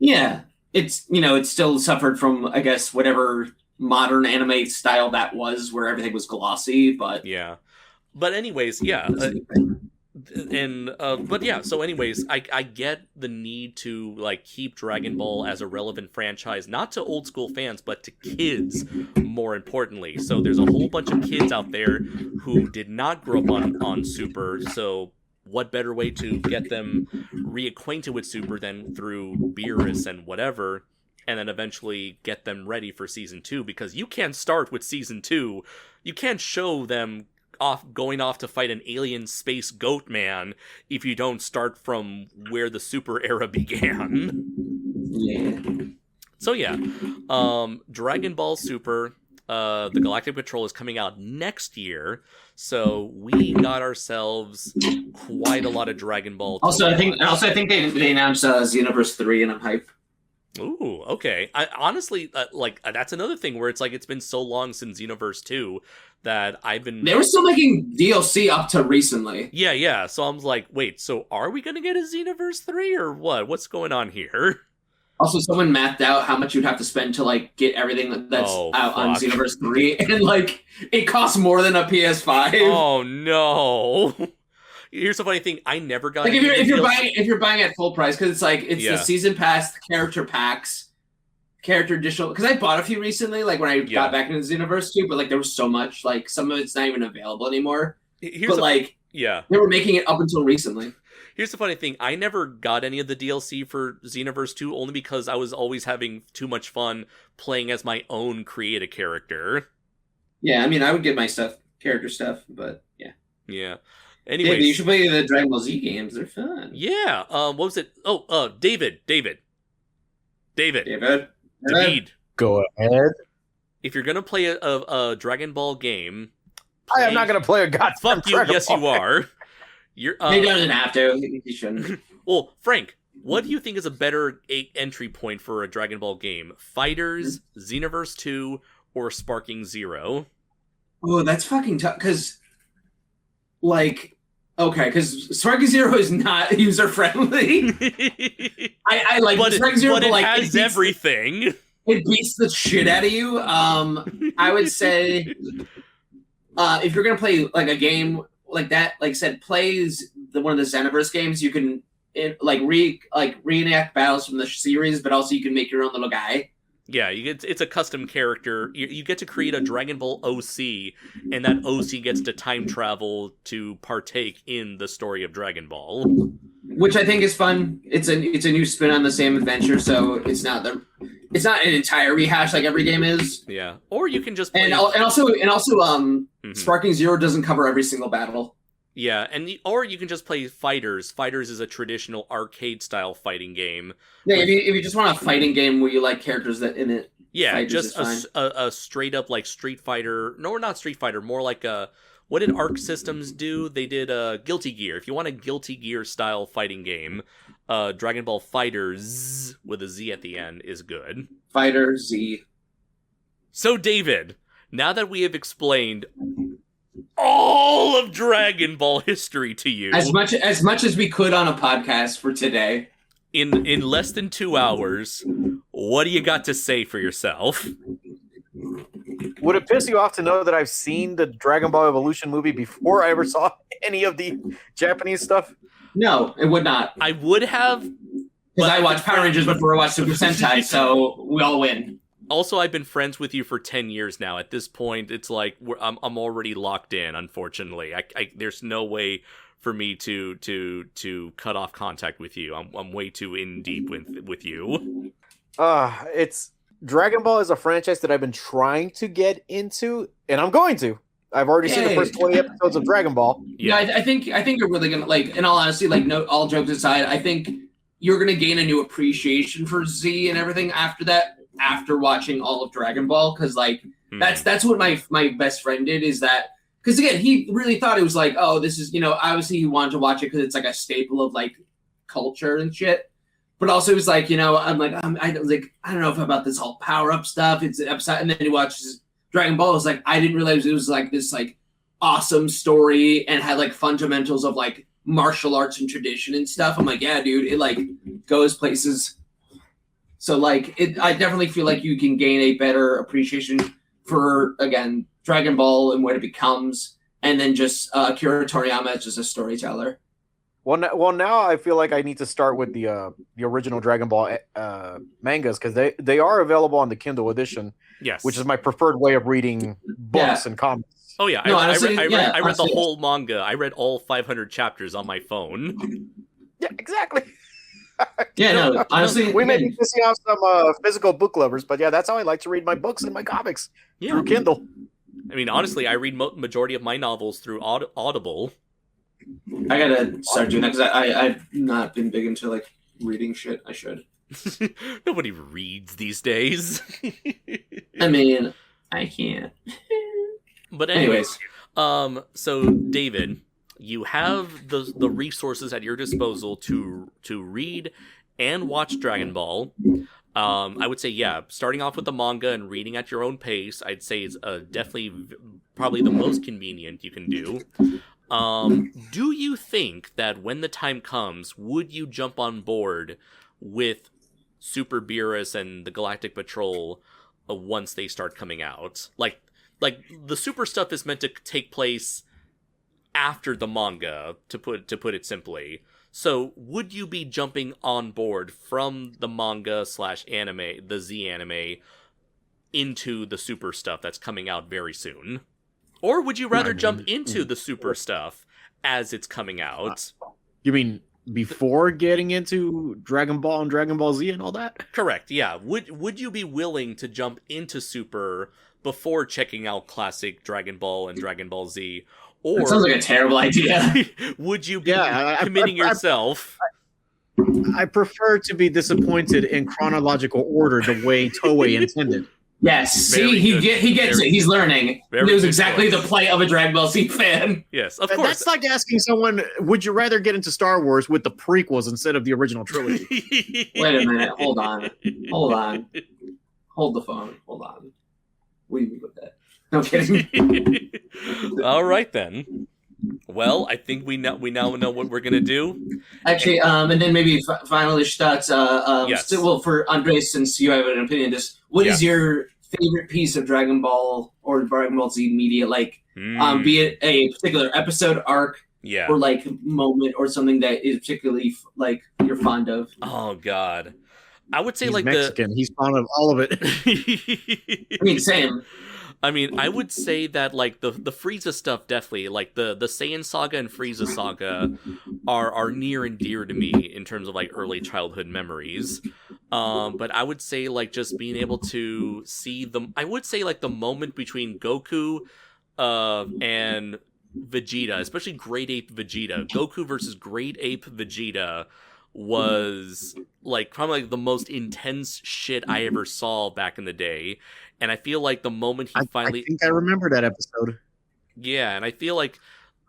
Yeah, it's it still suffered from, I guess, whatever modern anime style that was, where everything was glossy, but... Yeah. But anyways, yeah. So anyways, I get the need to like keep Dragon Ball as a relevant franchise, not to old school fans, but to kids, more importantly. So there's a whole bunch of kids out there who did not grow up on Super, so what better way to get them reacquainted with Super than through Beerus and whatever, and then eventually get them ready for Season 2, because you can't start with Season 2. You can't show them going off to fight an alien space goat man if you don't start from where the Super era began. Yeah. So yeah, Dragon Ball Super, the Galactic Patrol is coming out next year, so we got ourselves quite a lot of Dragon Ball. I think they announced Xenoverse 3, and I'm hyped. Ooh, okay. I honestly, that's another thing where it's like it's been so long since Xenoverse 2 that I've been... They were still making DLC up to recently. Yeah. So I'm like, wait, so are we going to get a Xenoverse 3 or what? What's going on here? Also, someone mapped out how much you'd have to spend to like get everything that's out on Xenoverse 3, and like it costs more than a PS5. Oh no. Here's the funny thing: I never got. Like if you're buying at full price, because it's the season pass, the character packs, character additional. Because I bought a few recently, like when I got back into Xenoverse 2, but like there was so much, like some of it's not even available anymore. They were making it up until recently. Here's the funny thing: I never got any of the DLC for Xenoverse 2, only because I was always having too much fun playing as my own creative character. Yeah, I mean, I would get my character stuff, but yeah. Yeah. Anyways, you should play the Dragon Ball Z games. They're fun. Yeah. What was it? Oh, David. Go ahead. If you're gonna play a Dragon Ball game, I am not gonna play a goddamn fuck you. Dragon yes, Ball you are. You're. He doesn't have to. He shouldn't. Well, Frank, what do you think is a better entry point for a Dragon Ball game? Fighters, Xenoverse 2, or Sparking Zero? Oh, that's fucking tough. Because, because Sparking Zero is not user friendly. I like Sparking Zero, but it has everything. It beats the shit out of you. I would say, if you're gonna play like a game like that, like I said, plays one of the Xenoverse games, you can reenact battles from the series, but also you can make your own little guy. Yeah, it's a custom character. You get to create a Dragon Ball OC, and that OC gets to time travel to partake in the story of Dragon Ball, which I think is fun. It's a new spin on the same adventure, so it's not it's not an entire rehash like every game is. Yeah, or you can just play... and also Mhm. Sparking Zero doesn't cover every single battle. Yeah, or you can just play Fighters. Fighters is a traditional arcade-style fighting game. Yeah, if you just want a fighting game where you like characters that in it. Yeah, Fighters just a straight-up, like, Street Fighter... No, not Street Fighter, more like a... What did Arc Systems do? They did Guilty Gear. If you want a Guilty Gear-style fighting game, Dragon Ball Fighters, with a Z at the end, is good. Fighter Z. So, David, now that we have explained all of Dragon Ball history to you, as much as we could on a podcast for today, in less than 2 hours, what do you got to say for yourself? Would it piss you off to know that I've seen the Dragon Ball Evolution movie before I ever saw any of the Japanese stuff? No, it would not. I would have, because I watched Power Rangers before I watched Super Sentai, so we all win. Also, I've been friends with you for 10 years now. At this point, it's like I'm already locked in. Unfortunately, there's no way for me to cut off contact with you. I'm way too in deep with you. It's Dragon Ball is a franchise that I've been trying to get into, and I'm going to. I've already seen the first 20 episodes of Dragon Ball. Yeah, I think you're really gonna, like, in all honesty, like, no, all jokes aside, I think you're gonna gain a new appreciation for Z and everything after that. After watching all of Dragon Ball, because like that's what my best friend did, is that, because again, he really thought it was like, oh, this is, obviously he wanted to watch it because it's like a staple of like culture and shit, but also it was like, I'm like, I don't know if about this whole power up stuff, it's an episode, and then he watches Dragon Ball. It was like, I didn't realize it was like this like awesome story and had like fundamentals of like martial arts and tradition and stuff. I'm like, yeah, dude, it like goes places. So, like, I definitely feel like you can gain a better appreciation for, again, Dragon Ball and what it becomes, and then just Akira Toriyama as just a storyteller. Well, now I feel like I need to start with the original Dragon Ball mangas, because they are available on the Kindle edition, yes, which is my preferred way of reading books and comics. Oh, yeah. No, I honestly, read honestly, the whole manga. I read all 500 chapters on my phone. Yeah, exactly. Yeah, no, honestly, we may be missing out some physical book lovers, but yeah, that's how I like to read my books and my comics, through Kindle. I mean, honestly, I read majority of my novels through Audible. I gotta start doing that, because I've not been big into like reading shit. I should. Nobody reads these days. I mean, I can't. But anyways, so David, you have the resources at your disposal to read and watch Dragon Ball. I would say, yeah, starting off with the manga and reading at your own pace, I'd say is definitely probably the most convenient you can do. Do you think that when the time comes, would you jump on board with Super Beerus and the Galactic Patrol once they start coming out? Like the super stuff is meant to take place after the manga, to put it simply. So, would you be jumping on board from the manga / anime, the Z anime, into the super stuff that's coming out very soon? Or would you rather jump into the super stuff as it's coming out? You mean before getting into Dragon Ball and Dragon Ball Z and all that? Correct, yeah. Would you be willing to jump into super before checking out classic Dragon Ball and Dragon Ball Z? Or that sounds like a terrible idea. Would you be committing yourself? I prefer to be disappointed in chronological order, the way Toei intended. Yes, see, he gets it. He's learning. He knows exactly the plight of a Dragon Ball Z fan. Yes, of course. That's like asking someone, would you rather get into Star Wars with the prequels instead of the original trilogy? Wait a minute. Hold on. Hold the phone. Hold on. What do you mean with that? No kidding. All right then. Well, I think we now know what we're gonna do. Actually, and then maybe finalish thoughts. Yes. Well, for Andres, since you have an opinion, just what is your favorite piece of Dragon Ball or Dragon Ball Z media? Like, be it a particular episode, arc, or like moment, or something that is particularly like you're fond of. Oh God, I would say he's like Mexican. He's fond of all of it. I mean, same. I mean, I would say that like the Frieza stuff definitely, like the Saiyan Saga and Frieza Saga are near and dear to me in terms of like early childhood memories. But I would say like just being able to see I would say like the moment between Goku and Vegeta, especially Great Ape Vegeta. Goku versus Great Ape Vegeta was like probably like the most intense shit I ever saw back in the day. And I feel like the moment he finally... I think I remember that episode. Yeah, and I feel like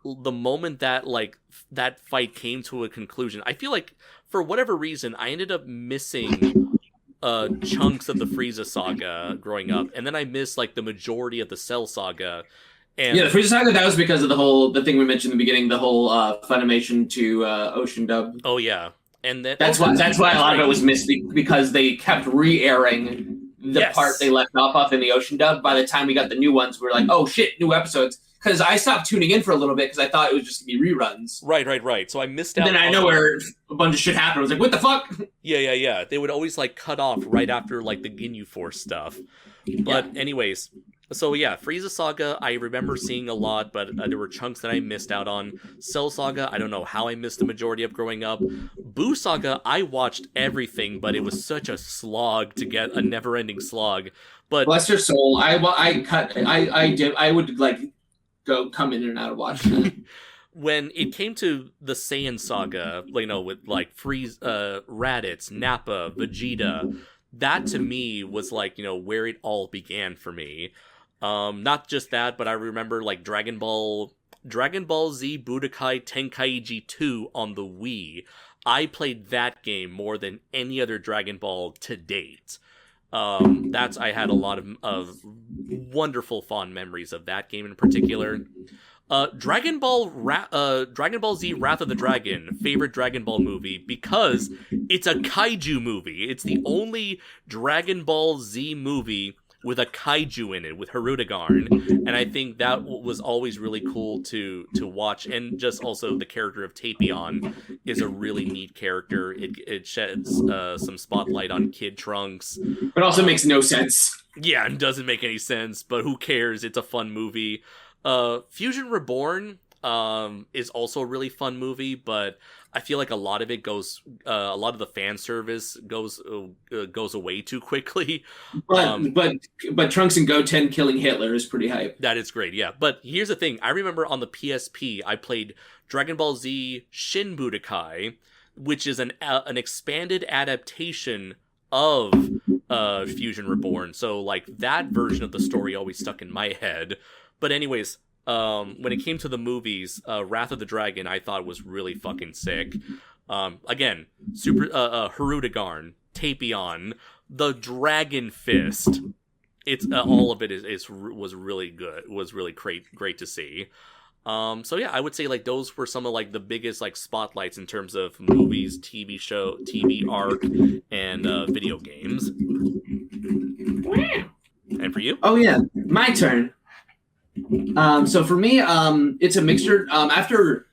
the moment that like that fight came to a conclusion, I feel like for whatever reason I ended up missing chunks of the Frieza saga growing up, and then I missed like the majority of the Cell saga. And yeah, the Frieza saga, that was because of the thing we mentioned in the beginning, the whole Funimation to Ocean dub. Oh yeah, and that's why a lot of it was missed, because they kept re-airing the part they left off of in the Ocean dub. By the time we got the new ones, we were like, oh shit, new episodes. Because I stopped tuning in for a little bit because I thought it was just going to be reruns. Right. So I missed out. And then I know where a bunch of shit happened. I was like, what the fuck? Yeah. They would always like cut off right after like the Ginyu Force stuff. But anyways, so yeah, Frieza Saga, I remember seeing a lot, but there were chunks that I missed out on. Cell Saga, I don't know how I missed the majority of growing up. Boo Saga, I watched everything, but it was such a slog to get, a never-ending slog. But bless your soul, I would like come in and out of watching it. When it came to the Saiyan Saga, you know, with like Raditz, Nappa, Vegeta, that to me was like, you know, where it all began for me. Not just that, but I remember like Dragon Ball Z Budokai Tenkaichi 2 on the Wii. I played that game more than any other Dragon Ball to date. I had a lot of wonderful fond memories of that game in particular. Dragon Ball Z Wrath of the Dragon, favorite Dragon Ball movie, because it's a kaiju movie. It's the only Dragon Ball Z movie with a kaiju in it, with Hirudegarn, and I think that was always really cool to watch. And just also the character of Tapion is a really neat character. It sheds some spotlight on Kid Trunks, but also makes no sense. Yeah, it doesn't make any sense, but who cares? It's a fun movie. Fusion Reborn is also a really fun movie, but I feel like a lot of the fan service goes away too quickly. But Trunks and Goten killing Hitler is pretty hype. That is great, yeah. But here's the thing: I remember on the PSP, I played Dragon Ball Z Shin Budokai, which is an expanded adaptation of Fusion Reborn. So like that version of the story always stuck in my head. But anyways, when it came to the movies, Wrath of the Dragon, I thought was really fucking sick. Again, Hirudegarn, Tapion, the Dragon Fist. It's all of it was really good. Was really great to see. So yeah, I would say like those were some of like the biggest like spotlights in terms of movies, TV arc, and video games. And for you? Oh yeah, my turn. So for me, it's a mixture. After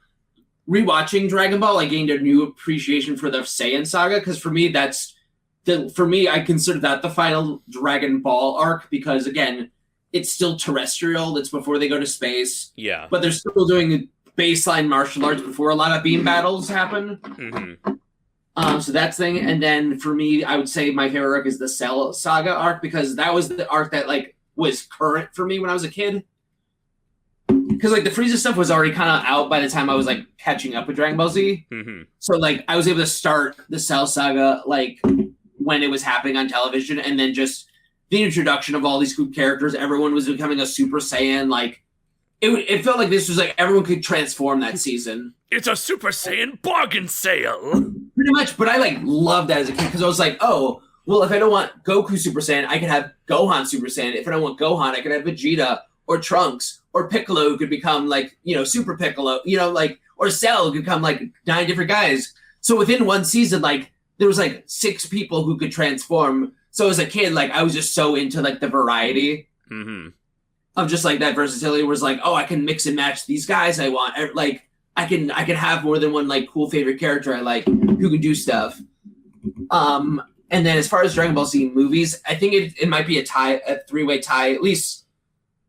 rewatching Dragon Ball, I gained a new appreciation for the Saiyan saga, because for me, I consider that the final Dragon Ball arc, because again, it's still terrestrial. It's before they go to space. Yeah. But they're still doing baseline martial arts before a lot of beam battles happen. Mm-hmm. So that's thing. And then for me, I would say my favorite arc is the Cell saga arc, because that was the arc that like was current for me when I was a kid. Because like the Frieza stuff was already kind of out by the time I was like catching up with Dragon Ball Z. Mm-hmm. So like I was able to start the Cell saga like when it was happening on television, and then just the introduction of all these cool characters. Everyone was becoming a Super Saiyan. Like it felt like this was like everyone could transform that season. It's a Super Saiyan bargain sale. Pretty much, but I like loved that as a kid, because I was like, oh, well, if I don't want Goku Super Saiyan, I could have Gohan Super Saiyan. If I don't want Gohan, I could have Vegeta or Trunks. Or Piccolo could become like, you know, Super Piccolo, you know, like, or Cell could become like 9 different guys. So within one season, like there was like 6 people who could transform. So as a kid, like I was just so into like the variety of just like that versatility, was like, oh, I can mix and match these guys I want. Like I can have more than one like cool favorite character I like who can do stuff. And then as far as Dragon Ball Z movies, I think it might be a 3-way tie, at least.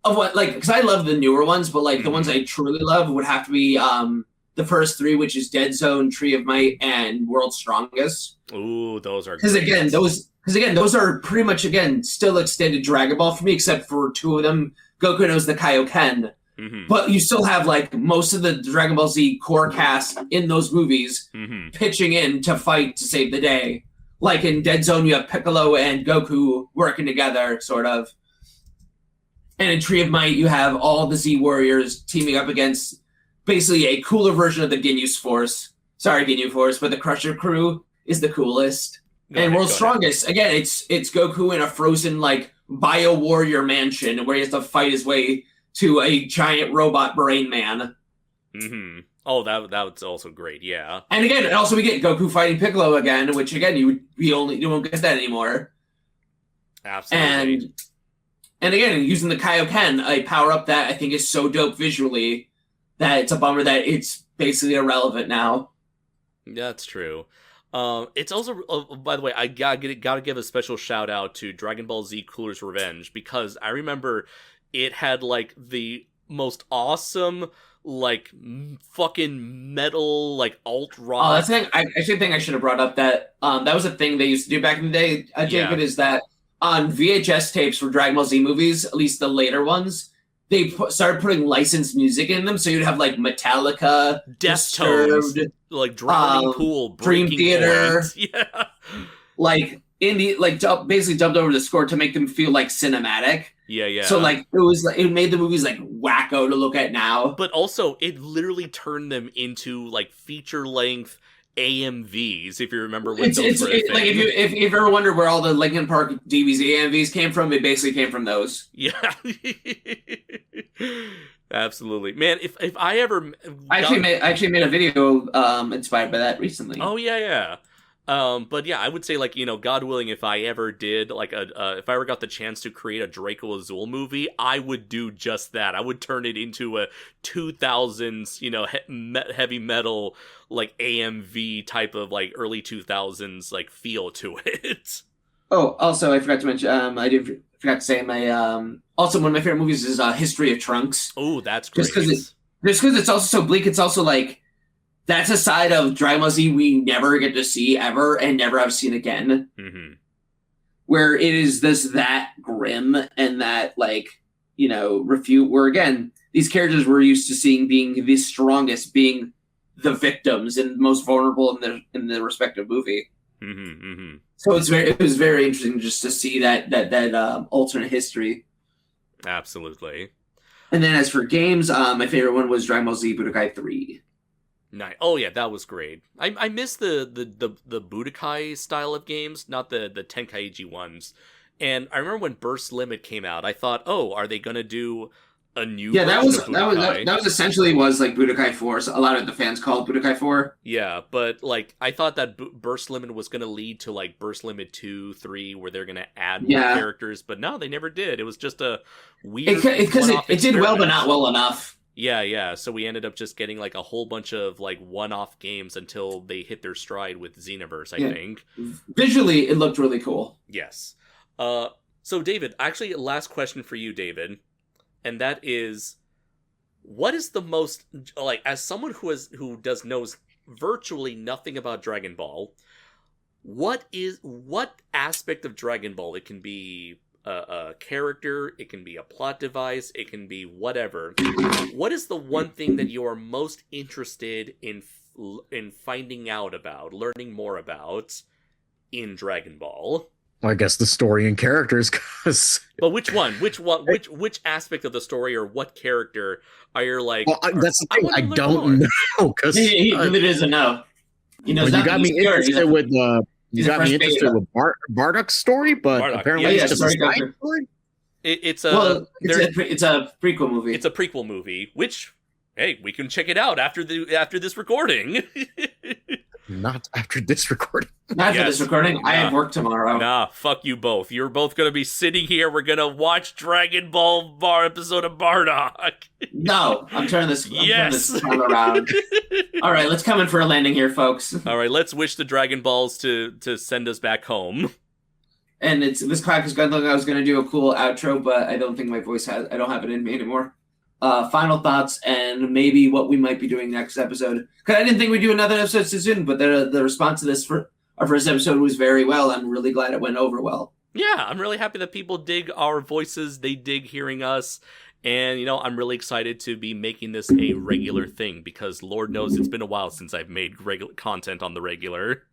Of what, like, because I love the newer ones, but like the ones I truly love would have to be the first three, which is Dead Zone, Tree of Might, and World's Strongest. Ooh, those are because again those are pretty much still extended Dragon Ball for me, except for two of them. Goku knows the Kaioken, but you still have like most of the Dragon Ball Z core cast in those movies pitching in to fight to save the day. Like in Dead Zone, you have Piccolo and Goku working together, sort of. And in Tree of Might, you have all the Z Warriors teaming up against basically a cooler version of the Ginyu Force. Sorry, Ginyu Force, but the Crusher crew is the coolest. And World's Strongest, again, it's Goku in a frozen, like, bio-warrior mansion where he has to fight his way to a giant robot brain man. Oh, that was also great, yeah. And again, also we get Goku fighting Piccolo again, which, again, you won't get that anymore. Absolutely. And again, using the Kaioken, a power-up that I think is so dope visually that it's a bummer that it's basically irrelevant now. Yeah, that's true. It's also, by the way, I gotta give a special shout out to Dragon Ball Z Cooler's Revenge, because I remember it had like the most awesome, like fucking metal, like alt rock. Oh, that's the thing. I actually think I should have brought up that that was a thing they used to do back in the day. Jacob, is that on VHS tapes for Dragon Ball Z movies, at least the later ones, they started putting licensed music in them, so you'd have like Metallica, Deftones, like Drowning Pool, Dream Theater, yeah, like indie, like basically dubbed over the score to make them feel like cinematic. Yeah. So like it made the movies like wacko to look at now, but also it literally turned them into like feature length AMVs, if you remember when those were a thing. Like if you ever wondered where all the Linkin Park DBZ AMVs came from, it basically came from those. Yeah. Absolutely. Man, if I ever I actually made a video inspired by that recently. Oh yeah. But yeah, I would say, like, you know, God willing, if I ever did like if I ever got the chance to create a Draco Azul movie, I would do just that. I would turn it into a 2000s, you know, heavy metal like AMV type of like early 2000s like feel to it. Oh, also I forgot to mention forgot to say my also one of my favorite movies is History of Trunks. Oh, that's great. Just because it's also so bleak, it's also like that's a side of Dragon Ball Z we never get to see ever and never have seen again. Where it is that grim and that, like, you know, refute where, again, these characters we're used to seeing being the strongest, being the victims and most vulnerable in the respective movie. So it was very interesting just to see that alternate history. Absolutely. And then as for games, my favorite one was Dragon Ball Z Budokai 3. Nice. Oh yeah, that was great. I miss the Budokai style of games, not the Tenkaichi ones. And I remember when Burst Limit came out, I thought, oh, are they gonna do a new? Yeah, that was essentially was like Budokai 4. So a lot of the fans called Budokai 4. Yeah, but like I thought that Burst Limit was gonna lead to like Burst Limit 2, 3, where they're gonna add more characters, but no, they never did. It was just a weird. Because it did well, but not well enough. Yeah. So we ended up just getting like a whole bunch of like one-off games until they hit their stride with Xenoverse, I think. Visually, it looked really cool. Yes. So David, actually, last question for you, David, and that is, what is the most, like, as someone who knows virtually nothing about Dragon Ball, what aspect of Dragon Ball, it can be a character, it can be a plot device, it can be whatever. What is the one thing that you are most interested in finding out about, learning more about in Dragon Ball? Well, I guess the story and characters, because. But which one? Which aspect of the story or what character are you like? Well, that's the thing. I don't know, because he really doesn't know. You know, you got me interested with You got me interested with Bardock's story, but apparently it's just a side story. It's a prequel movie. It's a prequel movie, which, hey, we can check it out after this recording. Not after this recording. This recording. I have work tomorrow. Nah, fuck you both. You're both gonna be sitting here. We're gonna watch Dragon Ball episode of Bardock. No, I'm turning this time around. All right, let's come in for a landing here, folks. All right, let's wish the Dragon Balls to send us back home. And this clock is good. I was gonna do a cool outro, but I don't think my voice I don't have it in me anymore. final thoughts and maybe what we might be doing next episode. Because I didn't think we'd do another episode so soon, but the response to this for our first episode was very well. I'm really glad it went over well. Yeah, I'm really happy that people dig our voices. They dig hearing us. And, you know, I'm really excited to be making this a regular thing because Lord knows it's been a while since I've made regular content on the regular.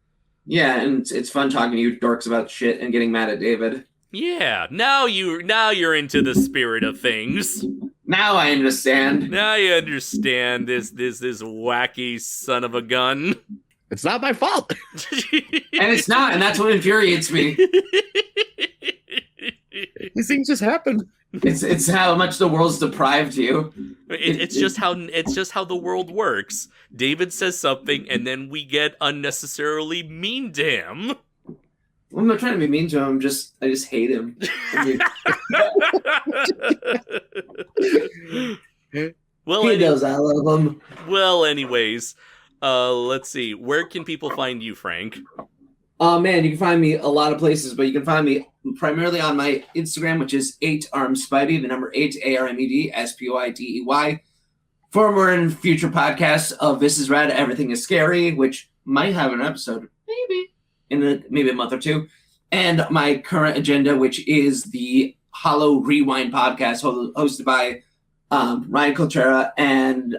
Yeah, and it's fun talking to you dorks about shit and getting mad at David. Yeah, now you're into the spirit of things. Now I understand. Now you understand this wacky son of a gun. It's not my fault. And it's not, and that's what infuriates me. These things just happen. It's how much the world's deprived you. It's just how the world works. David says something, and then we get unnecessarily mean to him. Well, I'm not trying to be mean to him. I just hate him. Well, he knows I love him. Well, anyways, let's see. Where can people find you, Frank? Man, you can find me a lot of places, but you can find me primarily on my Instagram, which is 8armspidey, the number 8, ARMED, SPOIDEY. For more and future podcasts of This Is Rad, Everything Is Scary, which might have an episode, maybe, in maybe a month or two. And my current agenda, which is the Hollow Rewind podcast, hosted by Ryan Coltrera and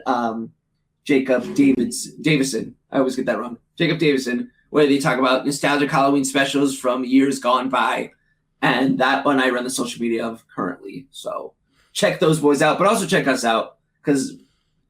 Jacob Davison. I always get that wrong. Jacob Davison, where they talk about nostalgic Halloween specials from years gone by. And that one I run the social media of currently. So check those boys out, but also check us out because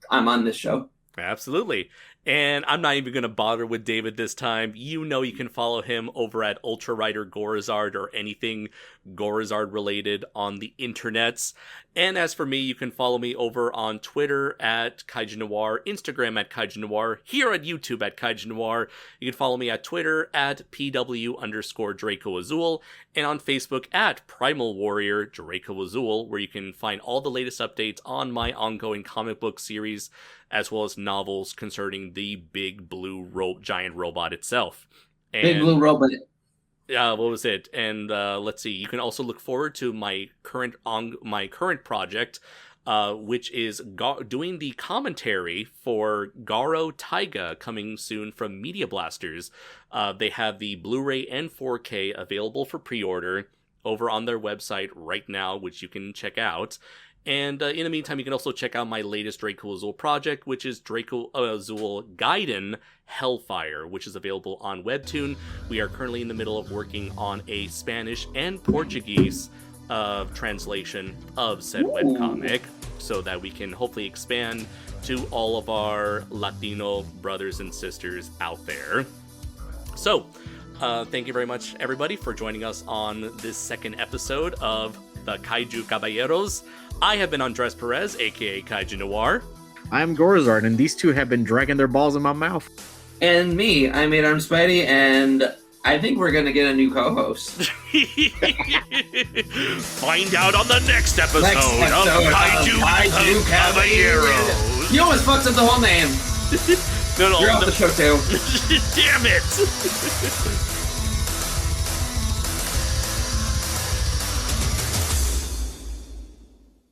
I'm on this show. Absolutely. And I'm not even going to bother with David this time. You know you can follow him over at Ultra Rider Gorizard or anything Gorizard related on the internets. And as for me, you can follow me over on Twitter at Kaiju Noir, Instagram at Kaiju Noir, here at YouTube at Kaiju Noir. You can follow me at Twitter at PW_Draco Azul, and on Facebook at Primal Warrior Draco Azul, where you can find all the latest updates on my ongoing comic book series, as well as novels concerning the big blue giant robot itself. And, big blue robot. What was it? And let's see. You can also look forward to my current project, which is doing the commentary for Garo Taiga, coming soon from Media Blasters. They have the Blu-ray and 4K available for pre-order over on their website right now, which you can check out. And in the meantime, you can also check out my latest Draco Azul project, which is Draco Azul Gaiden Hellfire, which is available on Webtoon. We are currently in the middle of working on a Spanish and Portuguese translation of said webcomic, so that we can hopefully expand to all of our Latino brothers and sisters out there. So, thank you very much, everybody, for joining us on this second episode of the Kaiju Caballeros. I have been Andres Perez, aka Kaiju Noir. I'm Gorizard, and these two have been dragging their balls in my mouth. And me, I'm 8armspidey, and I think we're going to get a new co-host. Find out on the next episode of Kaiju Caballeros. You almost fucked up the whole name. No, You're off the show, too. Damn it!